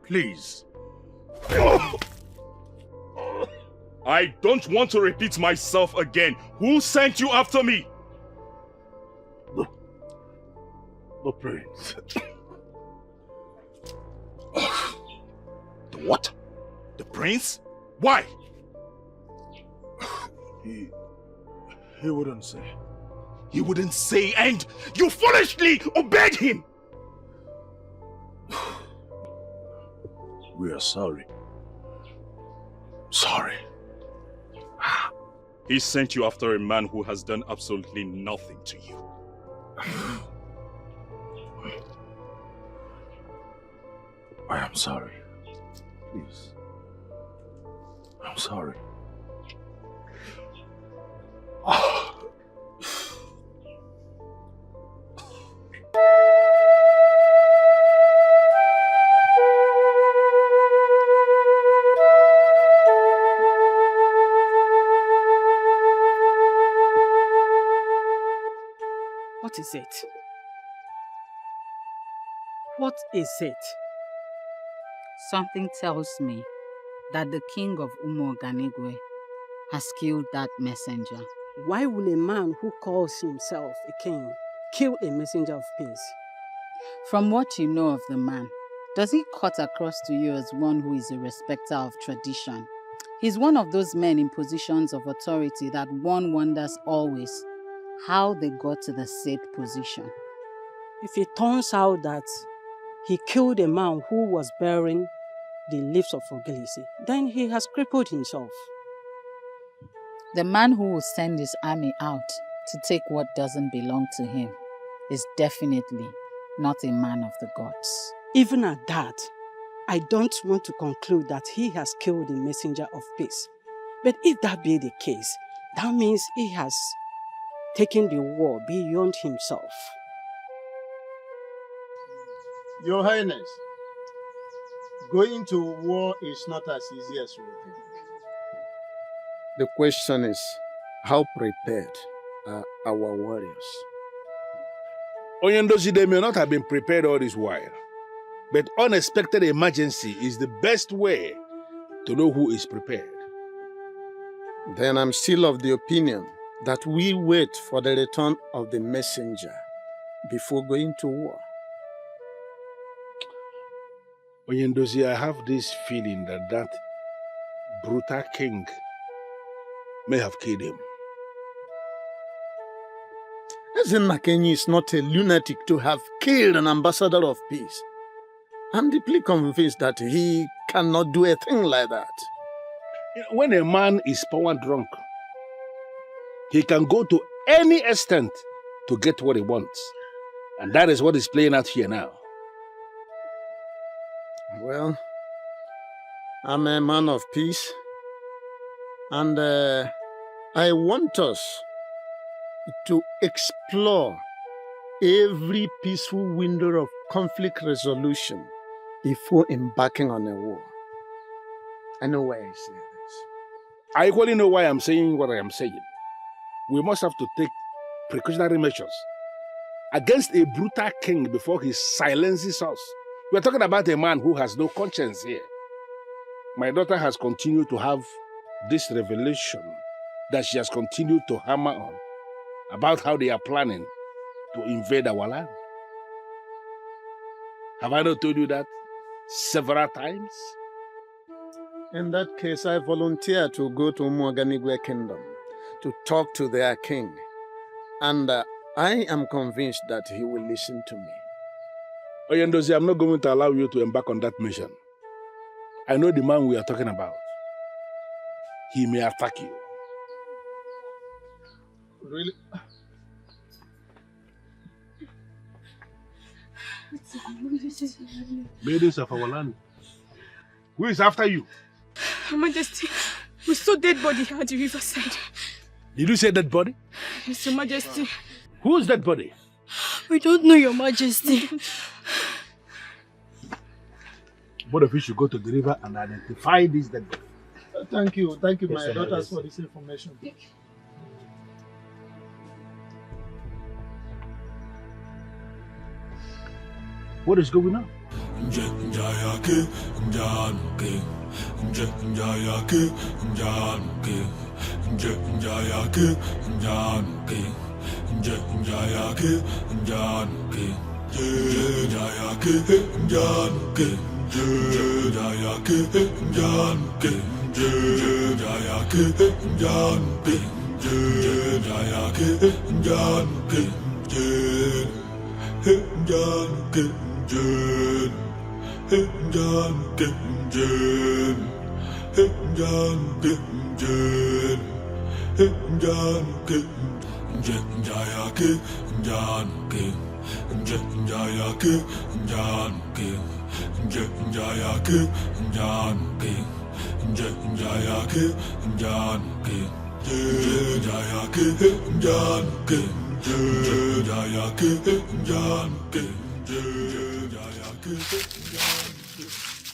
Please. I don't want to repeat myself again. Who sent you after me? The prince. The what? The prince? Why? He wouldn't say. He wouldn't say, and you foolishly obeyed him! We are sorry. Sorry. He sent you after a man who has done absolutely nothing to you. I am sorry. Please. I'm sorry. What is it? What is it? Something tells me that the king of Umoganigwe has killed that messenger. Why will a man who calls himself a king kill a messenger of peace? From what you know of the man, does he cut across to you as one who is a respecter of tradition? He's one of those men in positions of authority that one wonders always how they got to the said position. If it turns out that he killed a man who was bearing the leaves of Ogilisi, then he has crippled himself. The man who will send his army out to take what doesn't belong to him is definitely not a man of the gods. Even at that, I don't want to conclude that he has killed the messenger of peace. But if that be the case, that means he has taken the war beyond himself. Your Highness, going to war is not as easy as we think. The question is, how prepared are our warriors? Onyendozi, they may not have been prepared all this while, but unexpected emergency is the best way to know who is prepared. Then I'm still of the opinion that we wait for the return of the messenger before going to war. Onyendozi, I have this feeling that brutal king may have killed him. Ezennakenyi is not a lunatic to have killed an ambassador of peace. I'm deeply convinced that he cannot do a thing like that. When a man is power drunk, he can go to any extent to get what he wants. And that is what is playing out here now. Well, I'm a man of peace, and I want us to explore every peaceful window of conflict resolution before embarking on a war. I know why I say this. I equally know why I'm saying what I am saying. We must have to take precautionary measures against a brutal king before he silences us. We're talking about a man who has no conscience here. My daughter has continued to have this revelation that she has continued to hammer on about how they are planning to invade our land. Have I not told you that several times? In that case, I volunteer to go to Umuoganigwe Kingdom to talk to their king. And I am convinced that he will listen to me. Onyendozi, I'm not going to allow you to embark on that mission. I know the man we are talking about. He may attack you. Really? Maidens of our land. Who is after you? Your Majesty, we saw dead body at the riverside. Did you say dead body? Yes, Your Majesty. Who is that body? We don't know, Your Majesty. Both of you should go to the river and identify this dead body. Thank you, Yes, my daughters, for this information. What is going on?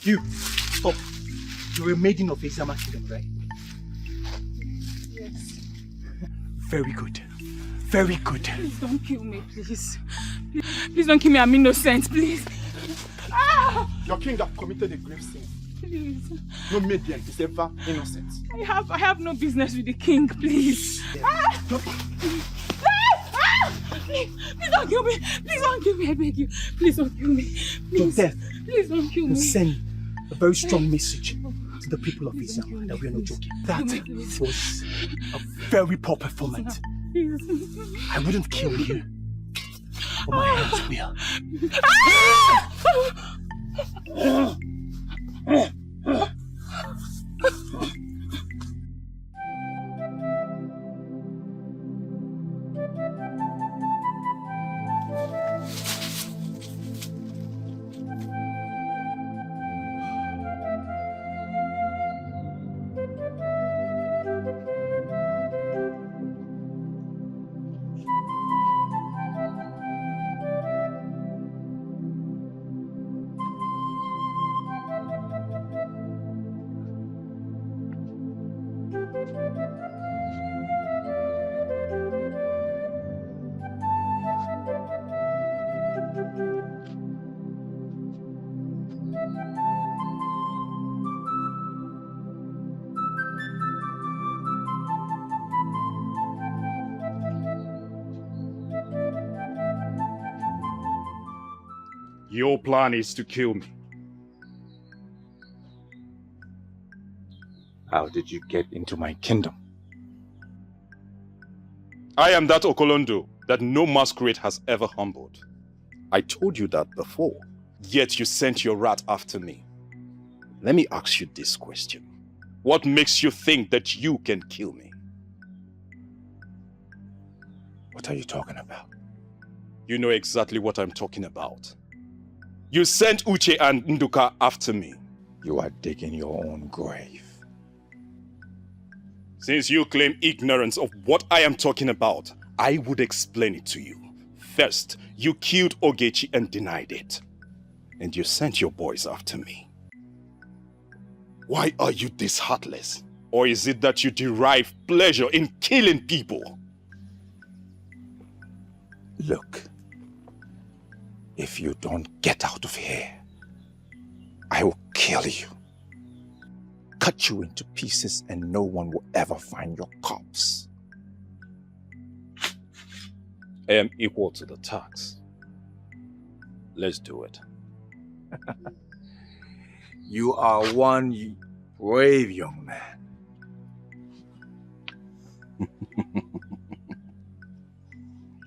You, stop. You're a maiden of Izama Kingdom, right? Yes. Very good. Very good. Please don't kill me, please. Please don't kill me, I'm innocent, please. Ah! Your king have committed a grave sin. Please. No maiden is ever innocent. I have no business with the king, please. Ah! Please don't kill me. Please don't kill me, I beg you. Please don't kill me. Please. Your death Please don't kill will me. send a very strong message to the people of Islam that we are not joking. That was a very poor performance. I wouldn't kill you, but my hands will. Your plan is to kill me. How did you get into my kingdom? I am that Okolondo that no masquerade has ever humbled. I told you that before. Yet you sent your rat after me. Let me ask you this question. What makes you think that you can kill me? What are you talking about? You know exactly what I'm talking about. You sent Uche and Nduka after me. You are digging your own grave. Since you claim ignorance of what I am talking about, I would explain it to you. First, you killed Ogechi and denied it. And you sent your boys after me. Why are you this heartless? Or is it that you derive pleasure in killing people? Look, if you don't get out of here, I will kill you. Cut you into pieces and no one will ever find your corpse. I am equal to the task. Let's do it. You are one brave young man.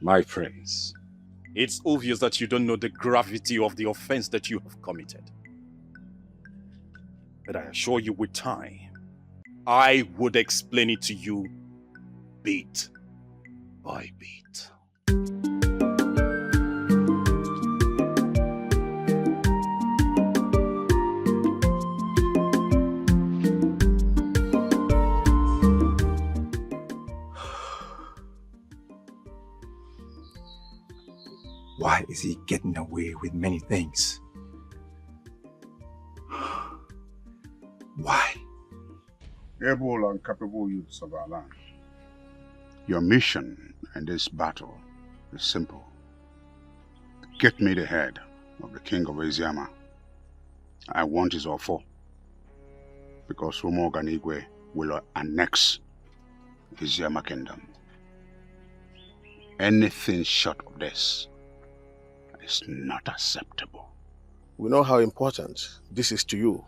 My prince, it's obvious that you don't know the gravity of the offense that you have committed. But I assure you with time, I would explain it to you bit by bit. Why is he getting away with many things? Why? Able and capable youths of our land. Your mission in this battle is simple. Get me the head of the king of Eziama. I want his offer, because Umoganigwe will annex Eziama kingdom. Anything short of this is not acceptable. We know how important this is to you,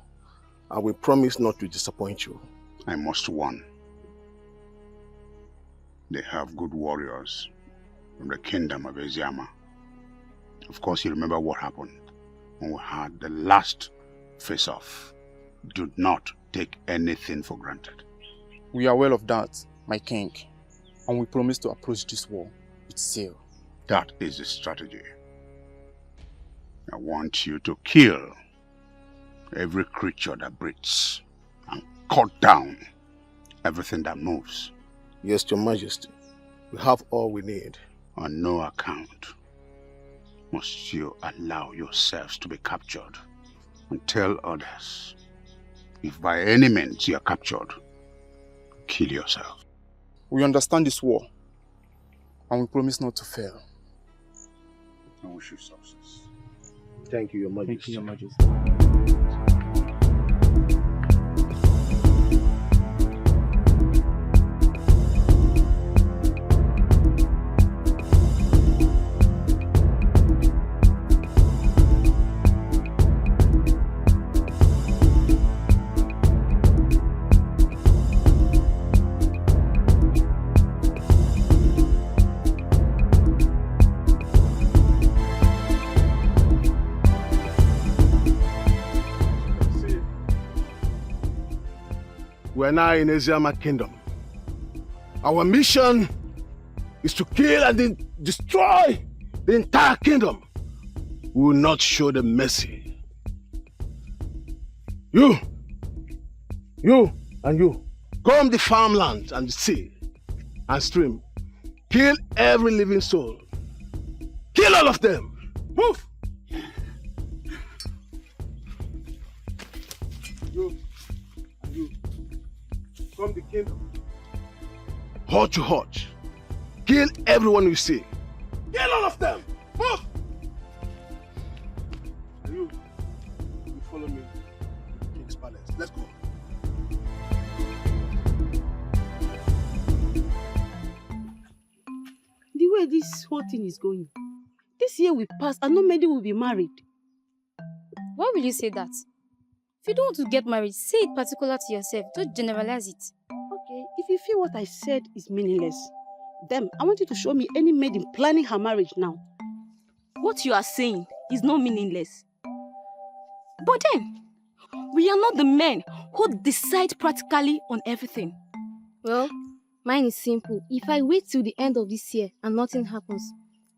and we promise not to disappoint you. I must warn. They have good warriors from the kingdom of Eziama. Of course, you remember what happened when we had the last face-off. Do not take anything for granted. We are well of that, my king, and we promise to approach this war with zeal. That is the strategy. I want you to kill every creature that breathes and cut down everything that moves. Yes, Your Majesty. We have all we need. On no account must you allow yourselves to be captured, and tell others, if by any means you are captured, kill yourself. We understand this war, and we promise not to fail. I wish you success. Thank you, Your Majesty. Thank you, Your Majesty. We are now in Eziama Kingdom. Our mission is to kill and destroy the entire kingdom. We will not show them mercy. You, and you, comb the farmland and the sea and stream. Kill every living soul. Kill all of them. Move! You, and you, from the kingdom. Hot to hot. Kill everyone you see. Kill all of them. Move! And you follow me to the king's palace. Let's go. The way this whole thing is going, this year will pass and no many will be married. Why will you say that? If you don't want to get married, say it particular to yourself. Don't generalize it. Okay, if you feel what I said is meaningless, then I want you to show me any maiden planning her marriage now. What you are saying is not meaningless. But then, we are not the men who decide practically on everything. Well, mine is simple. If I wait till the end of this year and nothing happens,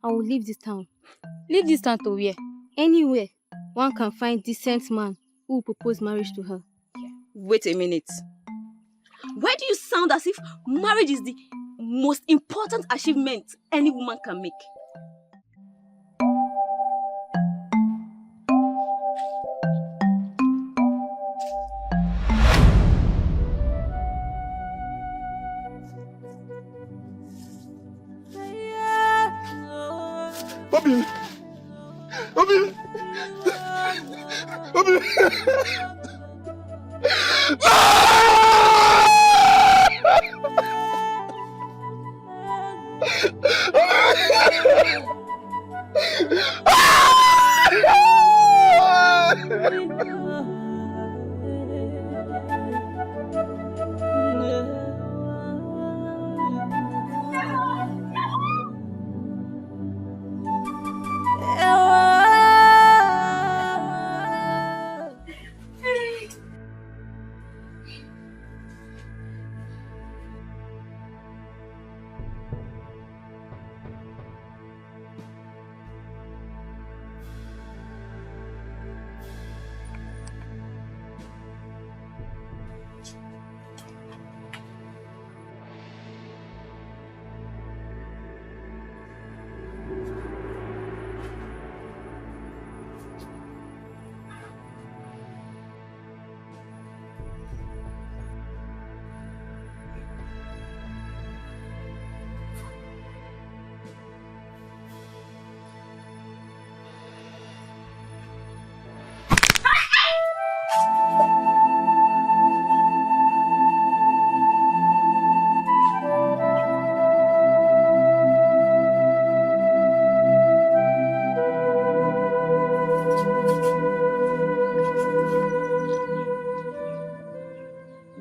I will leave this town. Leave this town to where? Anywhere one can find decent man who will propose marriage to her. Wait a minute. Why do you sound as if marriage is the most important achievement any woman can make? Bobby! Bobby! Bobby!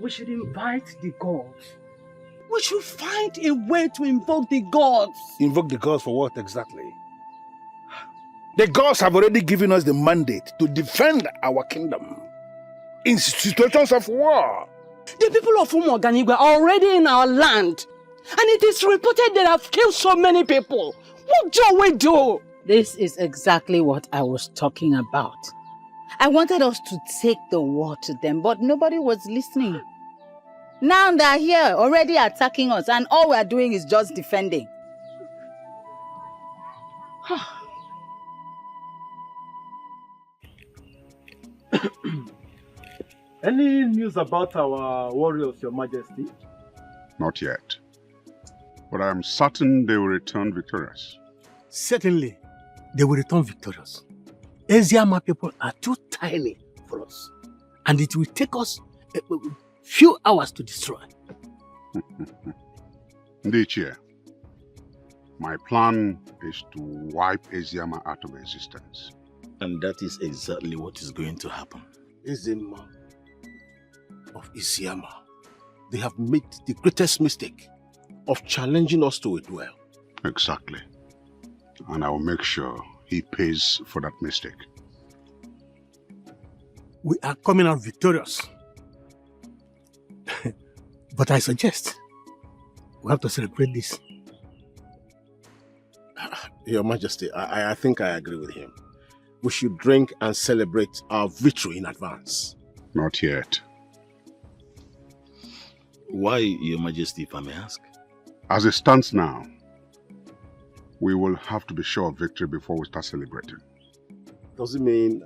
We should invite the gods. We should find a way to invoke the gods. Invoke the gods for what exactly? The gods have already given us the mandate to defend our kingdom in situations of war. The people of Umuoganigwe are already in our land. And it is reported they have killed so many people. What do we do? This is exactly what I was talking about. I wanted us to take the war to them, but nobody was listening. Now they're here, already attacking us, and all we're doing is just defending. Any news about our warriors, Your Majesty? Not yet. But I am certain they will return victorious. Certainly, they will return victorious. Eziama people are too tiny for us. And it will take us a few hours to destroy. Ndichie, my plan is to wipe Eziama out of existence. And that is exactly what is going to happen. Eziama of Eziama, they have made the greatest mistake of challenging us to a duel. Exactly. And I will make sure he pays for that mistake. We are coming out victorious. But I suggest we have to celebrate this. Your Majesty, I think I agree with him. We should drink and celebrate our victory in advance. Not yet. Why, Your Majesty, if I may ask? As it stands now, we will have to be sure of victory before we start celebrating. Does it mean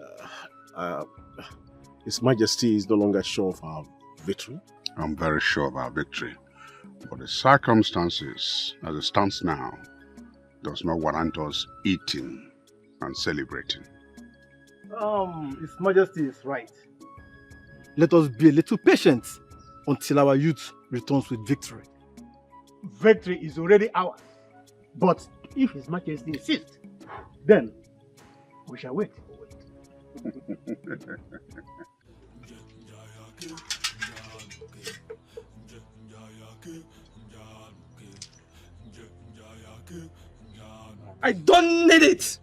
His Majesty is no longer sure of our victory? I'm very sure of our victory. But the circumstances, as it stands now, does not warrant us eating and celebrating. His Majesty is right. Let us be a little patient until our youth returns with victory. Victory is already ours. But if His Majesty insists, then we shall wait. I don't need it!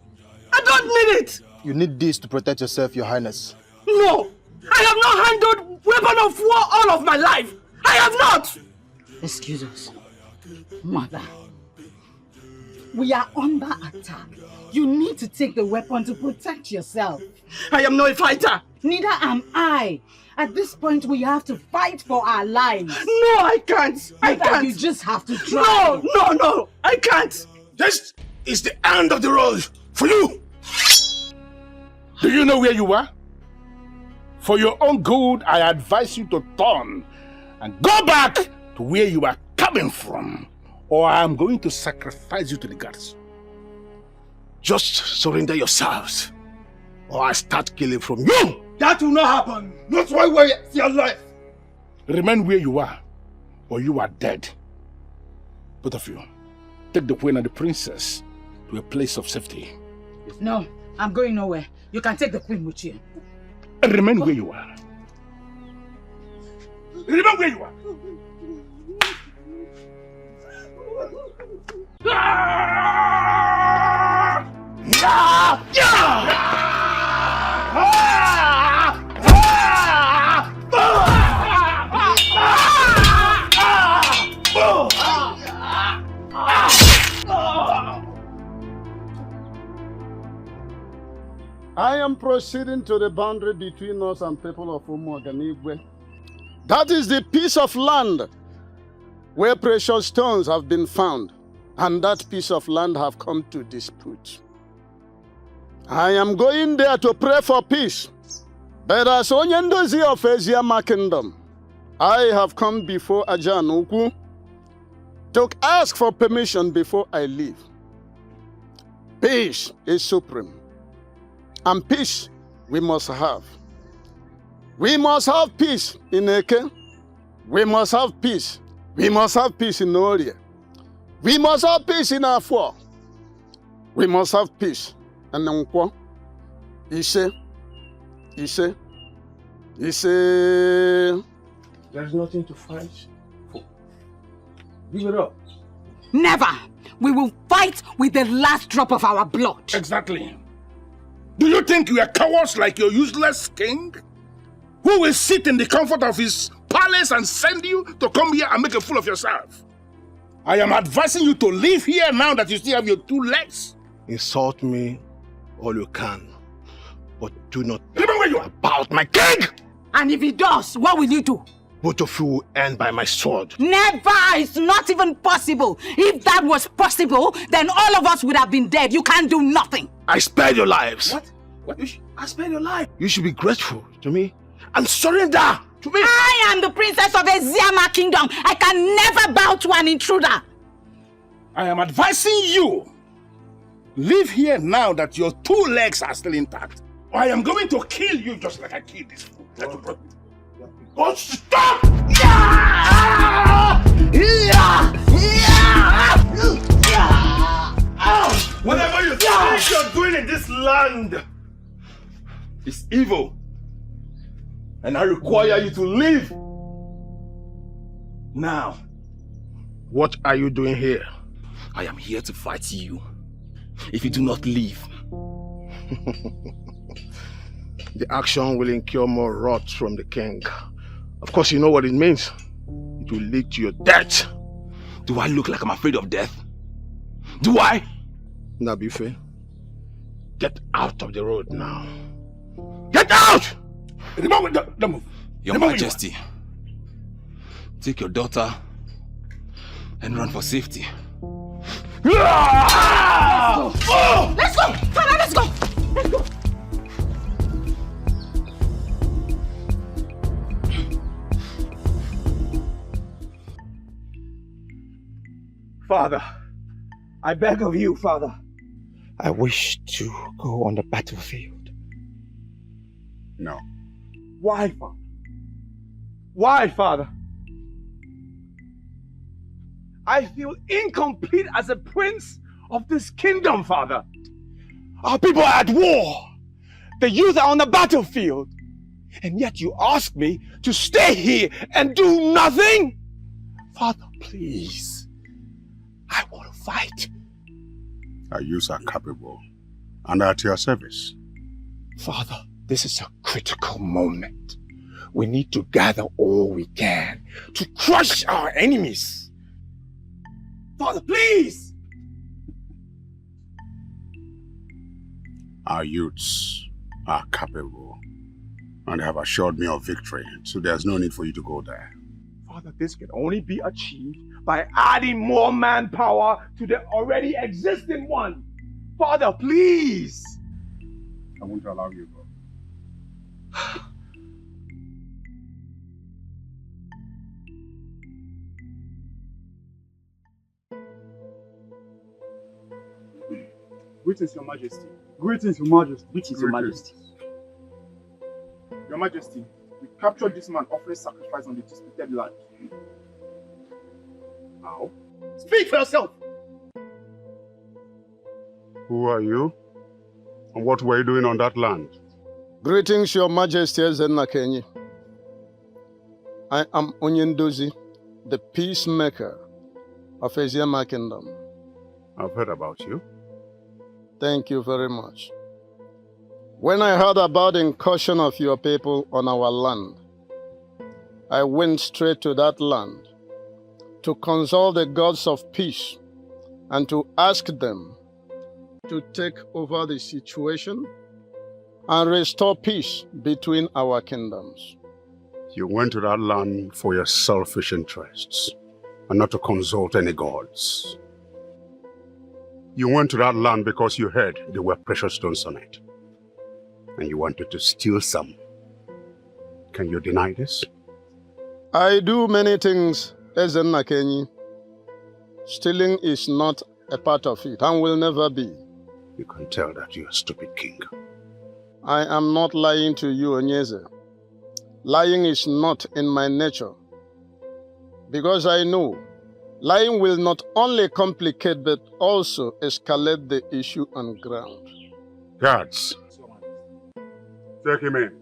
I don't need it! You need this to protect yourself, Your Highness. No! I have not handled weapon of war all of my life! I have not! Excuse us. Mother. We are under attack. You need to take the weapon to protect yourself. I am not a fighter! Neither am I. At this point, we have to fight for our lives. No, I can't! I can't! You just have to try. No! I can't! This is the end of the road for you! Do you know where you are? For your own good, I advise you to turn and go back to where you are coming from, or I am going to sacrifice you to the gods. Just surrender yourselves, or I start killing from you! That will not happen! Not why we are still alive! Remain where you are, or you are dead. Both of you, take the queen and the princess to a place of safety. No, I'm going nowhere. You can take the queen with you. And remain where you are. Remain where you are. I am proceeding to the boundary between us and people of Umuoganigwe. That is the piece of land where precious stones have been found, and that piece of land have come to dispute. I am going there to pray for peace, but as Onyendozi of Eziama Kingdom, I have come before Ajan Ukwu to ask for permission before I leave. Peace is supreme. And peace we must have. We must have peace in Eke. We must have peace. We must have peace in Oria. We must have peace in Afua. We must have peace in Nkwo. Ise. There's nothing to fight for. Give it up. Never! We will fight with the last drop of our blood. Exactly. Do you think you are cowards like your useless king? Who will sit in the comfort of his palace and send you to come here and make a fool of yourself? I am advising you to leave here now that you still have your 2 legs. Insult me all you can, but do not about my king! And if he does, what will you do? Both of you will end by my sword. Never! It's not even possible. If that was possible, then all of us would have been dead. You can't do nothing. I spared your lives. What? I spared your life. You should be grateful to me and surrender to me. I am the princess of Eziama Kingdom. I can never bow to an intruder. I am advising you, leave here now that your 2 legs are still intact. Or I am going to kill you just like I killed this fool that you brought me. Oh, stop! Whatever you think you're doing in this land is evil. And I require you to leave. Now. What are you doing here? I am here to fight you. If you do not leave. The action will incur more wrath from the king. Of course, you know what it means. It will lead to your death. Do I look like I'm afraid of death? Do I? Nabife, get out of the road now. Get out! Don't move. Your Majesty, take your daughter and run for safety. Let's go! Let's go! Father, let's go! Let's go! Father, I beg of you, Father. I wish to go on the battlefield. No. Why, Father? Why, Father? I feel incomplete as a prince of this kingdom, Father. Our people are at war. The youth are on the battlefield. And yet you ask me to stay here and do nothing? Father, please. I want to fight. Our youths are capable and at your service. Father, this is a critical moment. We need to gather all we can to crush our enemies. Father, please! Our youths are capable and they have assured me of victory, so there's no need for you to go there. Father, this can only be achieved by adding more manpower to the already existing one. Father, please! I won't allow you to go. Greetings, Your Majesty. Greetings, Your Majesty. Greetings, Your Majesty. Your Majesty, we captured this man offering sacrifice on the disputed land. How? Speak for yourself! Who are you? And what were you doing on that land? Greetings, Your Majesty Ezenna Kenyi. I am Onyendozi, the peacemaker of Eziama Kingdom. I've heard about you. Thank you very much. When I heard about the incursion of your people on our land, I went straight to that land to consult the gods of peace and to ask them to take over the situation and restore peace between our kingdoms. You went to that land for your selfish interests and not to consult any gods. You went to that land because you heard there were precious stones on it. And you wanted to steal some. Can you deny this? I do many things, Ezenna Kenyi. Stealing is not a part of it and will never be. You can tell that you're a stupid king. I am not lying to you, Onyeze. Lying is not in my nature. Because I know lying will not only complicate but also escalate the issue on ground. Guards, take him in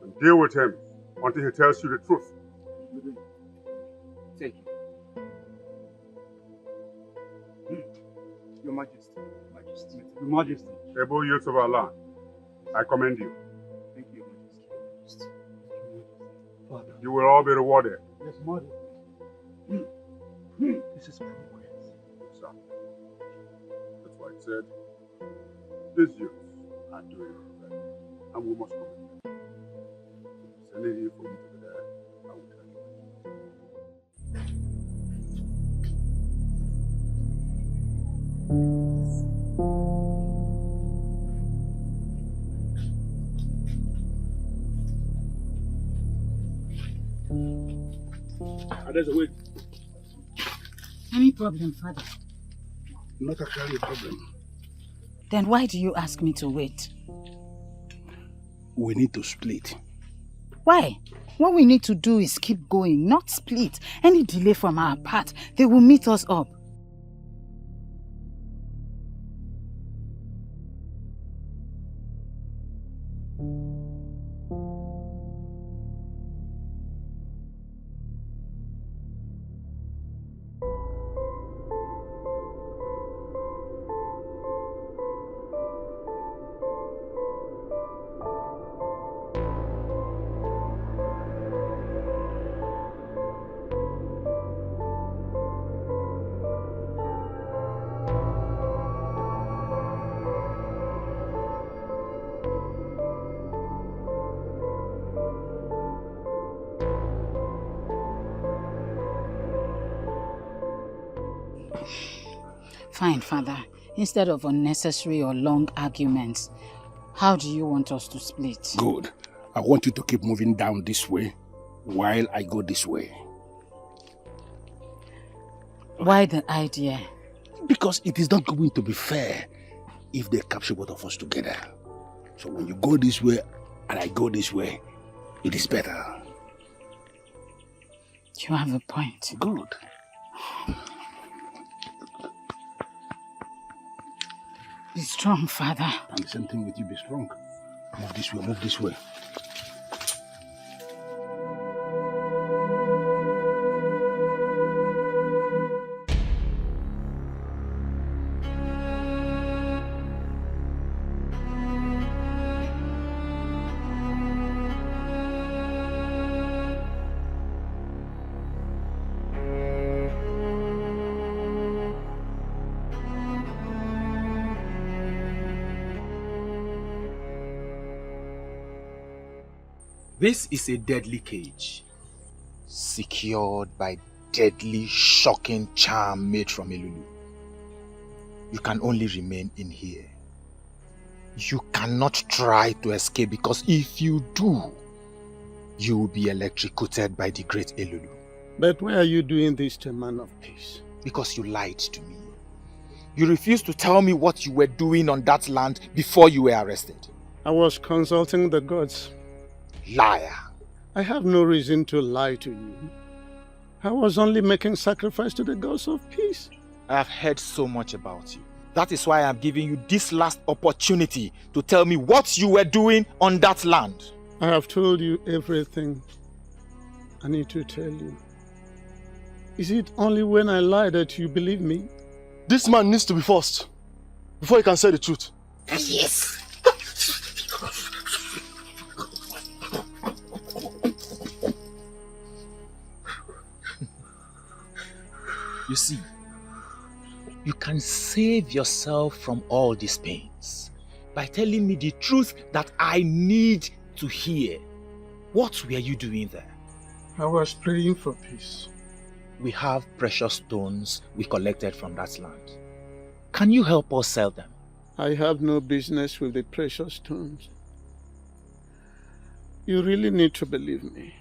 and deal with him until he tells you the truth. Take him. Your Majesty. Your Majesty. Able youths of our land, I commend you. Thank you, Your Majesty. Father. You will all be rewarded. Yes, Majesty. This is progress. Exactly. That's why it said, these youths are doing it right, and we must commend them. Sending you for you to be there, I will tell There's a way. Any problem, Father? Not actually a problem. Then why do you ask me to wait? We need to split. Why? What we need to do is keep going, not split. Any delay from our part, they will meet us up. Fine, Father. Instead of unnecessary or long arguments, how do you want us to split? Good. I want you to keep moving down this way while I go this way. Why the idea? Because it is not going to be fair if they capture both of us together. So when you go this way and I go this way, it is better. You have a point. Good. Be strong, Father. And the same thing with you, be strong. Move this way, move this way. This is a deadly cage, secured by deadly, shocking charm made from Elulu. You can only remain in here. You cannot try to escape, because if you do, you will be electrocuted by the great Elulu. But why are you doing this to a man of peace? Because you lied to me. You refused to tell me what you were doing on that land before you were arrested. I was consulting the gods. Liar. I have no reason to lie to you. I was only making sacrifice to the gods of peace. I have heard so much about you. That is why I am giving you this last opportunity to tell me what you were doing on that land. I have told you everything I need to tell you. Is it only when I lie that you believe me? This man needs to be forced before he can say the truth. Yes. You see, you can save yourself from all these pains by telling me the truth that I need to hear. What were you doing there? I was praying for peace. We have precious stones we collected from that land. Can you help us sell them? I have no business with the precious stones. You really need to believe me.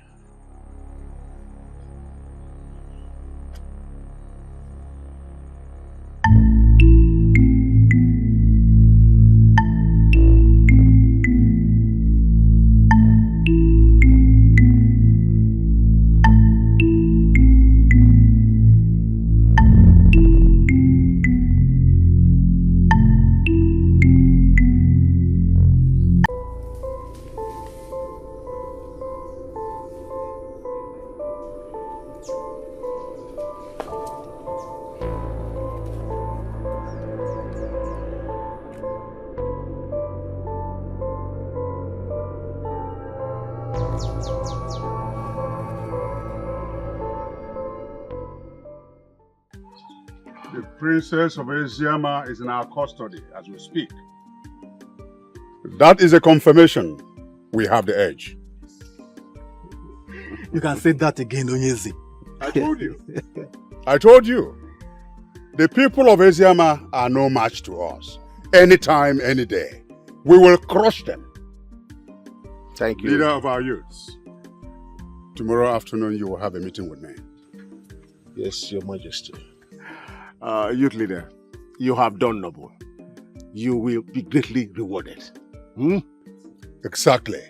The Princess of Eziama is in our custody as we speak. That is a confirmation we have the edge. You can say that again, Onyezi. I told you. I told you. The people of Eziama are no match to us. Anytime, any day. We will crush them. Thank you. Leader of our youths. Tomorrow afternoon you will have a meeting with me. Yes, Your Majesty. Youth leader, you have done noble. You will be greatly rewarded. Exactly.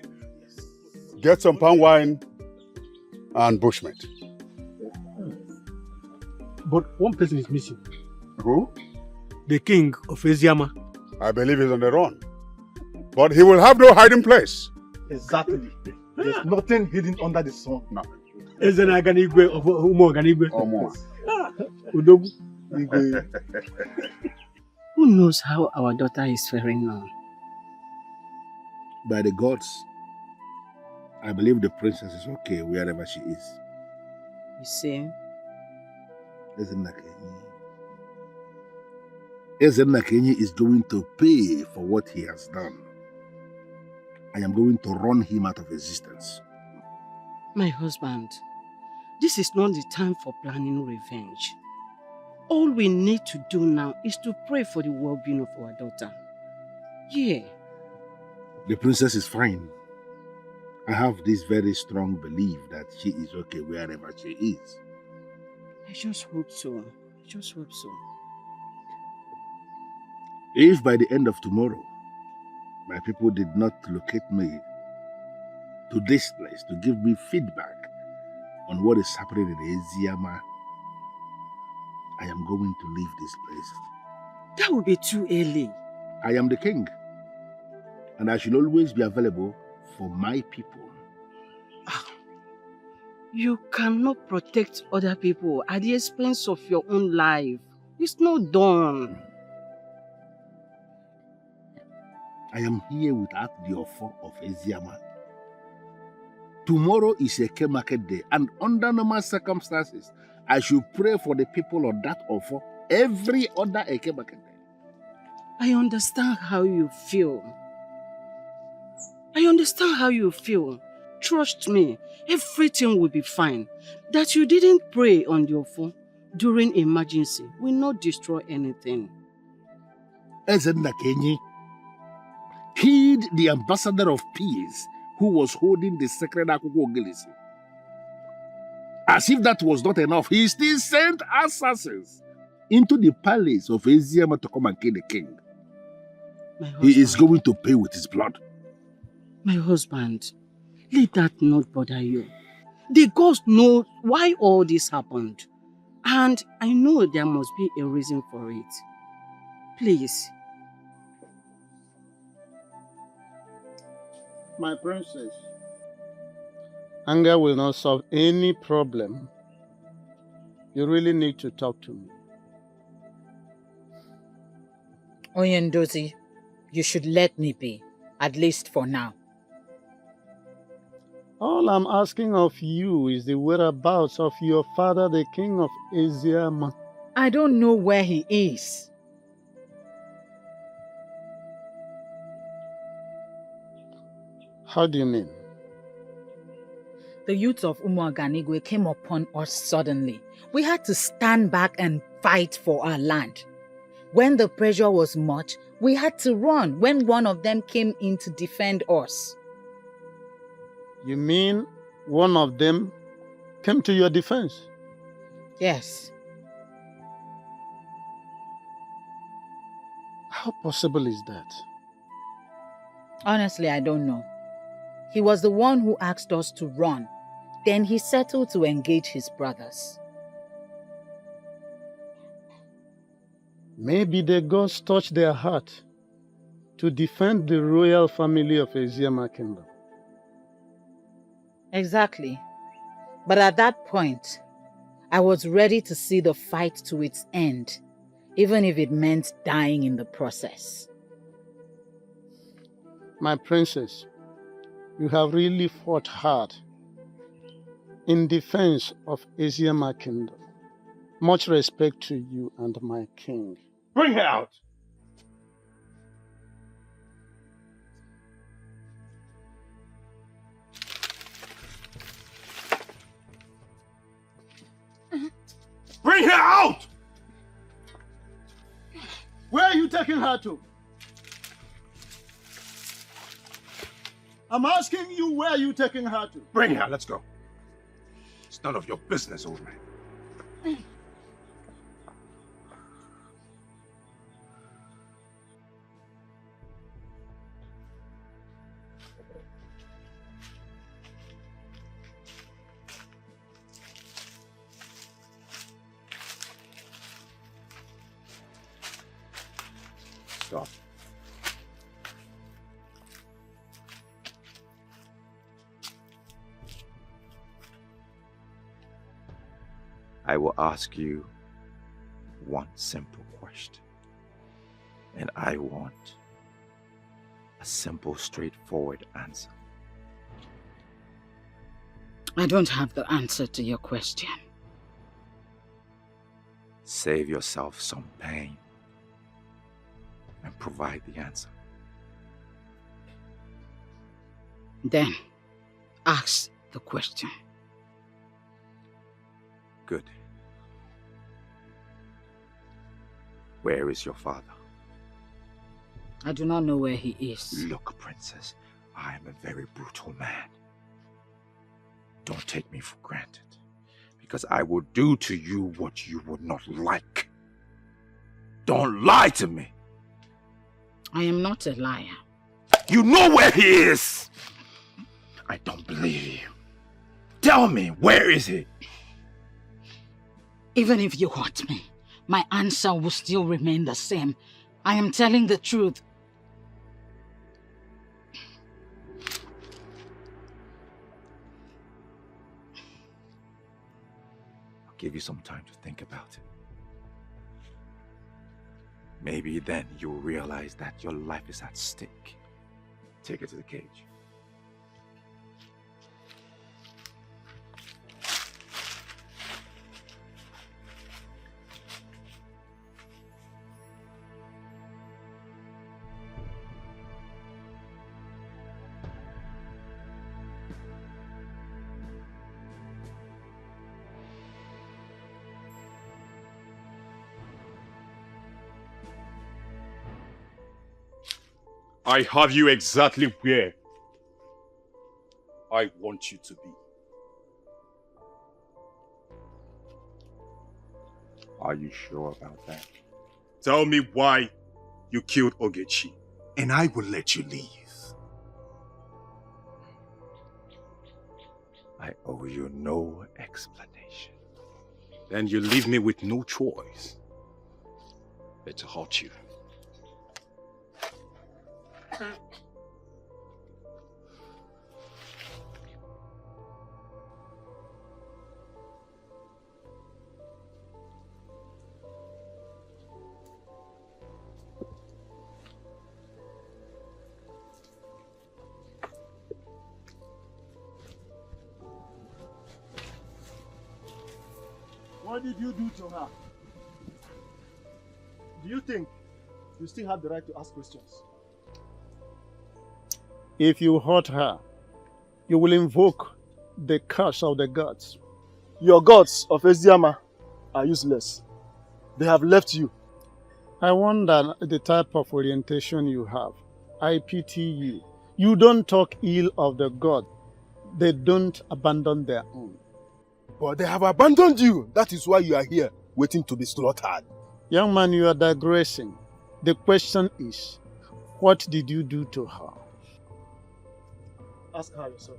Get some palm wine and bushmeat. But one person is missing. Who? The king of Eziama. I believe he's on the run. But he will have no hiding place. Exactly. There's nothing hidden under the sun. Nothing. Ezenaganigwe of Umoganigwe. Udogu. Who knows how our daughter is faring now? By the gods, I believe the princess is okay wherever she is. You see? Ezenakenyi is going to pay for what he has done. I am going to run him out of existence. My husband, this is not the time for planning revenge. All we need to do now is to pray for the well-being of our daughter. Yeah. The princess is fine. I have this very strong belief that she is okay wherever she is. I just hope so. I just hope so. If by the end of tomorrow, my people did not locate me to this place to give me feedback on what is happening in Eziama, I am going to leave this place. That would be too early. I am the king, and I should always be available for my people. You cannot protect other people at the expense of your own life. It's not done. I am here without the offer of Eziama. Tomorrow is a Eke market day, and under normal circumstances, I should pray for the people of that offer every other Eke market day. I understand how you feel. Trust me, everything will be fine. That you didn't pray on your phone during emergency will not destroy anything. Ezenna Kenyi killed the ambassador of peace who was holding the sacred Akuko Ogilisi. As if that was not enough, he still sent assassins into the palace of Eziama to come and kill the king. He is going to pay with his blood. My husband, let that not bother you. The gods know why all this happened. And I know there must be a reason for it. Please. My princess, anger will not solve any problem. You really need to talk to me. Oyendozi, you should let me be, at least for now. All I'm asking of you is the whereabouts of your father, the king of Eziama. I don't know where he is. How do you mean? The youth of Umuaganigwe came upon us suddenly. We had to stand back and fight for our land. When the pressure was much, we had to run when one of them came in to defend us. You mean one of them came to your defense? Yes. How possible is that? Honestly, I don't know. He was the one who asked us to run. Then he settled to engage his brothers. Maybe the gods touched their heart to defend the royal family of Eziama Kingdom. Exactly. But at that point, I was ready to see the fight to its end, even if it meant dying in the process. My princess, you have really fought hard in defense of Eziama Kingdom. Much respect to you and my king. Bring her out! Bring her out! Where are you taking her to? I'm asking you, where are you taking her to? Bring her, let's go. It's none of your business, old man. Stop. I will ask you one simple question. And I want a simple, straightforward answer. I don't have the answer to your question. Save yourself some pain and provide the answer. Then, ask the question. Good. Where is your father? I do not know where he is. Look, princess, I am a very brutal man. Don't take me for granted, because I will do to you what you would not like. Don't lie to me. I am not a liar. You know where he is! I don't believe you. Tell me, where is he? Even if you hurt me, my answer will still remain the same. I am telling the truth. give you some time to think about it. Maybe then you'll realize that your life is at stake. Take her to the cage. I have you exactly where I want you to be. Are you sure about that? Tell me why you killed Ogechi, and I will let you leave. I owe you no explanation. Then you leave me with no choice but to hurt you. What did you do to her? Do you think you still have the right to ask questions? If you hurt her, you will invoke the curse of the gods. Your gods of Eziama are useless. They have left you. I wonder the type of orientation you have. I pity you. You don't talk ill of the god. They don't abandon their own. But they have abandoned you. That is why you are here, waiting to be slaughtered. Young man, you are digressing. The question is, what did you do to her? Ask her yourself.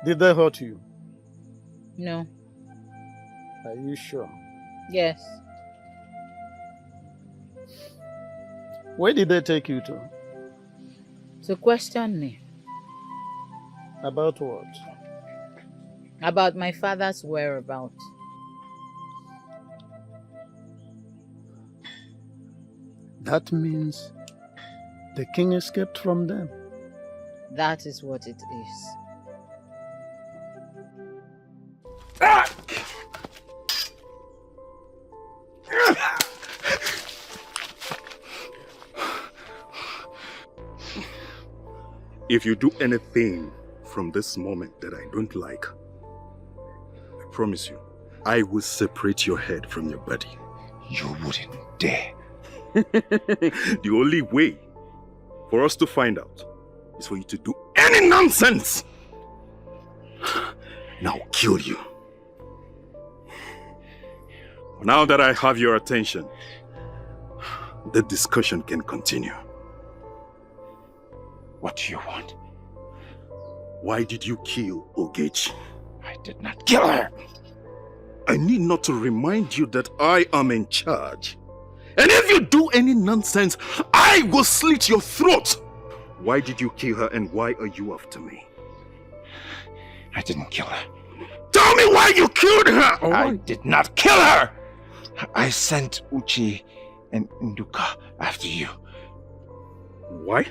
Did they hurt you? No. Are you sure? Yes. Where did they take you to? To question me. About what? About my father's whereabouts. That means the king escaped from them. That is what it is. If you do anything from this moment that I don't like, I promise you, I will separate your head from your body. You wouldn't dare. The only way for us to find out is for you to do any nonsense. Now I'll kill you. Now that I have your attention, the discussion can continue. What do you want? Why did you kill Ogechi? I did not kill her. I need not to remind you that I am in charge. And if you do any nonsense, I will slit your throat. Why did you kill her and why are you after me? I didn't kill her. Tell me why you killed her! I did not kill her! I sent Uchi and Nduka after you. Why?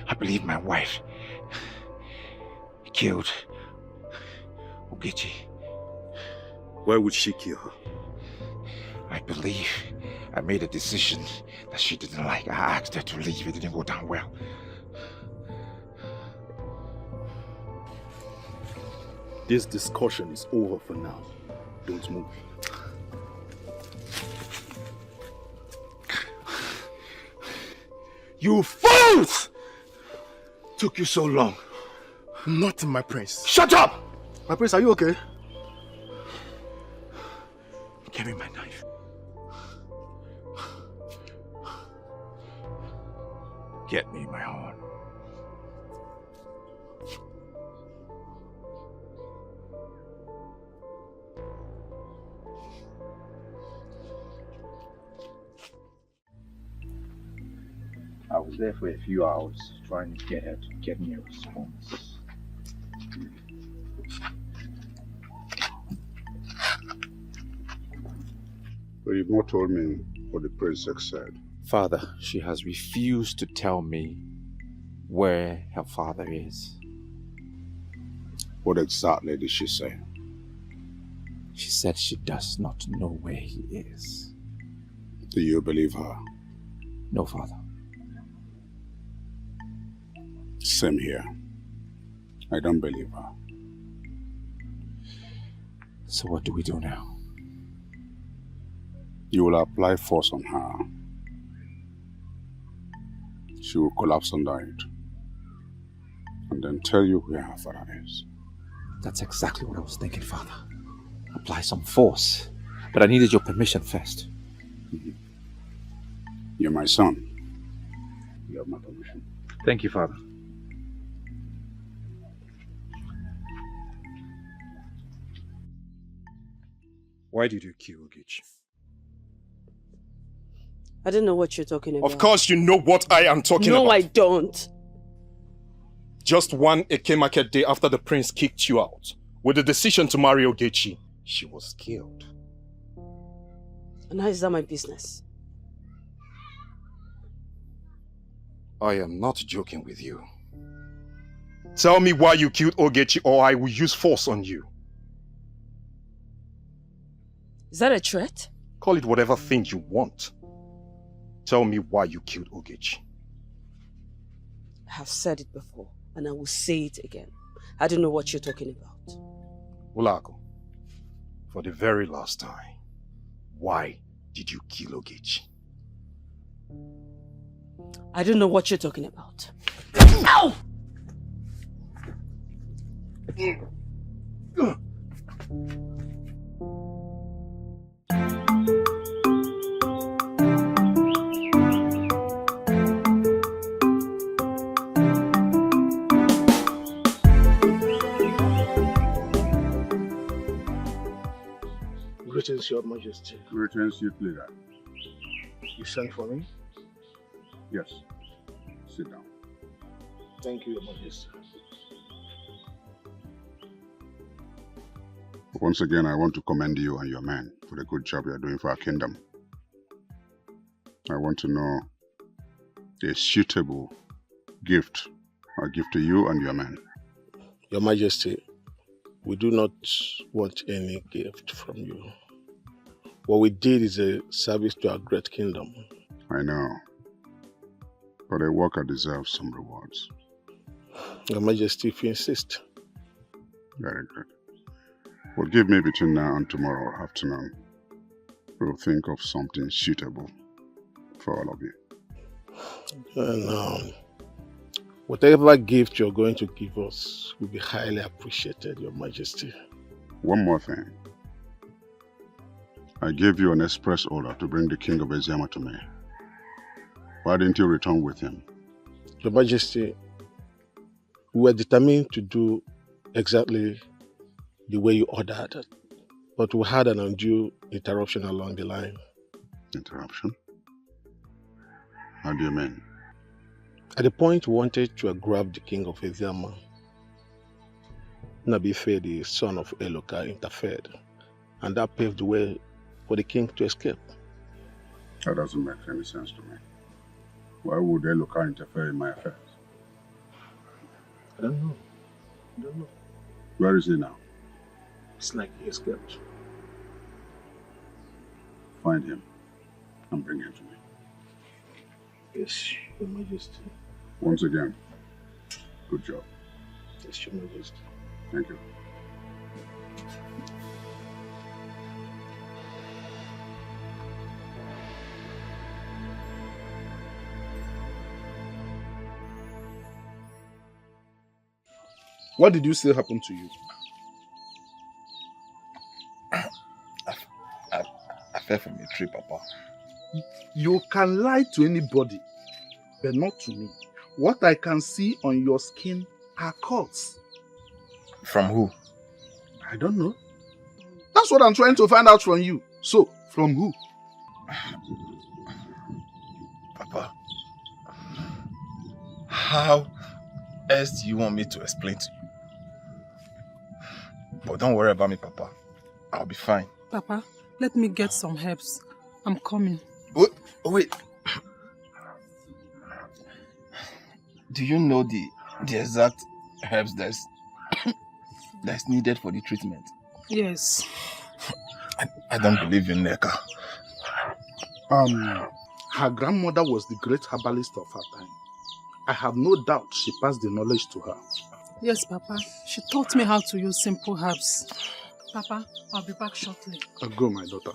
I believe my wife killed Ogechi. Why would she kill her? I believe I made a decision that she didn't like. I asked her to leave. It didn't go down well. This discussion is over for now. Don't move. You fools! Took you so long. Nothing, my prince. Shut up! My prince, are you okay? Give me my knife. Get me my horn. I will was there for a few hours trying to get her to get me a response. But you've not told me what the princess said. Father, she has refused to tell me where her father is. What exactly did she say? She said she does not know where he is. Do you believe her? No, Father. Same here. I don't believe her. So what do we do now? You will apply force on her. She will collapse under it. And then tell you where her father is. That's exactly what I was thinking, Father. Apply some force. But I needed your permission first. You're my son. You have my permission. Thank you, Father. Why did you kill Ogechi? I don't know what you're talking about. Of course you know what I am talking about. No, I don't. Just one Eke market day after the prince kicked you out, with the decision to marry Ogechi, she was killed. And how is that my business? I am not joking with you. Tell me why you killed Ogechi or I will use force on you. Is that a threat? Call it whatever thing you want. Tell me why you killed Ogechi. I have said it before, and I will say it again. I don't know what you're talking about. Ulako, for the very last time, why did you kill Ogechi? I don't know what you're talking about. Ow! Greetings, Your Majesty. Greetings, youth leader. You sent for me? Yes. Sit down. Thank you, Your Majesty. Once again, I want to commend you and your men for the good job you are doing for our kingdom. I want to know a suitable gift I give to you and your men. Your Majesty, we do not want any gift from you. What we did is a service to our great kingdom. I know, but a worker deserves some rewards. Your Majesty, if you insist. Very good. Well, give me between now and tomorrow afternoon. We'll think of something suitable for all of you. And whatever gift you're going to give us will be highly appreciated, Your Majesty. One more thing. I gave you an express order to bring the king of Eziama to me. Why didn't you return with him? Your Majesty, we were determined to do exactly the way you ordered, but we had an undue interruption along the line. Interruption? How do you mean? At the point we wanted to grab the king of Eziama, Nabife, the son of Eloka, interfered, and that paved the way for the king to escape. That doesn't make any sense to me. Why would Eloka interfere in my affairs? I don't know. Where is he now? It's like he escaped. Find him and bring him to me. Yes, Your Majesty. Once again, good job. Yes, Your Majesty. Thank you. What did you say happened to you? I fell from a tree, Papa. You can lie to anybody, but not to me. What I can see on your skin are cuts. From who? I don't know. That's what I'm trying to find out from you. So, from who? Papa, How else do you want me to explain to you? But don't worry about me, Papa. I'll be fine. Papa, let me get some herbs. I'm coming. Wait. Do you know the exact herbs that's needed for the treatment? Yes. I don't believe in Neka. Her grandmother was the great herbalist of her time. I have no doubt she passed the knowledge to her. Yes, Papa. She taught me how to use simple herbs. Papa, I'll be back shortly. I'll go, my daughter.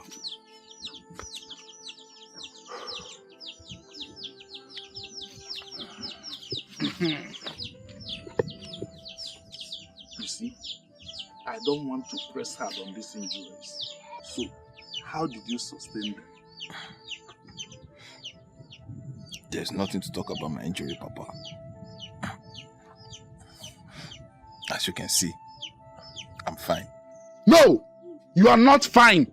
You see, I don't want to press hard on these injuries. So, how did you sustain them? There's nothing to talk about my injury, Papa. As you can see, I'm fine. No! You are not fine!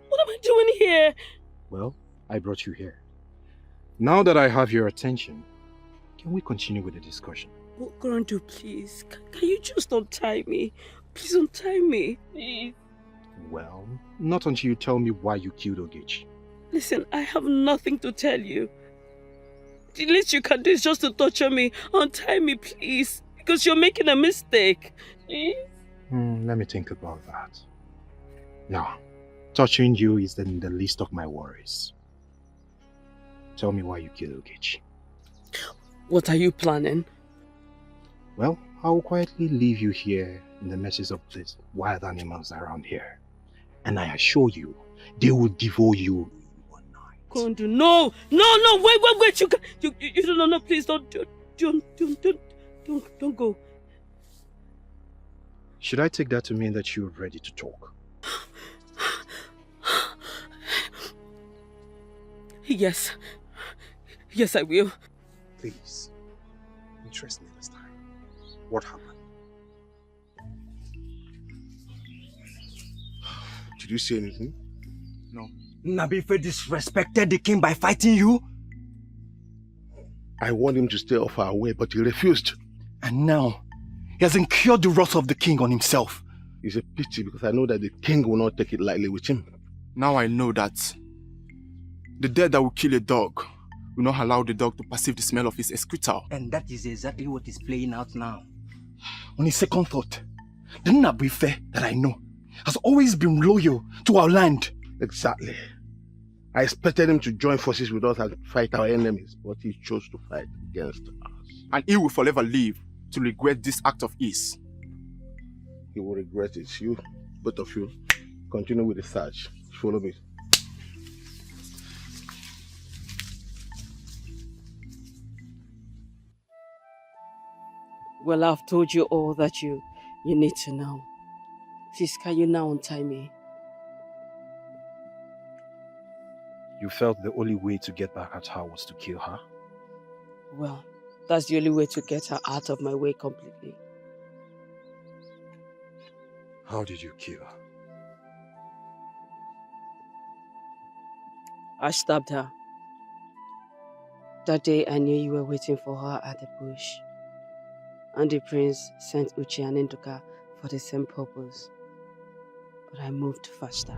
What am I doing here? Well, I brought you here. Now that I have your attention, can we continue with the discussion? What Grandu, please? Can you just untie me? Please untie me. Please. Well, not until you tell me why you killed Ogechi. Listen, I have nothing to tell you. The least you can do is just to torture me. Untie me, please. Because you're making a mistake. Please. Let me think about that. Now, touching you is in the list of my worries. Tell me why you killed Ogechi. What are you planning? Well, I will quietly leave you here in the messes of these wild animals around here. And I assure you, they will devour you in one night. Kondu, no! No, wait! You no, please don't go. Should I take that to mean that you're ready to talk? Yes, I will. Please, interest me this time. What happened? Did you say anything? No. Nabife disrespected the king by fighting you? I warned him to stay off our way, but he refused. And now, he has incurred the wrath of the king on himself. It's a pity because I know that the king will not take it lightly with him. Now I know that the dead that will kill a dog will not allow the dog to perceive the smell of his excreta. And that is exactly what is playing out now. On a second thought, the Nabife that I know has always been loyal to our land. Exactly. I expected him to join forces with us and fight our enemies, but he chose to fight against us. And he will forever live to regret this act of his. He will regret it. You, both of you, continue with the search. Follow me. Well, I've told you all that you need to know. Please, can you now untie me? You felt the only way to get back at her was to kill her? Well, that's the only way to get her out of my way completely. How did you kill her? I stabbed her. That day I knew you were waiting for her at the bush. And the prince sent Uchi and Nduka for the same purpose. But I moved faster.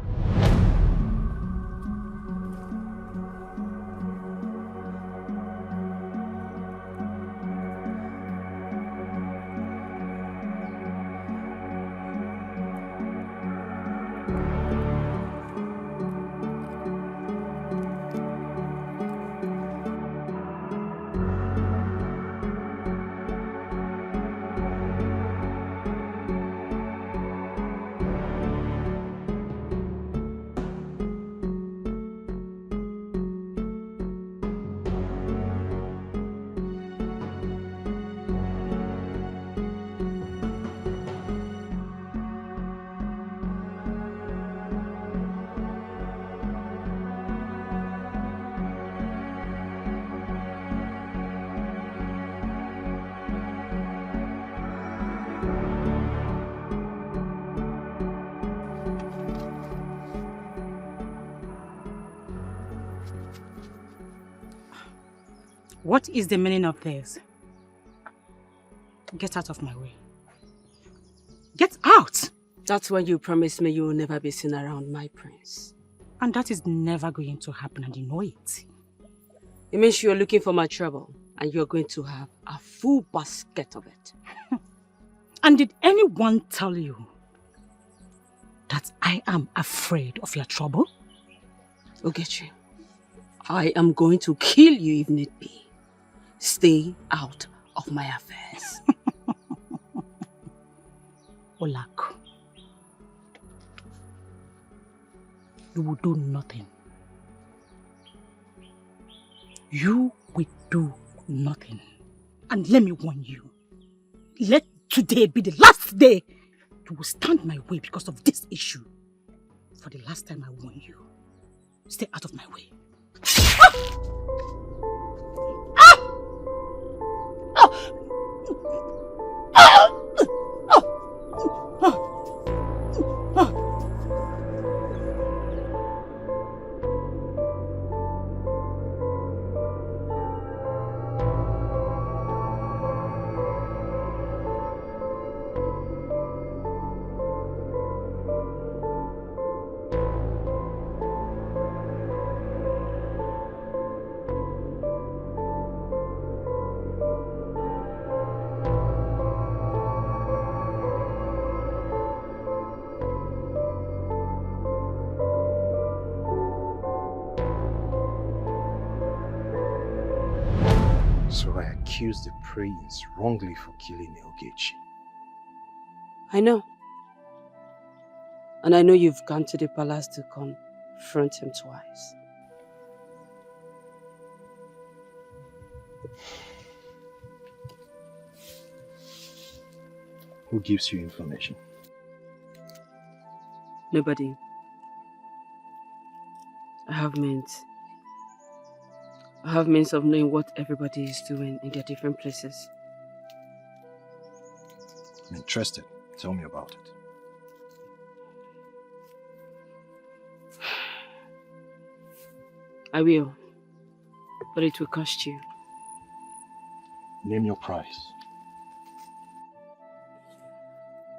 What is the meaning of this? Get out of my way. Get out! That's when you promised me you will never be seen around my prince. And that is never going to happen, and you know it. It means you're looking for my trouble, and you're going to have a full basket of it. And did anyone tell you that I am afraid of your trouble? Ogechi, I am going to kill you if need be. Stay out of my affairs. Olak, you will do nothing. You will do nothing. And let me warn you, let today be the last day you will stand my way because of this issue. For the last time I warn you, stay out of my way. So I accused the prince wrongly for killing Ogechi. I know. And I know you've gone to the palace to confront him twice. Who gives you information? Nobody. I have means of knowing what everybody is doing in their different places. I'm interested. Tell me about it. I will. But it will cost you. Name your price.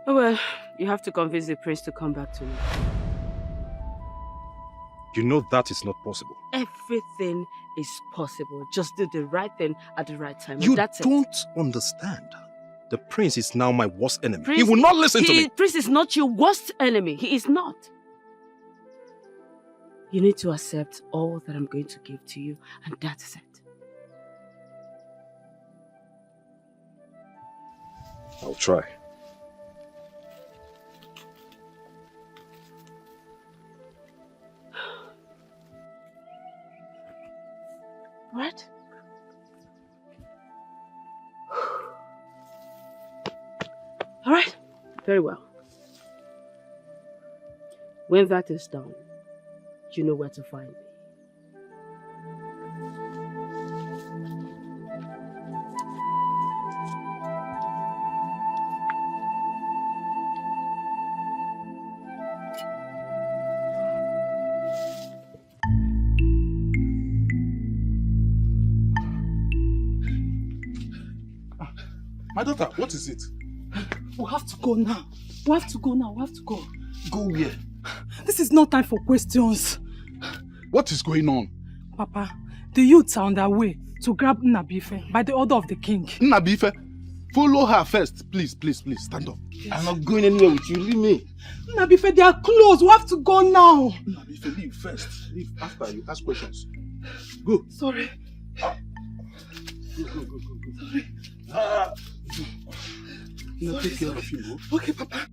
Oh well, you have to convince the prince to come back to me. You know that is not possible. Everything is possible. Just do the right thing at the right time. You and that's don't understand. The prince is now my worst enemy. Prince, he will not listen to me. Prince is not your worst enemy. He is not. You need to accept all that I'm going to give to you, and that's it. I'll try. What? All right. Very well. When that is done, you know where to find me. My daughter, what is it? We have to go now. We have to go now. We have to go. Go where? This is no time for questions. What is going on? Papa, the youths are on their way to grab Nnabife by the order of the king. Nnabife? Follow her first. Please, please, please, stand up. I'm not going anywhere with you. Leave me. Nnabife, they are close. We have to go now. Nnabife, leave first. Leave after you ask questions. Go. Sorry. Go. Sorry. Now take care of you. Okay, Papa.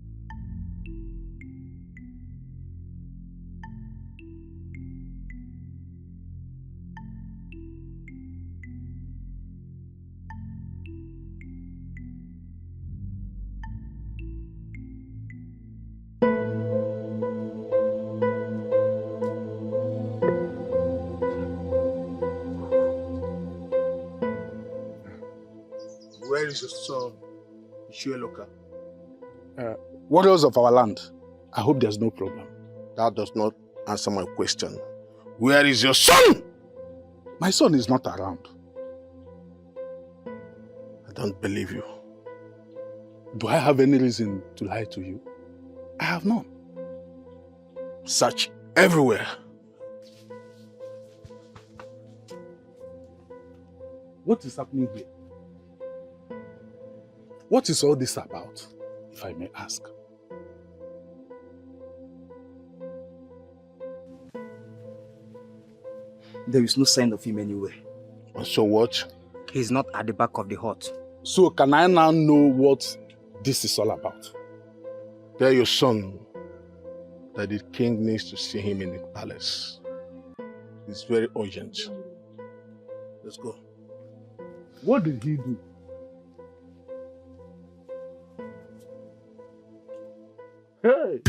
Where is your son, Ishueloka? Warriors of our land. I hope there's no problem. That does not answer my question. Where is your son? My son is not around. don't believe you. Do I have any reason to lie to you? I have none. Search everywhere. What is happening here? What is all this about, if I may ask? There is no sign of him anywhere. So what? He's not at the back of the hut. So can I now know what this is all about? Tell your son that the king needs to see him in the palace. It's very urgent. Let's go. What did he do? Hey!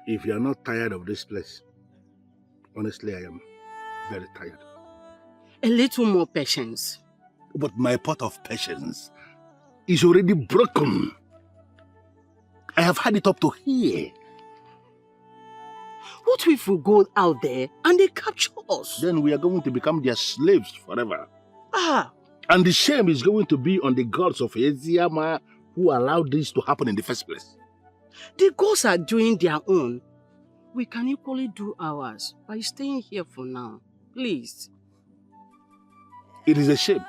If you are not tired of this place, honestly, I am very tired. A little more patience. But my pot of patience is already broken. I have had it up to here. What if we go out there and they capture us? Then we are going to become their slaves forever. Ah! And the shame is going to be on the gods of Eziama who allowed this to happen in the first place. The gods are doing their own. We can equally do ours by staying here for now. Please. It is a shame.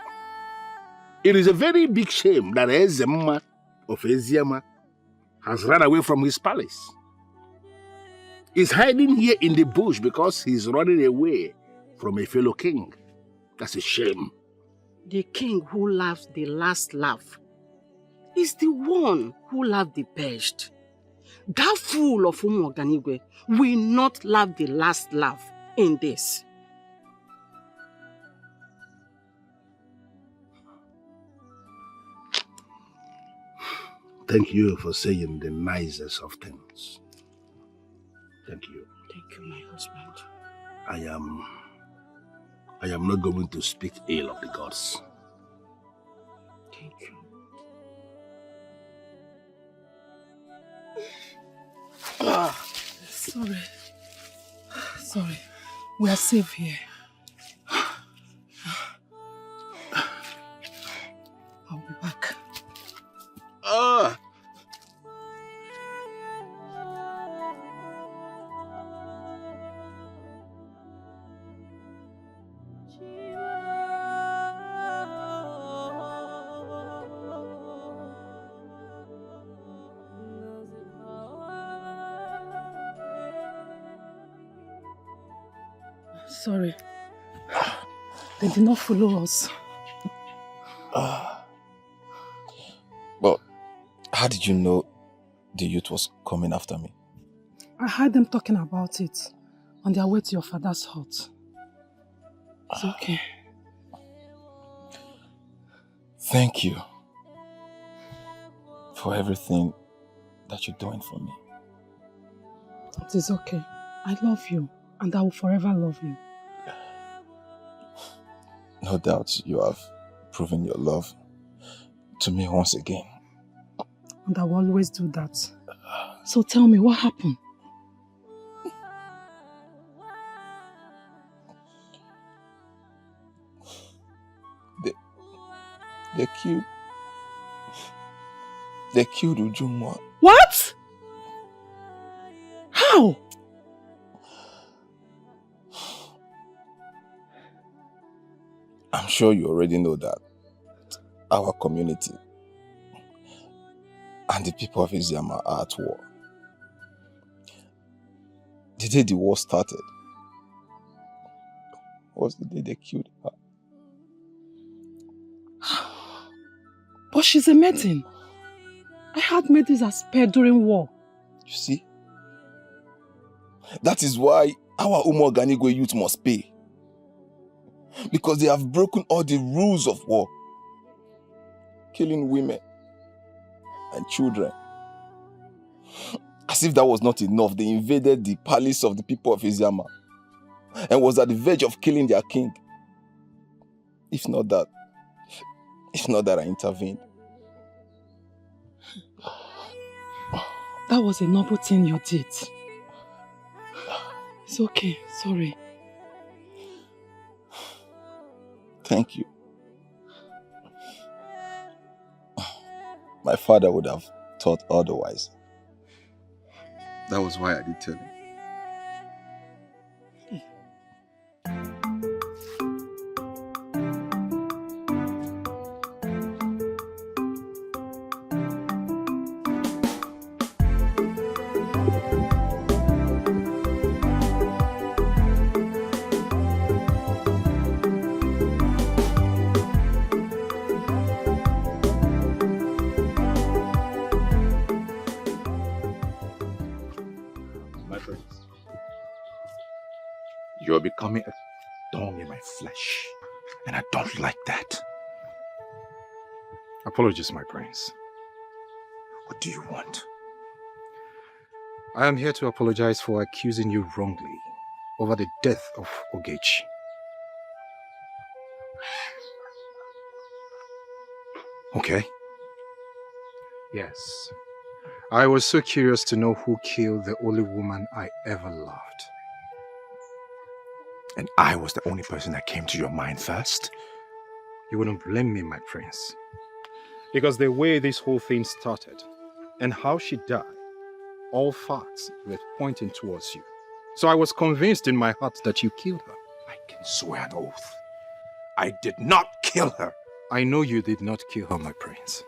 It is a very big shame that Ezema of Eziama has run away from his palace. He's hiding here in the bush because he's running away from a fellow king. That's a shame. The king who laughs the last laugh is the one who laughed the best. That fool of Umuoganigwe will not laugh the last laugh in this. Thank you for saying the nicest of things. Thank you. Thank you, my husband. I am not going to speak ill of the gods. Thank you. Sorry. Sorry. We are safe here. I'll be back. Sorry. They did not follow us. Well, how did you know the youth was coming after me? I heard them talking about it on their way to your father's hut. It's okay. Thank you for everything that you're doing for me. It is okay. I love you, and I will forever love you. No doubt you have proven your love to me once again. And I will always do that. So tell me, what happened? They killed Ujunwa. What? How? I'm sure you already know that our community and the people of Iziama are at war. The day the war started was the day they killed her. But she's a maiden. I had maidens as spare during war. You see? That is why our Umoganigwe youth must pay. Because they have broken all the rules of war. Killing women and children. As if that was not enough, they invaded the palace of the people of Iziama and was at the verge of killing their king. If not that I intervened. That was a noble thing you did. It's okay, sorry. Thank you. My father would have thought otherwise. That was why I did tell him. You're becoming a thorn in my flesh, and I don't like that. Apologies, my prince. What do you want? I am here to apologize for accusing you wrongly over the death of Ogechi. Okay. Yes. I was so curious to know who killed the only woman I ever loved. And I was the only person that came to your mind first? You wouldn't blame me, my prince. Because the way this whole thing started and how she died, all facts were pointing towards you. So I was convinced in my heart that you killed her. I can swear an oath. I did not kill her. I know you did not kill her, my prince.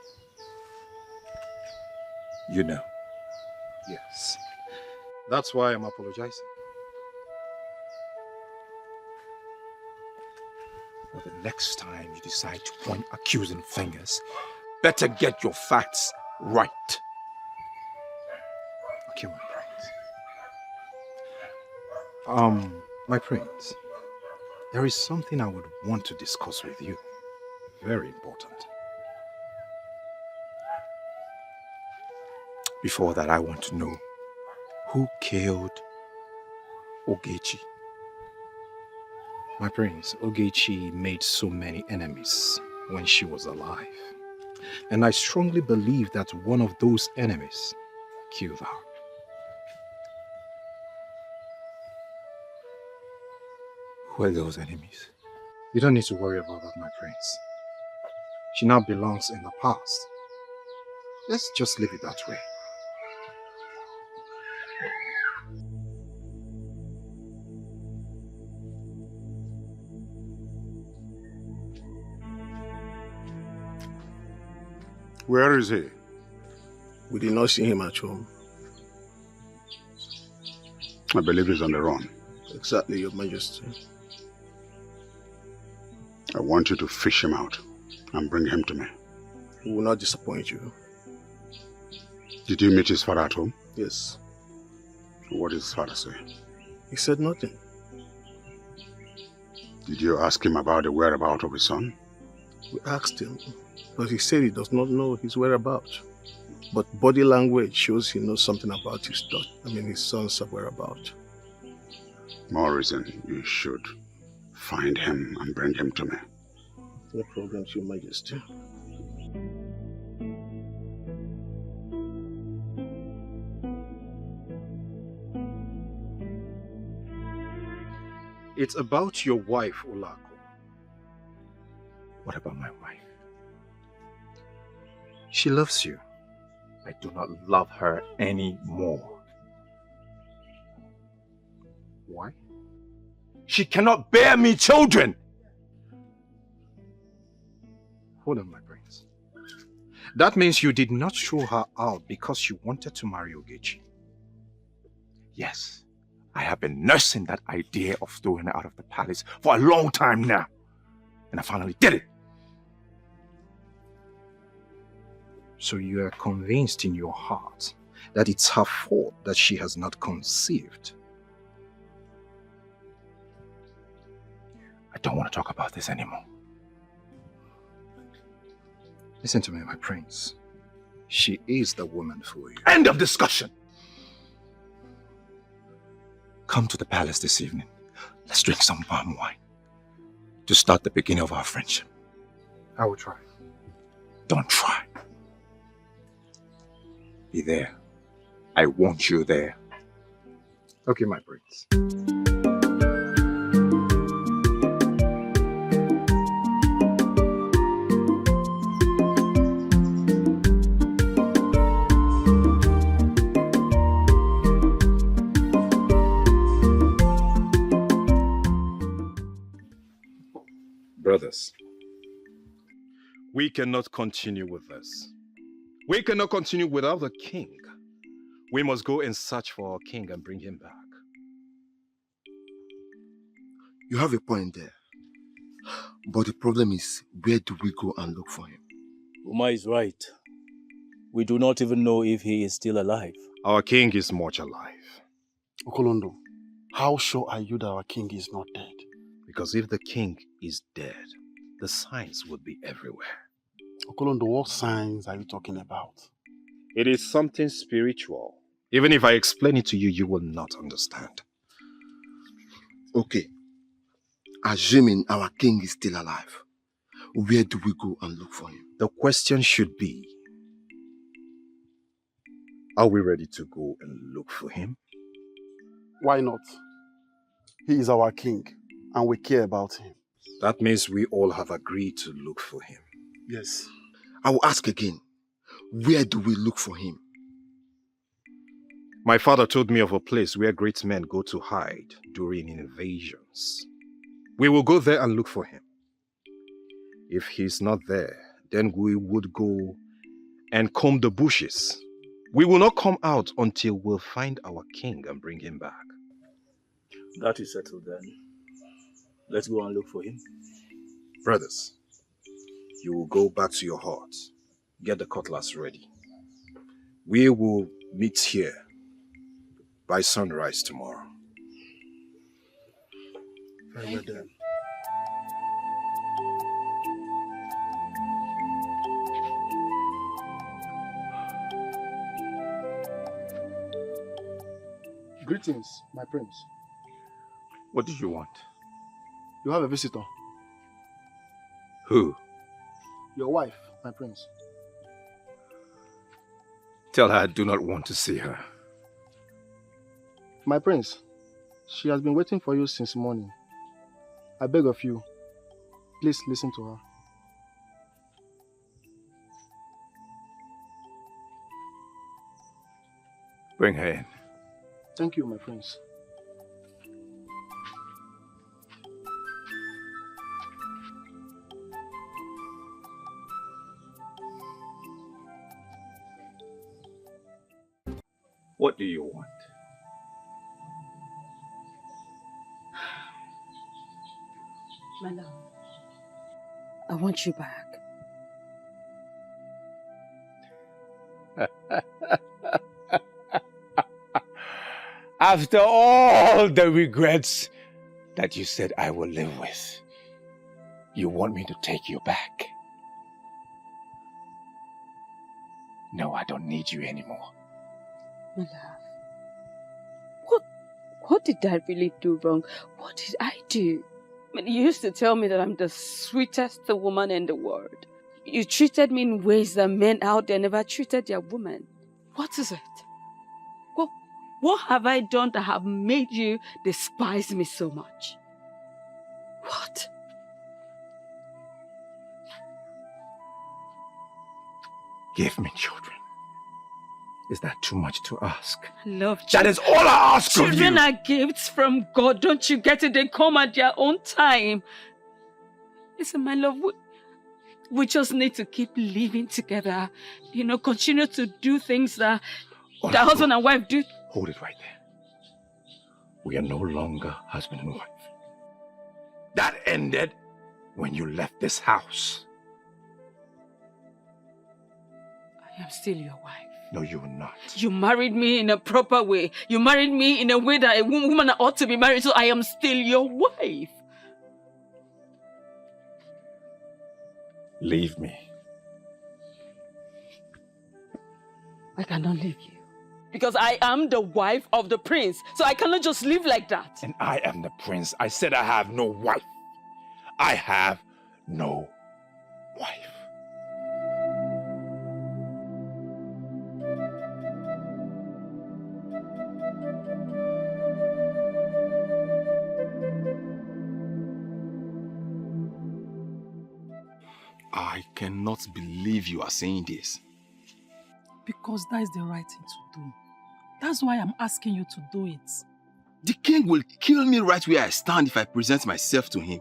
You know. Yes. That's why I'm apologizing. Well, the next time you decide to point accusing fingers, better get your facts right. Okay, my prince. My prince, there is something I would want to discuss with you. Very important. Before that, I want to know who killed Ogechi. My prince, Ogechi made so many enemies when she was alive. And I strongly believe that one of those enemies killed her. Who are those enemies? You don't need to worry about that, my prince. She now belongs in the past. Let's just leave it that way. Where is he? We did not see him at home. I believe he's on the run. Exactly, Your Majesty. I want you to fish him out and bring him to me. We will not disappoint you. Did you meet his father at home? Yes. What did his father say? He said nothing. Did you ask him about the whereabouts of his son? We asked him, but he said he does not know his whereabouts. But body language shows he knows something about his son's whereabouts. More reason you should find him and bring him to me. No problem, Your Majesty. It's about your wife, Olako. What about my wife? She loves you. I do not love her anymore. Why? She cannot bear me children! Hold on, my prince. That means you did not throw her out because you wanted to marry Ogechi. Yes. I have been nursing that idea of throwing her out of the palace for a long time now. And I finally did it. So you are convinced in your heart that it's her fault that she has not conceived. I don't want to talk about this anymore. Listen to me, my prince. She is the woman for you. End of discussion! Come to the palace this evening. Let's drink some palm wine to start the beginning of our friendship. I will try. Don't try. Be there. I want you there. Okay, my prince. Brothers, we cannot continue with this. We cannot continue without the king. We must go and search for our king and bring him back. You have a point there. But the problem is, where do we go and look for him? Uma is right. We do not even know if he is still alive. Our king is much alive. Okolondo, how sure are you that our king is not dead? Because if the king is dead, the signs would be everywhere. Okolondo, what signs are you talking about? It is something spiritual. Even if I explain it to you, you will not understand. Okay. Assuming our king is still alive, where do we go and look for him? The question should be, are we ready to go and look for him? Why not? He is our king, and we care about him. That means we all have agreed to look for him. Yes. I will ask again, where do we look for him? My father told me of a place where great men go to hide during invasions. We will go there and look for him. If he's not there, then we would go and comb the bushes. We will not come out until we'll find our king and bring him back. That is settled then. Let's go and look for him. Brothers, you will go back to your hearts. Get the cutlass ready. We will meet here by sunrise tomorrow. Very well then. Greetings, my prince. What do you want? You have a visitor. Who? Your wife, my prince. Tell her I do not want to see her. My prince, she has been waiting for you since morning. I beg of you, please listen to her. Bring her in. Thank you, my prince. What do you want? My love, I want you back. After all the regrets that you said I will live with, you want me to take you back? No, I don't need you anymore. My love, what did I really do wrong? What did I do? I mean, you used to tell me that I'm the sweetest woman in the world. You treated me in ways that men out there never treated their women. What is it? What have I done that have made you despise me so much? What? Give me children. Is that too much to ask? I love That is all I ask of you! Children are gifts from God. Don't you get it? They come at their own time. Listen, my love, we just need to keep living together. You know, continue to do things that the husband and wife do. Hold it right there. We are no longer husband and wife. That ended when you left this house. I I am still your wife. No, you will not. You married me in a proper way. You married me in a way that a woman ought to be married, so I am still your wife. Leave me. I cannot leave you. Because I am the wife of the prince, so I cannot just live like that. And I am the prince. I said I have no wife. I have no wife. I cannot believe you are saying this. Because that is the right thing to do. That's why I'm asking you to do it. The king will kill me right where I stand if I present myself to him.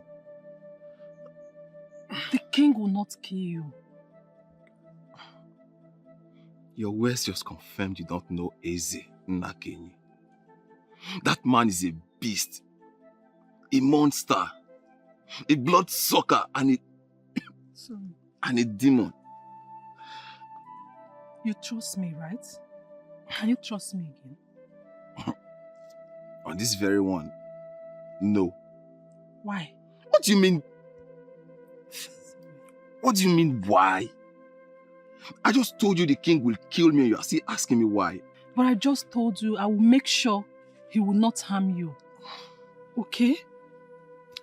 The king will not kill you. Your words just confirmed you don't know Eze Nnakenyi. That man is a beast, a monster, a bloodsucker, and a demon. You trust me, right? Can you trust me again? On this very one, no. Why? What do you mean? What do you mean, why? I just told you the king will kill me and you are still asking me why. But I just told you I will make sure he will not harm you. Okay?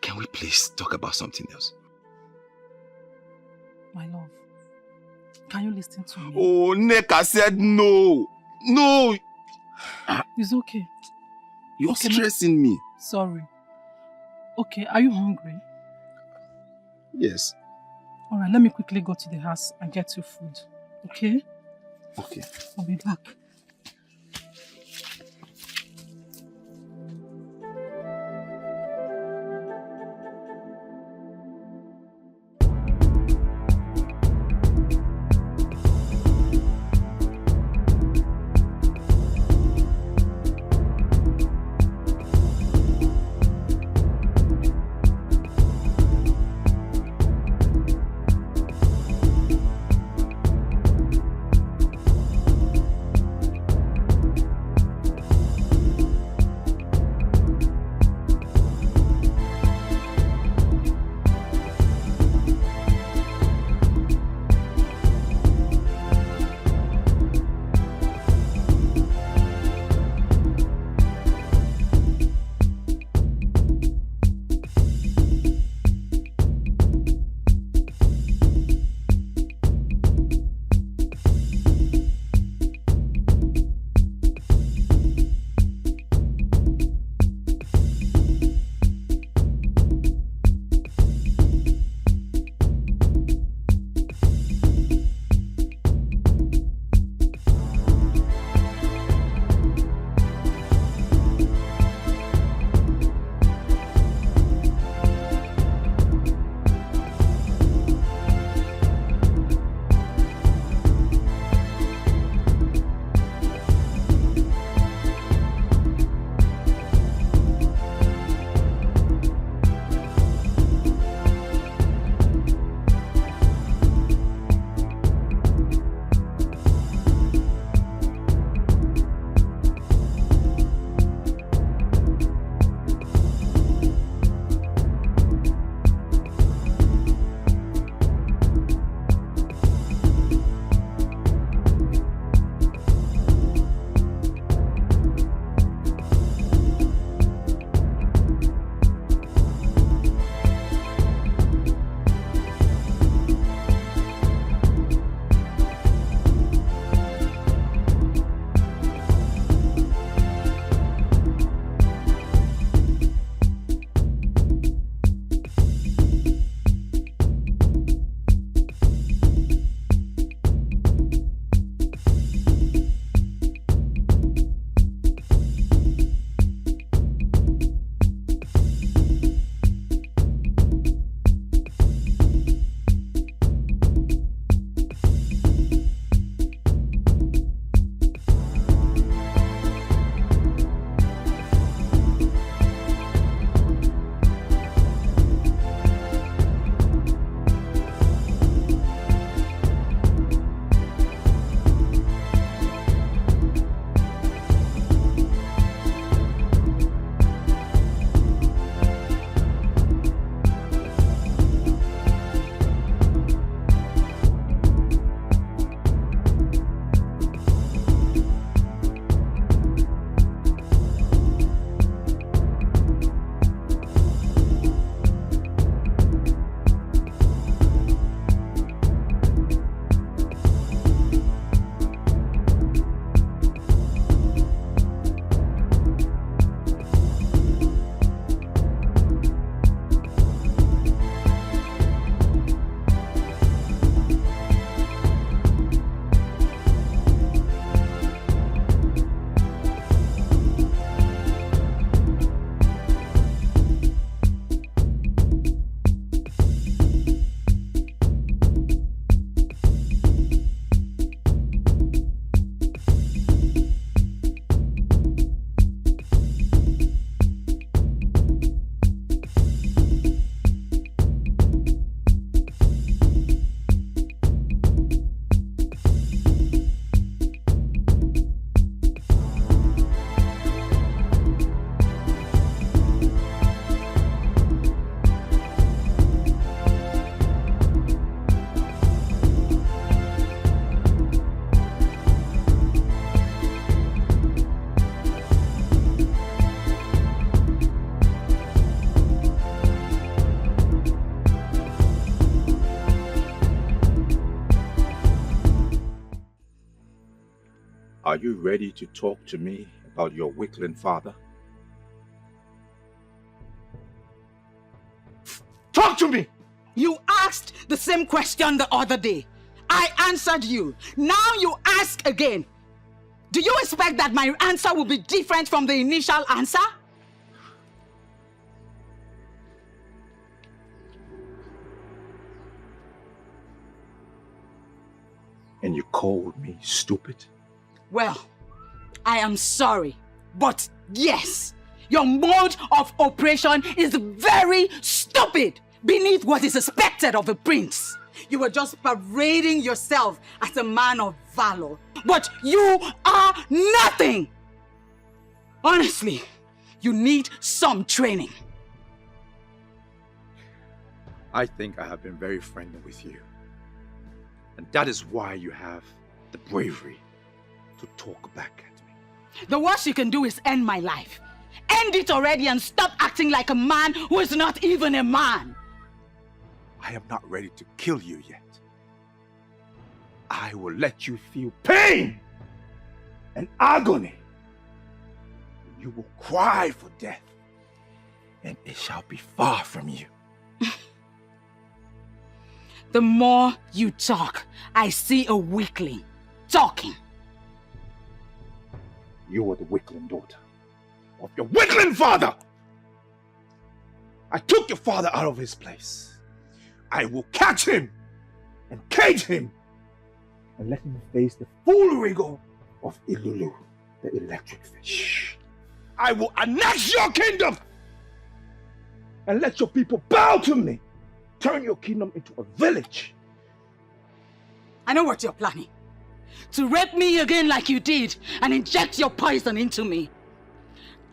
Can we please talk about something else? My love, can you listen to me? Oh, Neka said no. No. It's okay. You're stressing me. Sorry. Okay, are you hungry? Yes. Alright, let me quickly go to the house and get you food. Okay? Okay. I'll be back. Are you ready to talk to me about your weakling father? Talk to me! You asked the same question the other day. I answered you. Now you ask again. Do you expect that my answer will be different from the initial answer? And you called me stupid? Well, I am sorry, but yes, your mode of operation is very stupid beneath what is expected of a prince. You were just parading yourself as a man of valor, but you are nothing. Honestly, you need some training. I think I have been very friendly with you. And that is why you have the bravery to talk back at me. The worst you can do is end my life. End it already and stop acting like a man who is not even a man. I am not ready to kill you yet. I will let you feel pain and agony. You will cry for death, and it shall be far from you. The more you talk, I see a weakling talking. You are the weakling daughter of your weakling father. I took your father out of his place. I will catch him and cage him and let him face the full rigor of Ilulu, the electric fish. I will annex your kingdom and let your people bow to me. Turn your kingdom into a village. I know what you're planning. To rape me again like you did and inject your poison into me.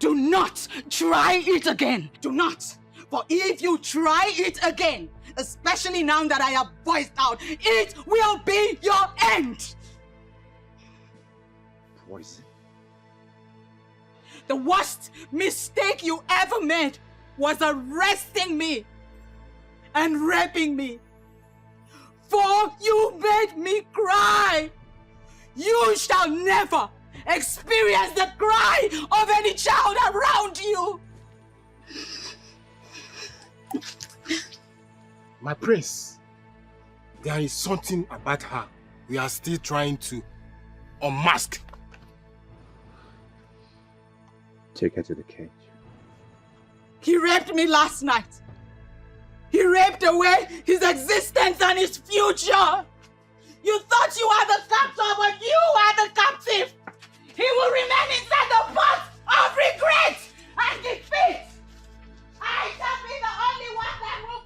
Do not try it again. Do not. For if you try it again, especially now that I have voiced out, it will be your end. Poison. The worst mistake you ever made was arresting me and raping me. For you made me cry. You shall never experience the cry of any child around you. My prince, there is something about her we are still trying to unmask. Take her to the cage. He raped me last night. He raped away his existence and his future. You thought you were the captor, but you are the captive. He will remain inside the pot of regret and defeat. I shall be the only one that will.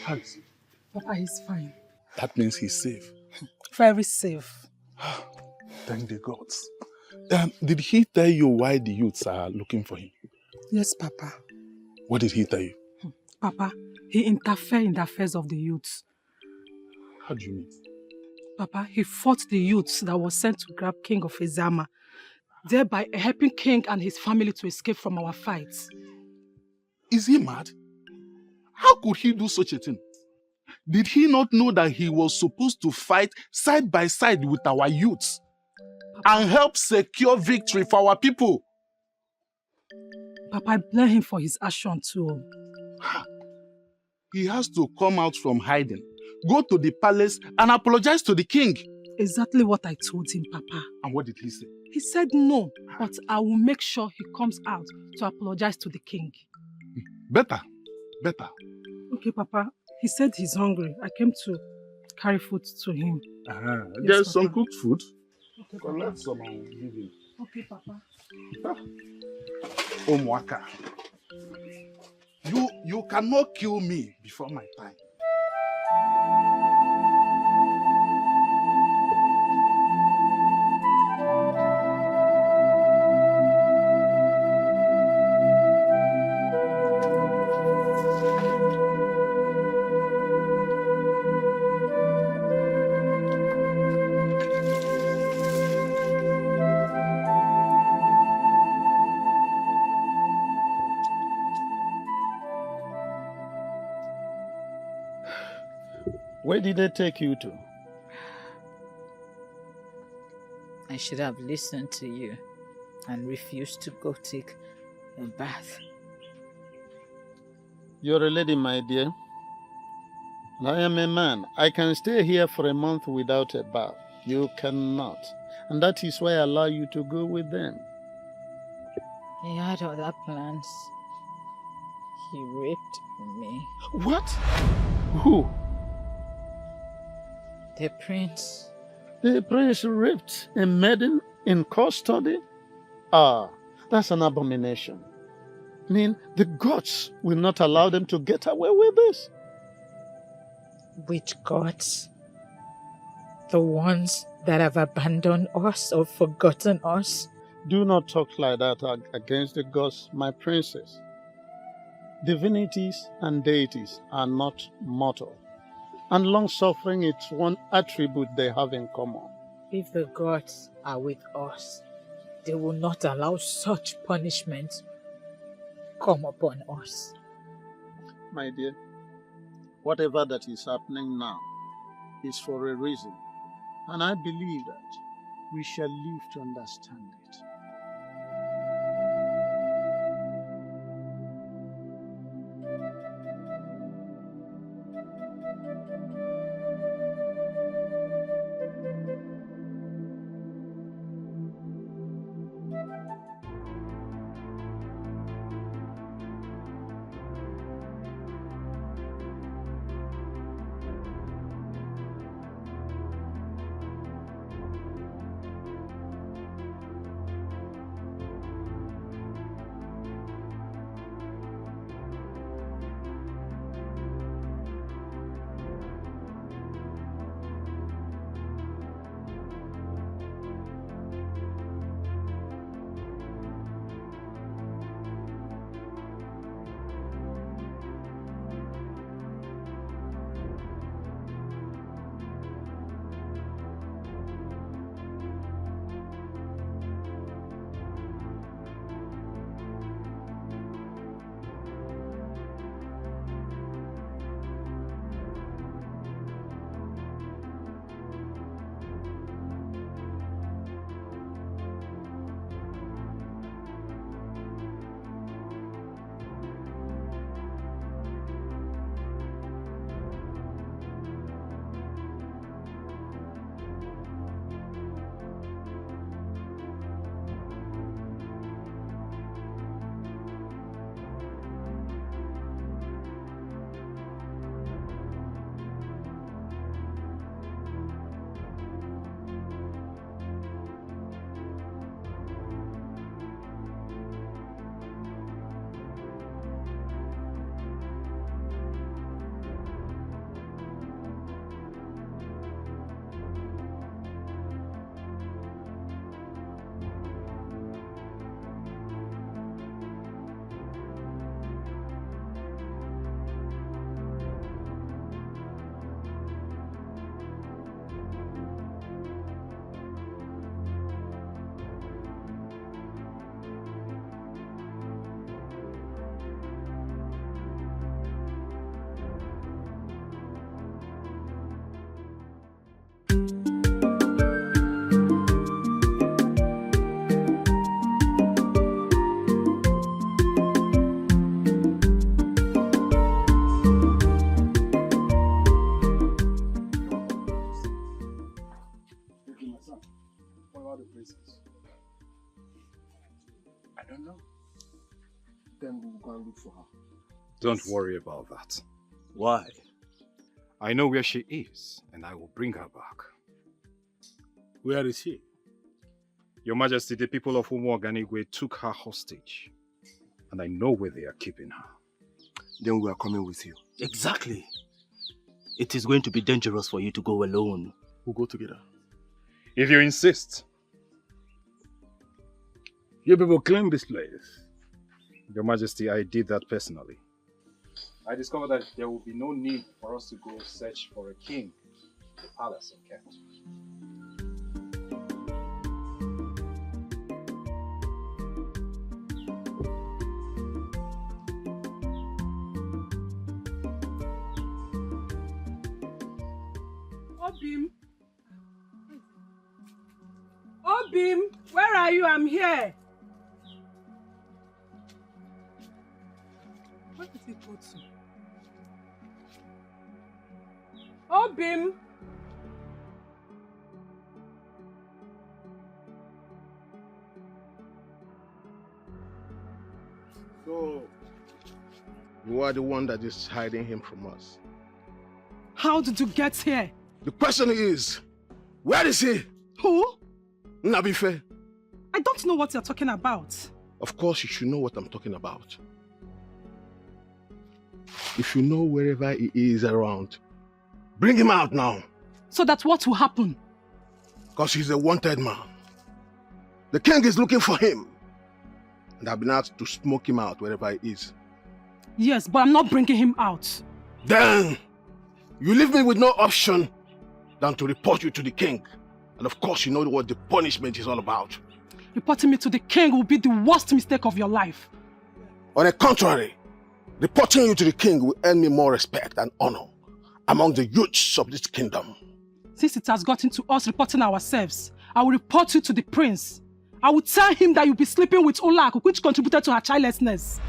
How is he? Papa, he's fine. That means he's safe. Very safe. Thank the gods. Did he tell you why the youths are looking for him? Yes, Papa. What did he tell you? Papa, he interfered in the affairs of the youths. How do you mean? Papa, he fought the youths that was sent to grab King of Ezama, thereby helping King and his family to escape from our fights. Is he mad? How could he do such a thing? Did he not know that he was supposed to fight side by side with our youths and help secure victory for our people? Papa, I blame him for his action too. He has to come out from hiding, go to the palace and apologize to the king. Exactly what I told him, Papa. And what did he say? He said no, but I will make sure he comes out to apologize to the king. Better. Okay, Papa. He said he's hungry. I came to carry food to him. There's some cooked food. Okay, collect some and give him. Okay, Papa. Omwaka. You cannot kill me before my time. Where did they take you to? I should have listened to you and refused to go take a bath. You're a lady, my dear. And I am a man. I can stay here for a month without a bath. You cannot. And that is why I allow you to go with them. He had other plans. He raped me. What? Who? The prince. The prince raped a maiden in custody? Ah, that's an abomination. I mean, the gods will not allow them to get away with this. Which gods? The ones that have abandoned us or forgotten us? Do not talk like that against the gods, my princess. Divinities and deities are not mortal. And long-suffering is one attribute they have in common. If the gods are with us, they will not allow such punishment come upon us. My dear, whatever that is happening now is for a reason. And I believe that we shall live to understand it. look for her. Don't worry about that. Why? I know where she is, and I will bring her back. Where is she? Your Majesty, the people of Umuoganigwe took her hostage, and I know where they are keeping her. Then we are coming with you. Exactly. It is going to be dangerous for you to go alone. We'll go together. If you insist. You people claim this place. Your Majesty, I did that personally. I discovered that there will be no need for us to go search for a king in the palace in Kent. Obim! Obim! Where are you? I'm here! Where did he go to? Obim! So, you are the one that is hiding him from us. How did you get here? The question is, where is he? Who? Nabife. I don't know what you're talking about. Of course you should know what I'm talking about. If you know wherever he is around, bring him out now. So that what will happen? Because he's a wanted man. The king is looking for him. And I've been asked to smoke him out wherever he is. Yes, but I'm not bringing him out. Then, you leave me with no option than to report you to the king. And of course you know what the punishment is all about. Reporting me to the king will be the worst mistake of your life. On the contrary, reporting you to the king will earn me more respect and honor among the youths of this kingdom. Since it has gotten to us reporting ourselves, I will report you to the prince. I will tell him that you'll be sleeping with Olak, which contributed to her childlessness.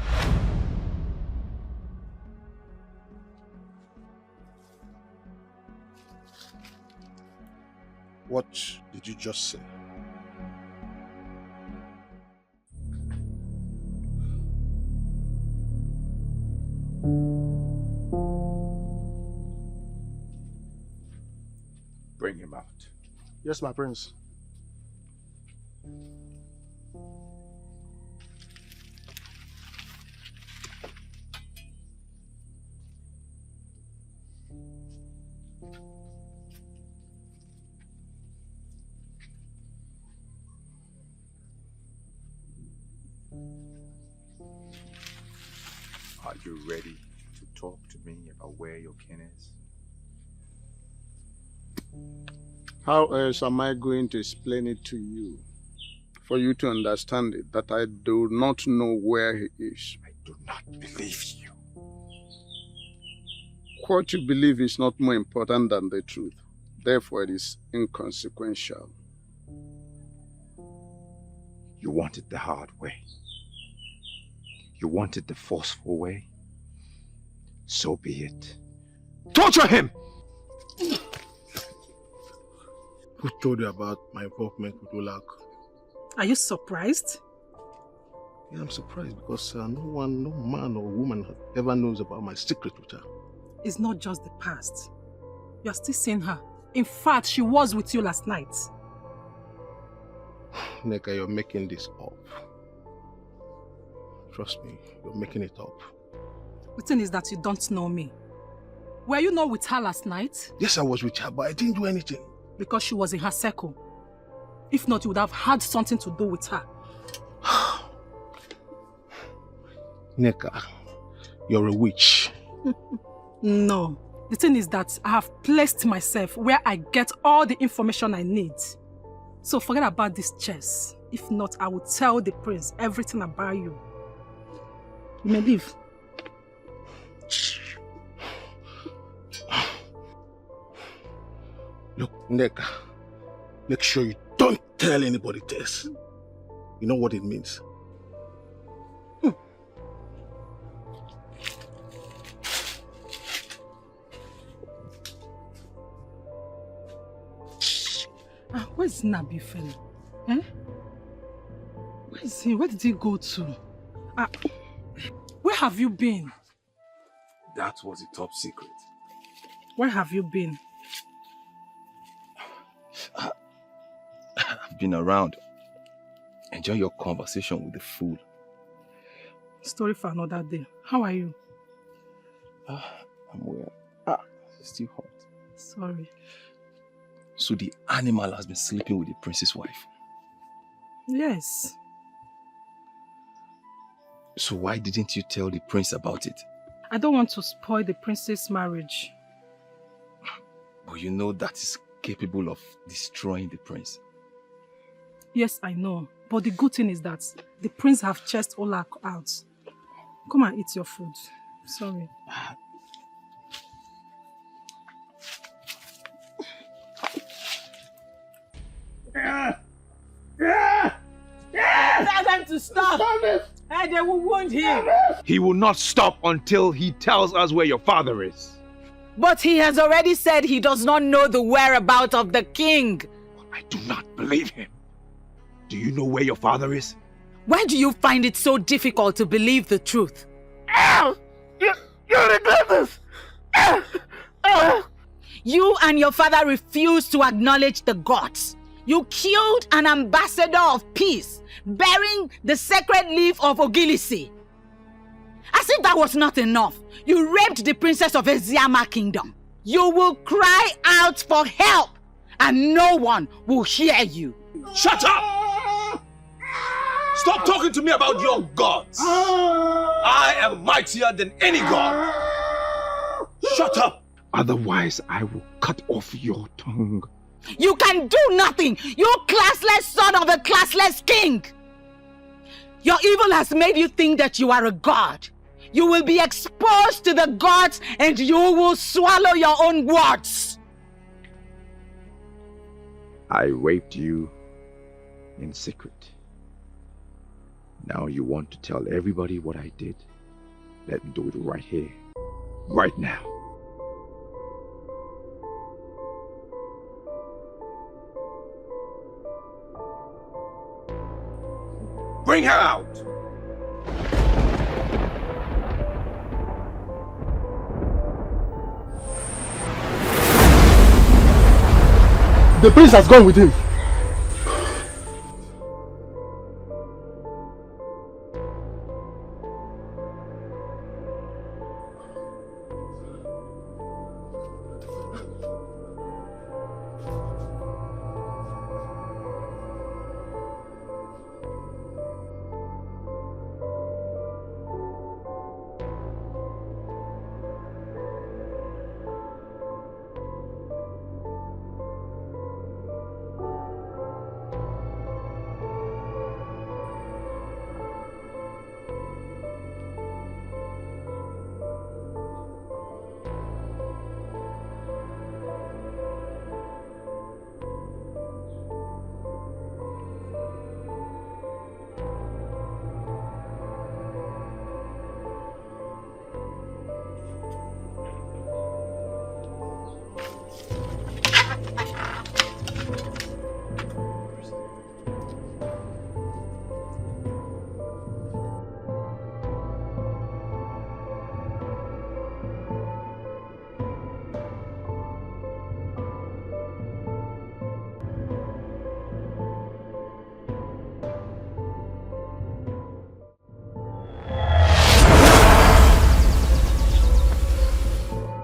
What did you just say? Bring him out. Yes, my prince. Are you ready to talk to me about where your kin is? How else am I going to explain it to you? For you to understand it, that I do not know where he is. I do not believe you. What you believe is not more important than the truth. Therefore, it is inconsequential. You want it the hard way. You want it the forceful way. So be it. Torture him! Who told you about my involvement with Olak? Are you surprised? Yeah, I'm surprised because no man or woman ever knows about my secret with her. It's not just the past. You're still seeing her. In fact, she was with you last night. Neka, you're making this up. Trust me, you're making it up. The thing is that you don't know me. Were you not with her last night? Yes, I was with her, but I didn't do anything. Because she was in her circle. If not, you would have had something to do with her. Neka, you're a witch. No. The thing is that I have placed myself where I get all the information I need. So forget about this chess. If not, I will tell the prince everything about you. You may leave. Look, Neka, make sure you don't tell anybody this. You know what it means? Where's Nabife? Where is he? Where did he go to? Where have you been? That was a top secret. Where have you been? I've been around. Enjoy your conversation with the fool. Story for another day. How are you? I'm well. It's still hot. Sorry. So the animal has been sleeping with the prince's wife? Yes. So why didn't you tell the prince about it? I don't want to spoil the prince's marriage. But you know that is capable of destroying the prince. Yes, I know. But the good thing is that the prince have chased Ola out. Come and eat your food. Sorry. Tell them to stop. And they will wound him. He will not stop until he tells us where your father is. But he has already said he does not know the whereabouts of the king. I do not believe him. Do you know where your father is? Why do you find it so difficult to believe the truth? You regret this! You and your father refused to acknowledge the gods. You killed an ambassador of peace, bearing the sacred leaf of Ogilisi. As if that was not enough, you raped the princess of Eziama kingdom. You will cry out for help, and no one will hear you. Shut up! Stop talking to me about your gods. I am mightier than any god. Shut up! Otherwise, I will cut off your tongue. You can do nothing, you classless son of a classless king. Your evil has made you think that you are a god. You will be exposed to the gods and you will swallow your own words. I raped you in secret. Now you want to tell everybody what I did? Let me do it right here, right now. Bring her out! The prince has gone with him.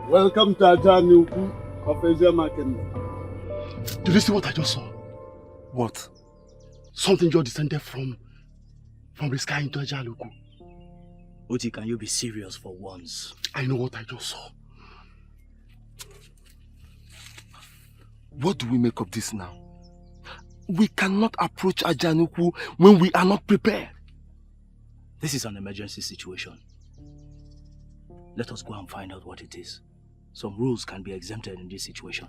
Welcome to Ajanuku of Eziama Kingdom. Did you see what I just saw? What? Something just descended from the sky into Ajanuku. Uti, can you be serious for once? I know what I just saw. What do we make of this now? We cannot approach Ajanuku when we are not prepared. This is an emergency situation. Let us go and find out what it is. Some rules can be exempted in this situation.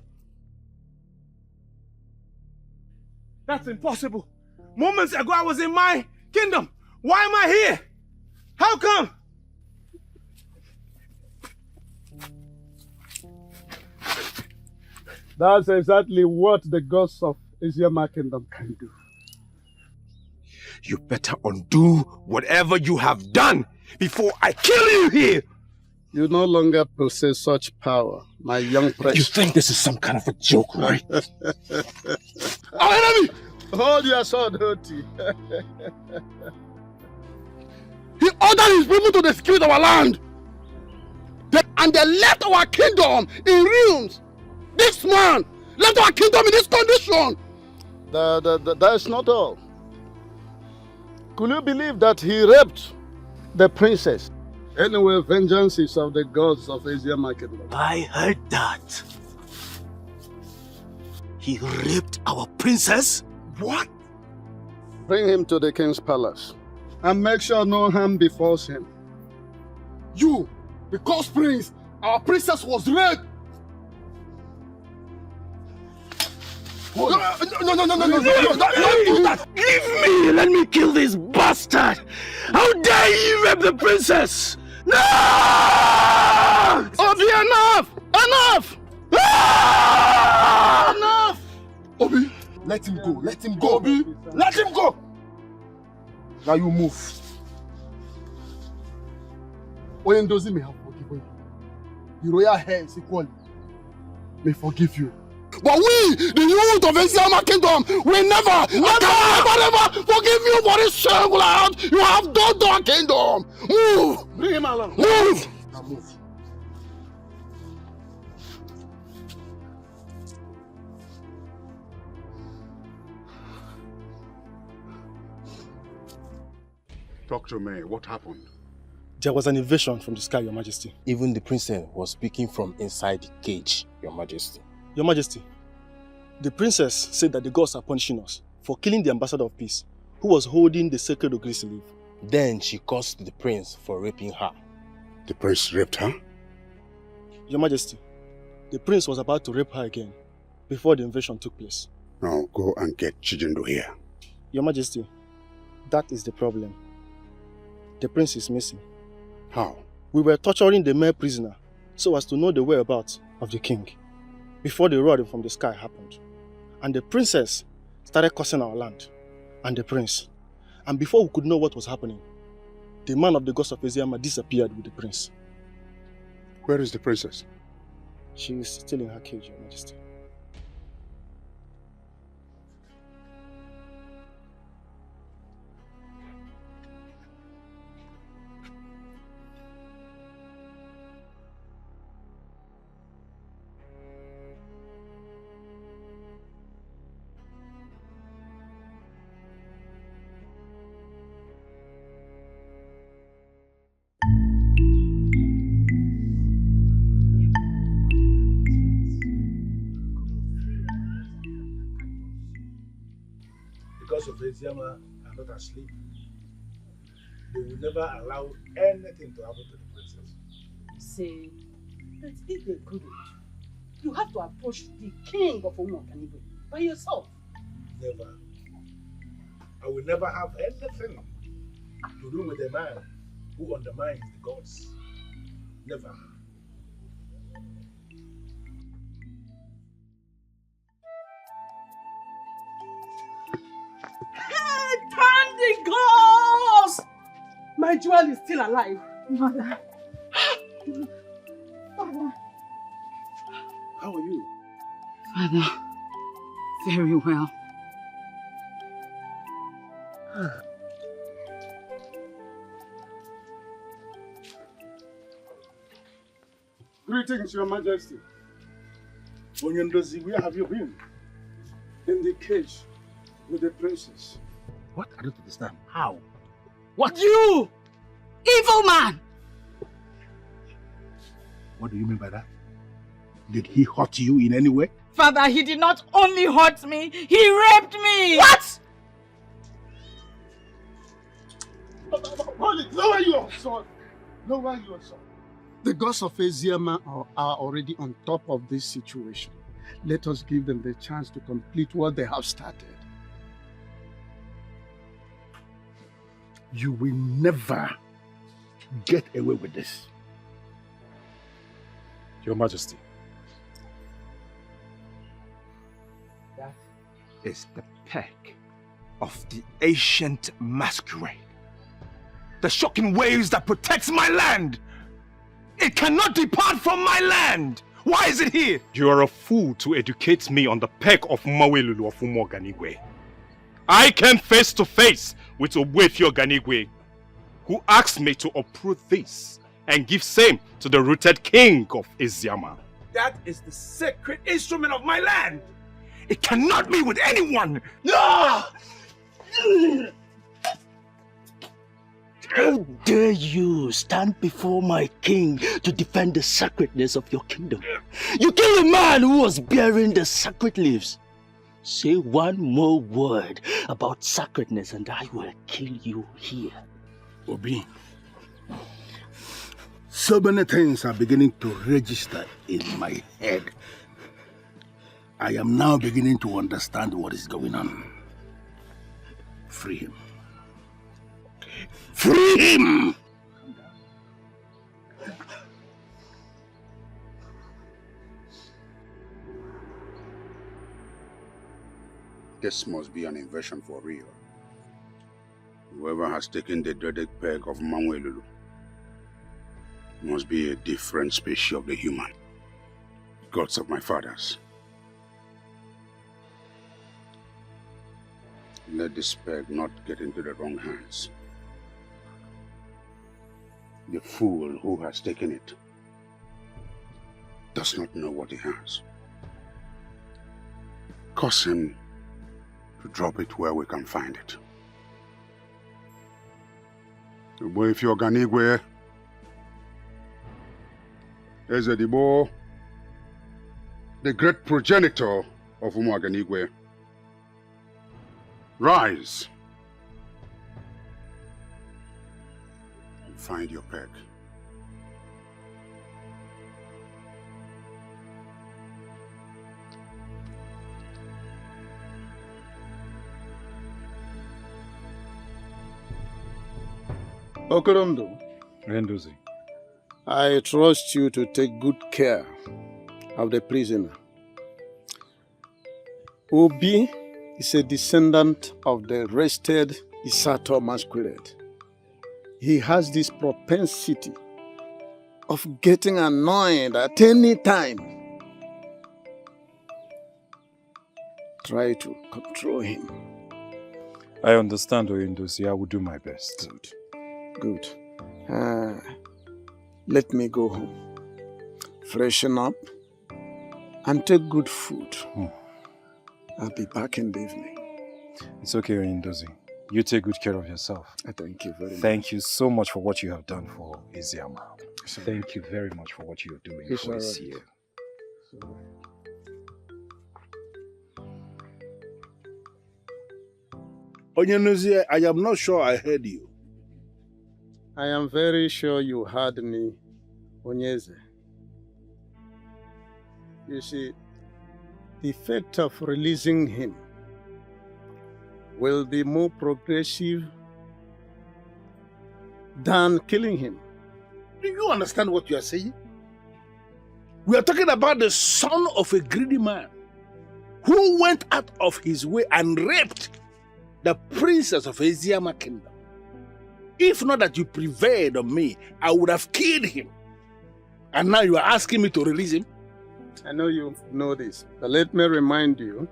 That's impossible. Moments ago I was in my kingdom. Why am I here? How come? That's exactly what the gods of Eziama Kingdom can do. You better undo whatever you have done before I kill you here! You no longer possess such power, my young prince. You think this is some kind of a joke, right? Our enemy! Hold your sword, Hoti. He ordered his people to desecrate our land. And they left our kingdom in ruins. This man left our kingdom in this condition. That is not all. Could you believe that he raped the princess? Anyway, vengeance is of the gods of Asia Market. I heard that. He raped our princess? What? Bring him to the king's palace and make sure no harm befalls him. You, because prince, our princess was raped. No, don't do that! Leave me! Let me kill this bastard! How dare you rape the princess! No! Obi, enough! Enough! Ah! Enough! Obi, let him go. Let him go. Obi, let him go. Now you move. Oyendozi may have forgiven you. The royal heads equally may forgive you. But we, the youth of Isiama Kingdom, will never forgive you for this shameful act you have done to our kingdom. Move! Bring him along. Move! Now move. Talk to me. What happened? There was an invasion from the sky, Your Majesty. Even the princess was speaking from inside the cage, Your Majesty. Your Majesty, the princess said that the gods are punishing us for killing the ambassador of peace, who was holding the sacred Ogris leaf. Then she cursed the prince for raping her. The prince raped her? Your Majesty, the prince was about to rape her again before the invasion took place. Now go and get Chijindo here. Your Majesty, that is the problem. The prince is missing. How? We were torturing the male prisoner so as to know the whereabouts of the king before the roaring from the sky happened. And the princess started cursing our land and the prince. And before we could know what was happening, the man of the gods of Isiama disappeared with the prince. Where is the princess? She is still in her cage, Your Majesty. Because of Eziama are not asleep, they will never allow anything to happen to the princess. Say, that if they couldn't, you have to approach the king of Umuakanigwe by yourself. Never. I will never have anything to do with a man who undermines the gods. Never. Turn the gods! My jewel is still alive. Mother. Father. How are you? Father, very well. Greetings, Your Majesty. Onyendozi, where have you been? In the cage with the princess. What? I don't understand. How? What? You! Evil man! What do you mean by that? Did he hurt you in any way? Father, he did not only hurt me, he raped me! What? Hold it! Lower your sword! Lower your sword. The gods of Isiama are already on top of this situation. Let us give them the chance to complete what they have started. You will never get away with this. Your Majesty. That is the peck of the ancient masquerade. The shocking waves that protects my land. It cannot depart from my land. Why is it here? You are a fool to educate me on the peg of Mawelulu of Umoganigwe. I came face to face with Obwefio Ganigwe, who asked me to uproot this and give same to the rooted king of Eziama. That is the sacred instrument of my land. It cannot be with anyone. No! How dare you stand before my king to defend the sacredness of your kingdom? You killed a man who was bearing the sacred leaves. Say one more word about sacredness and I will kill you here. Obi, so many things are beginning to register in my head. I am now beginning to understand what is going on. Free him. Free him! This must be an invasion for real. Whoever has taken the dreaded peg of Mawelulu must be a different species of the human. Gods of my fathers. Let this peg not get into the wrong hands. The fool who has taken it does not know what he has. Cause him to drop it where we can find it. If you're Ganigwe, Ezedibo, the great progenitor of Umuaganigwe, rise and find your peg. Okorondo, Rendozi, I trust you to take good care of the prisoner. Obi is a descendant of the wrested Isato masquerade. He has this propensity of getting annoyed at any time. Try to control him. I understand, Oyendozi. I will do my best. Good. Let me go home. Freshen up and take good food. I'll be back in the evening. It's okay, Oyendozi. You take good care of yourself. Thank you very much. Thank you so much for what you have done for Eziama. Thank you very much for what you're doing It's for all Isia. right. Onyenuzie, I am not sure I heard you. I am very sure you heard me, Onyeze. You see, the effect of releasing him will be more progressive than killing him. Do you understand what you are saying? We are talking about the son of a greedy man who went out of his way and raped the princess of Eziama kingdom. If not that you prevailed on me, I would have killed him. And now you are asking me to release him? I know you know this, but let me remind you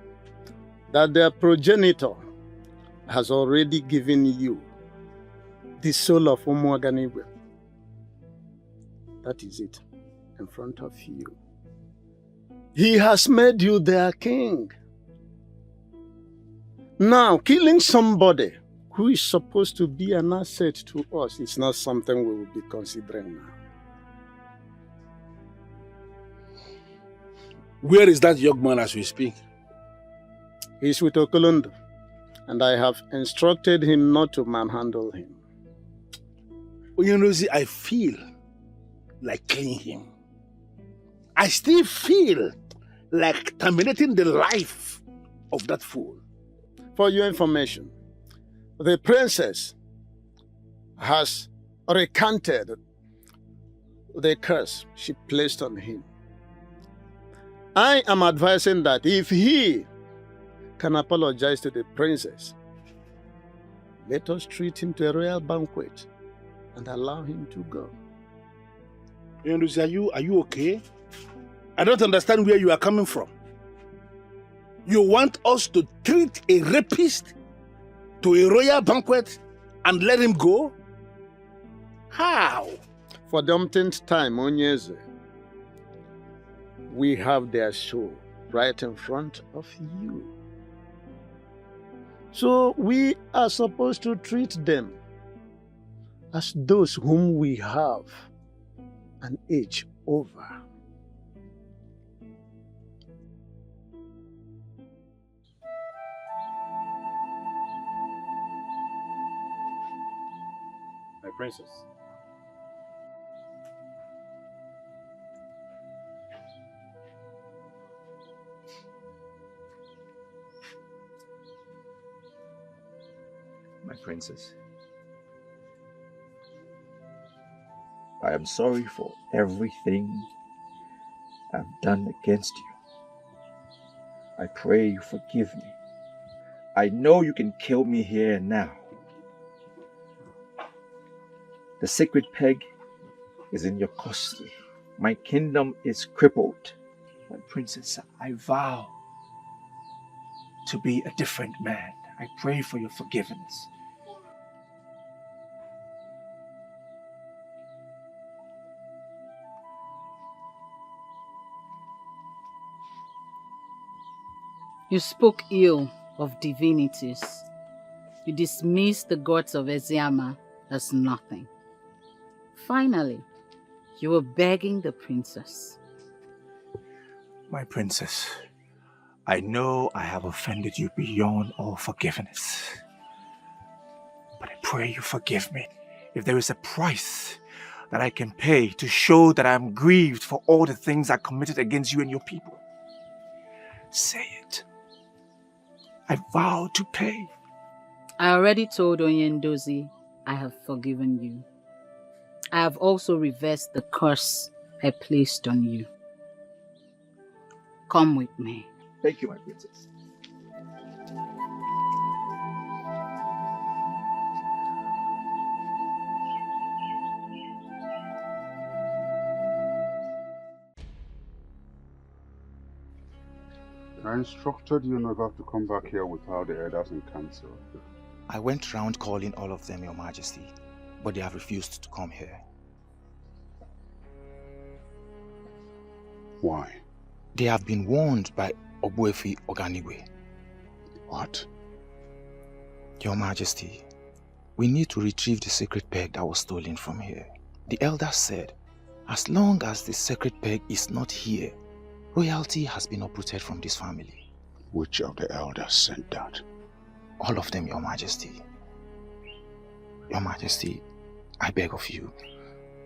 that their progenitor has already given you the soul of Umuaganigwe. That is it, in front of you. He has made you their king. Now, killing somebody who is supposed to be an asset to us is not something we will be considering now. Where is that young man as we speak? He's with Okolondo, and I have instructed him not to manhandle him. Onyenuzi, I feel like killing him. I still feel like terminating the life of that fool. For your information, the princess has recanted the curse she placed on him. I am advising that if he can apologize to the princess, Let us treat him to a royal banquet and allow him to go. Yonduzi, are you okay? I don't understand where you are coming from. You want us to treat a rapist to a royal banquet and let him go? How? For the umpteenth time, Onyeze, we have their show right in front of you. So we are supposed to treat them as those whom we have an age over. My princess. My princess, I am sorry for everything I've done against you. I pray you forgive me. I know you can kill me here and now. The sacred peg is in your custody. My kingdom is crippled. My princess, I vow to be a different man. I pray for your forgiveness. You spoke ill of divinities. You dismissed the gods of Eziama as nothing. Finally, you were begging the princess. My princess, I know I have offended you beyond all forgiveness. But I pray you forgive me. If there is a price that I can pay to show that I am grieved for all the things I committed against you and your people, say it. I vow to pay. I already told Onyendozi I have forgiven you. I have also reversed the curse I placed on you. Come with me. Thank you, my princess. I instructed you never to come back here without the elders in council. I went round calling all of them, Your Majesty, but they have refused to come here. Why? They have been warned by Ogbuefi Oganigwe. What? Your Majesty, we need to retrieve the sacred peg that was stolen from here. The elders said, as long as the sacred peg is not here, royalty has been uprooted from this family. Which of the elders said that? All of them, Your Majesty. Your Majesty, I beg of you,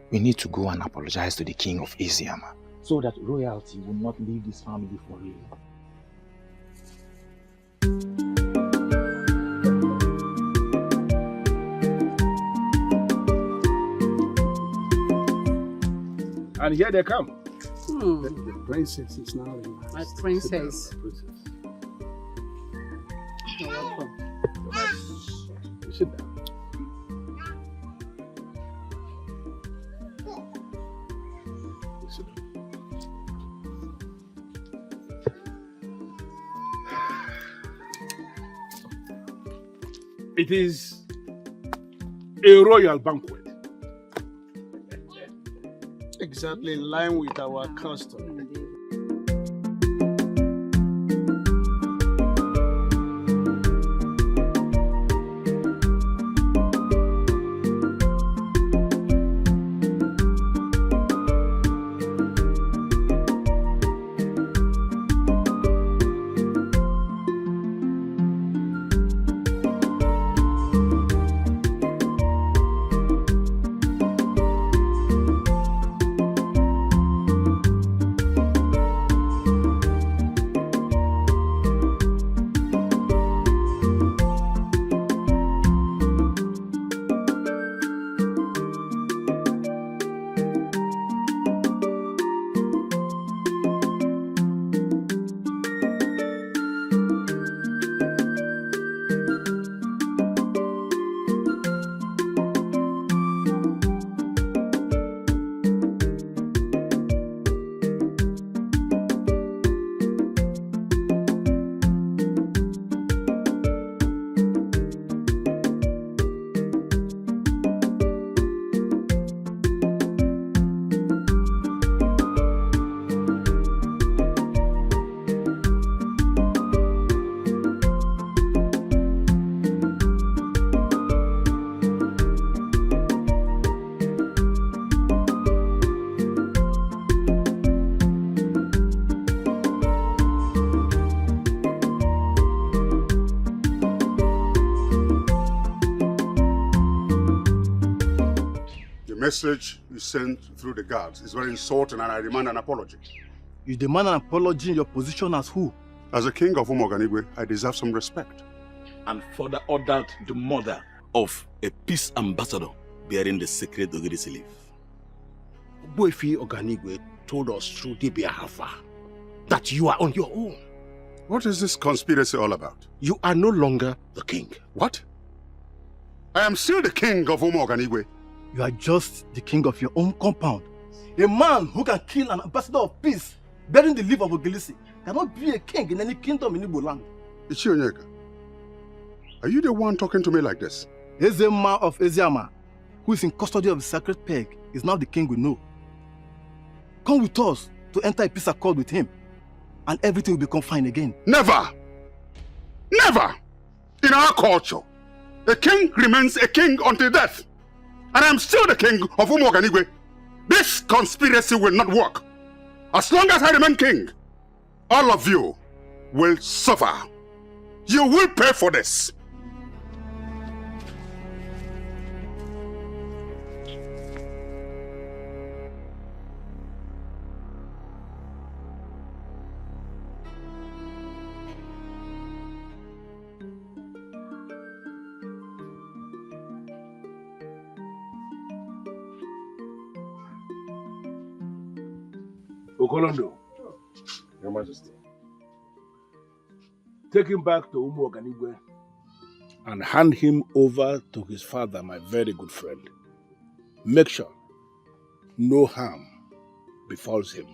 we need to go and apologize to the king of Eziama, so that royalty will not leave this family for real. And here they come. The princess is now in my princess. You're welcome. Sit down. It is a royal banquet. Exactly in line with our custom. message you sent through the guards is very insulting and I demand an apology. You demand an apology in your position as who? As a king of Umoganigwe, I deserve some respect. And further ordered the murder of a peace ambassador bearing the sacred Ogirisi leaf. Boyfi Oganigwe told us through Dibia Hafa that you are on your own. What is this conspiracy all about? You are no longer the king. What? I am still the king of Umoganigwe. You are just the king of your own compound. A man who can kill an ambassador of peace bearing the leaf of Ogilisi cannot be a king in any kingdom in Igbo land. Ichionyeka, are you the one talking to me like this? Ezema of Eziama, who is in custody of the sacred peg, is now the king we know. Come with us to enter a peace accord with him, and everything will become fine again. Never! Never! In our culture, a king remains a king until death. And I'm still the king of Umoganigwe. This conspiracy will not work. As long as I remain king, all of you will suffer. You will pay for this. Okolondo, Your Majesty. take him back to Umoganigwe and hand him over to his father, my very good friend. Make sure no harm befalls him.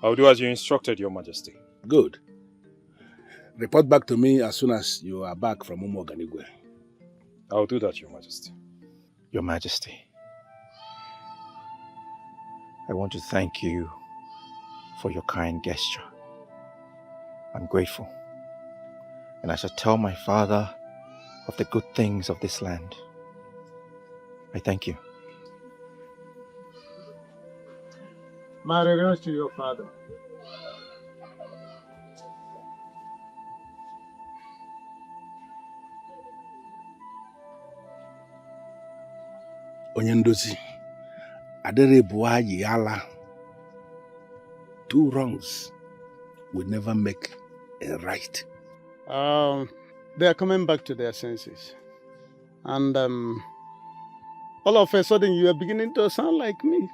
I'll do as you instructed, Your Majesty. Good. Report back to me as soon as you are back from Umoganigwe. I'll do that, Your Majesty. Your Majesty, I want to thank you for your kind gesture. I'm grateful, and I shall tell my father of the good things of this land. I thank you. My regards to your father. Onyendozi, Adere Buayi Yala. 2 wrongs will never make a right. They are coming back to their senses. And all of a sudden you are beginning to sound like me.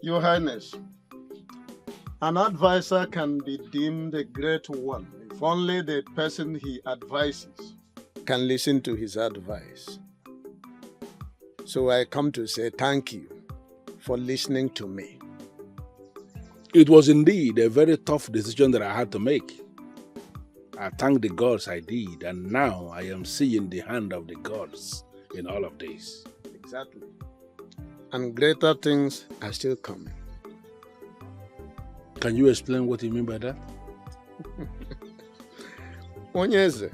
Your Highness, an advisor can be deemed a great one if only the person he advises can listen to his advice. So I come to say thank you for listening to me. It was indeed a very tough decision that I had to make. I thank the gods I did, and now I am seeing the hand of the gods in all of this. Exactly. And greater things are still coming. Can you explain what you mean by that? Onyeze,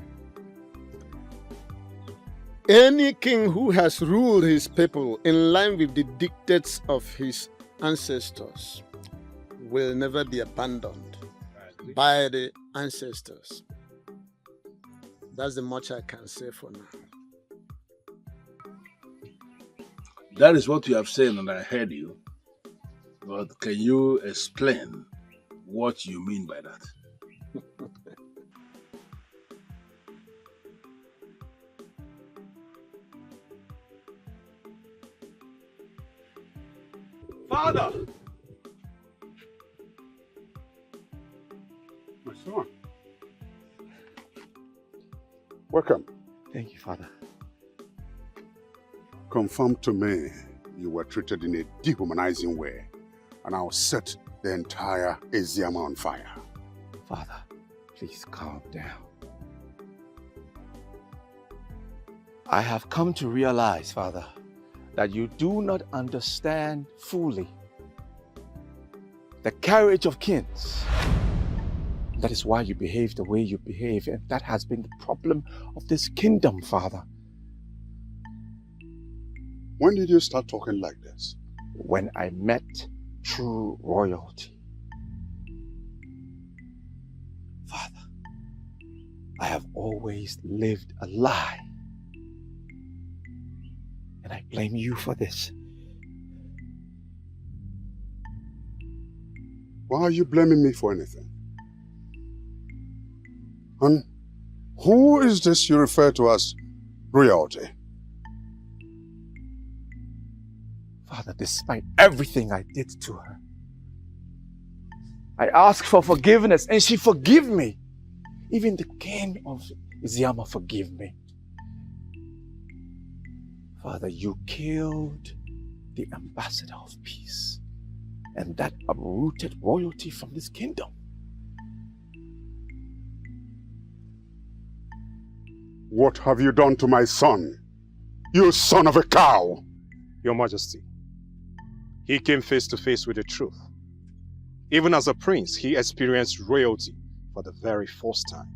any king who has ruled his people in line with the dictates of his ancestors will never be abandoned by the ancestors. That's the much I can say for now. That is what you have said, and I heard you. But can you explain what you mean by that? Father! My son. Welcome. Thank you, Father. Confirm to me you were treated in a dehumanizing way, and I'll set the entire Eziama on fire. Father, please calm down. I have come to realize, Father, that you do not understand fully the carriage of kings. That is why you behave the way you behave, and that has been the problem of this kingdom, Father. When did you start talking like this? When I met true royalty. Father, I have always lived a lie. And I blame you for this. Why are you blaming me for anything? And who is this you refer to as royalty? Father, despite everything I did to her, I asked for forgiveness and she forgave me. Even the king of Iziama forgave me. Father, you killed the ambassador of peace, and that uprooted royalty from this kingdom. What have you done to my son? You son of a cow! Your Majesty, he came face to face with the truth. Even as a prince, he experienced royalty for the very first time.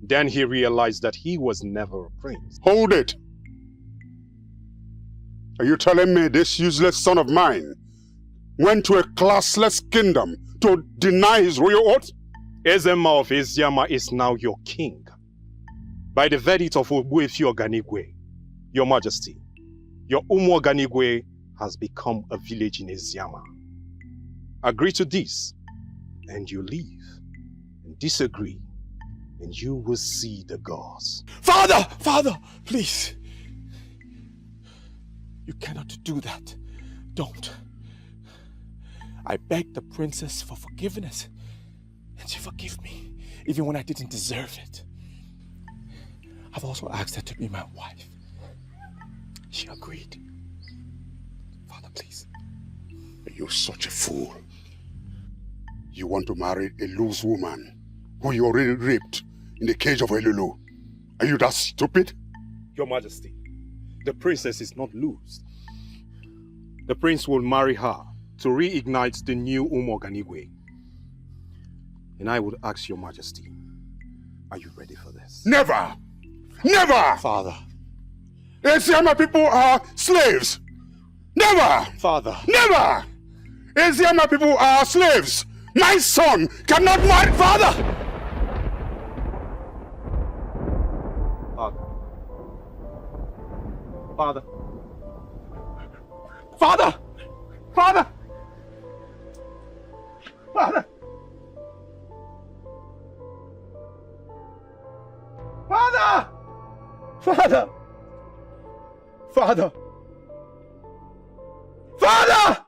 Then he realized that he was never a prince. Hold it! Are you telling me this useless son of mine went to a classless kingdom to deny his royal oath? Ezema of Eziama is now your king. By the verdict of Ogbuefi Oganigwe, Your Majesty, your Umu Oganigwe has become a village in Eziama. Agree to this, and you leave. And disagree, and you will see the gods. Father! Father! Please! You cannot do that. Don't. I begged the princess for forgiveness, and she forgave me, even when I didn't deserve it. I've also asked her to be my wife. She agreed. Father, please. You're such a fool. You want to marry a loose woman who you already raped in the cage of Elulu. Are you that stupid? Your Majesty, the princess is not loose. The prince will marry her to reignite the new Umoganigwe. And I would ask Your Majesty, are you ready for this? Never! Never! Father. Eziama people are slaves! Never! Father. Never! Eziama people are slaves! My son cannot marry... Father! Father. Father! Father! Father! Father! Father! Father! Father!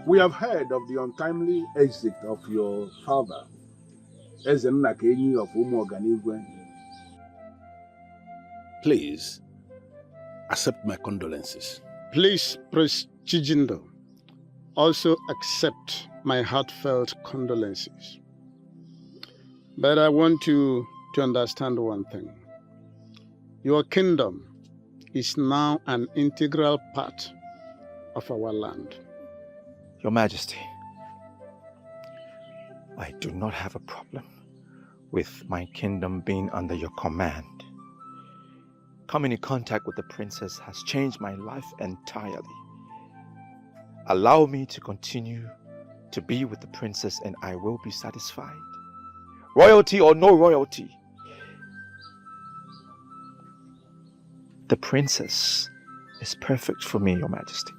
We have heard of the untimely exit of your father, Ezennakenyi of Umoganigwe. Please, accept my condolences. Please, Priest Chijindo, also accept my heartfelt condolences. But I want you to understand one thing. Your kingdom is now an integral part of our land. Your Majesty, I do not have a problem with my kingdom being under your command. Coming in contact with the princess has changed my life entirely. Allow me to continue to be with the princess and I will be satisfied. Royalty or no royalty, the princess is perfect for me, Your Majesty.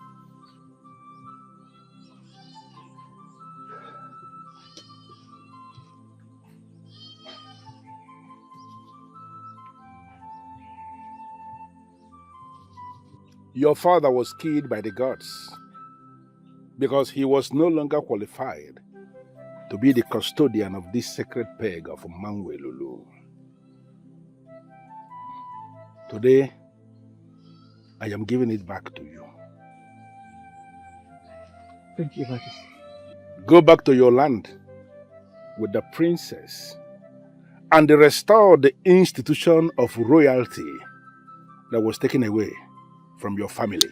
Your father was killed by the gods because he was no longer qualified to be the custodian of this sacred peg of Mangwe Lulu. Today, I am giving it back to you. Thank you, Majesty. Go back to your land with the princess and restore the institution of royalty that was taken away from your family.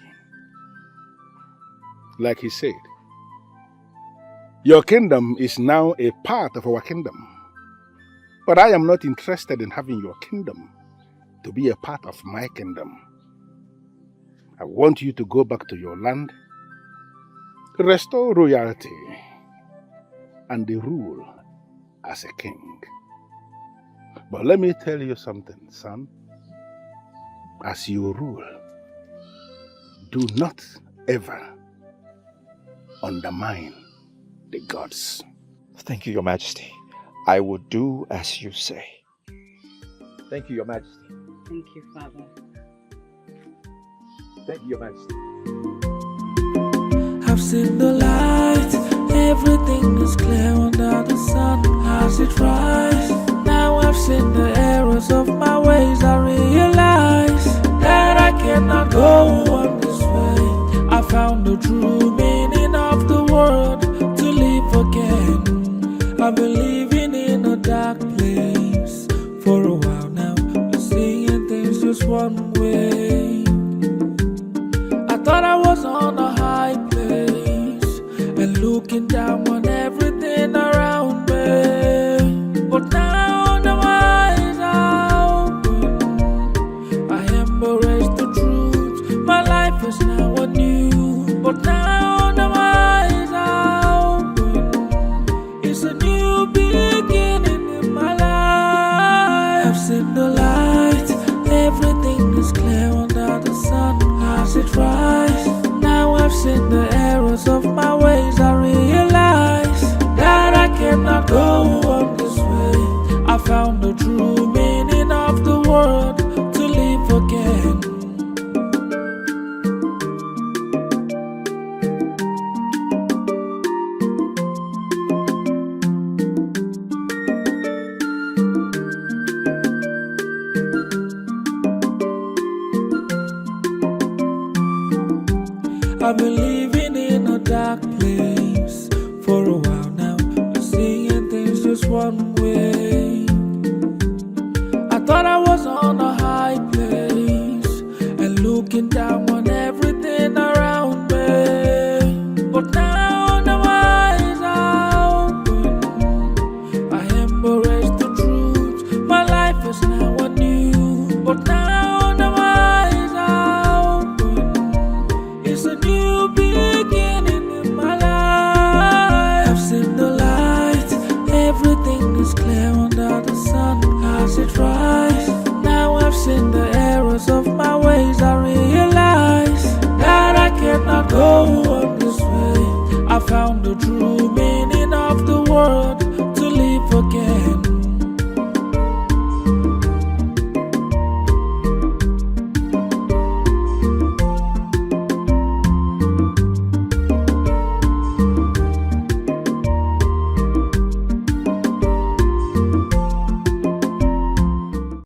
Like he said, your kingdom is now a part of our kingdom. But I am not interested in having your kingdom to be a part of my kingdom. I want you to go back to your land, restore royalty, and the rule as a king. But let me tell you something, son. As you rule, do not ever undermine the gods. Thank you, Your Majesty. I will do as you say. Thank you, Your Majesty. Thank you, Father. Thank you, Your Majesty. I've seen the light, everything is clear under the sun as it rises. Now I've seen the errors of my ways. I realize that I cannot go on this way. I found the true meaning of the word to live again. I've been living in a dark place for a while now, seeing things just one way. I thought I was on a high place and looking down on everything around me. But now the eyes are open. I embrace the truth. My life is now anew. But now the eyes are open. It's a new beginning in my life. I've seen the light. Everything is clear under the sun as it rises. Now I've seen the errors of my ways. I realize that I cannot go on this way. I found the true meaning of the word to live again. I've been living in a dark place for a while now, seeing things just one way. I thought I was on a high place and looking down on everything around me. But now the eyes are open. I embrace the truth. My life is now anew. But now the eyes are open. It's a new beginning in my life. I've seen the light. Everything is clear under the sun as it rises. Now I've seen the errors of my ways. I realize that I cannot go on this way. I found the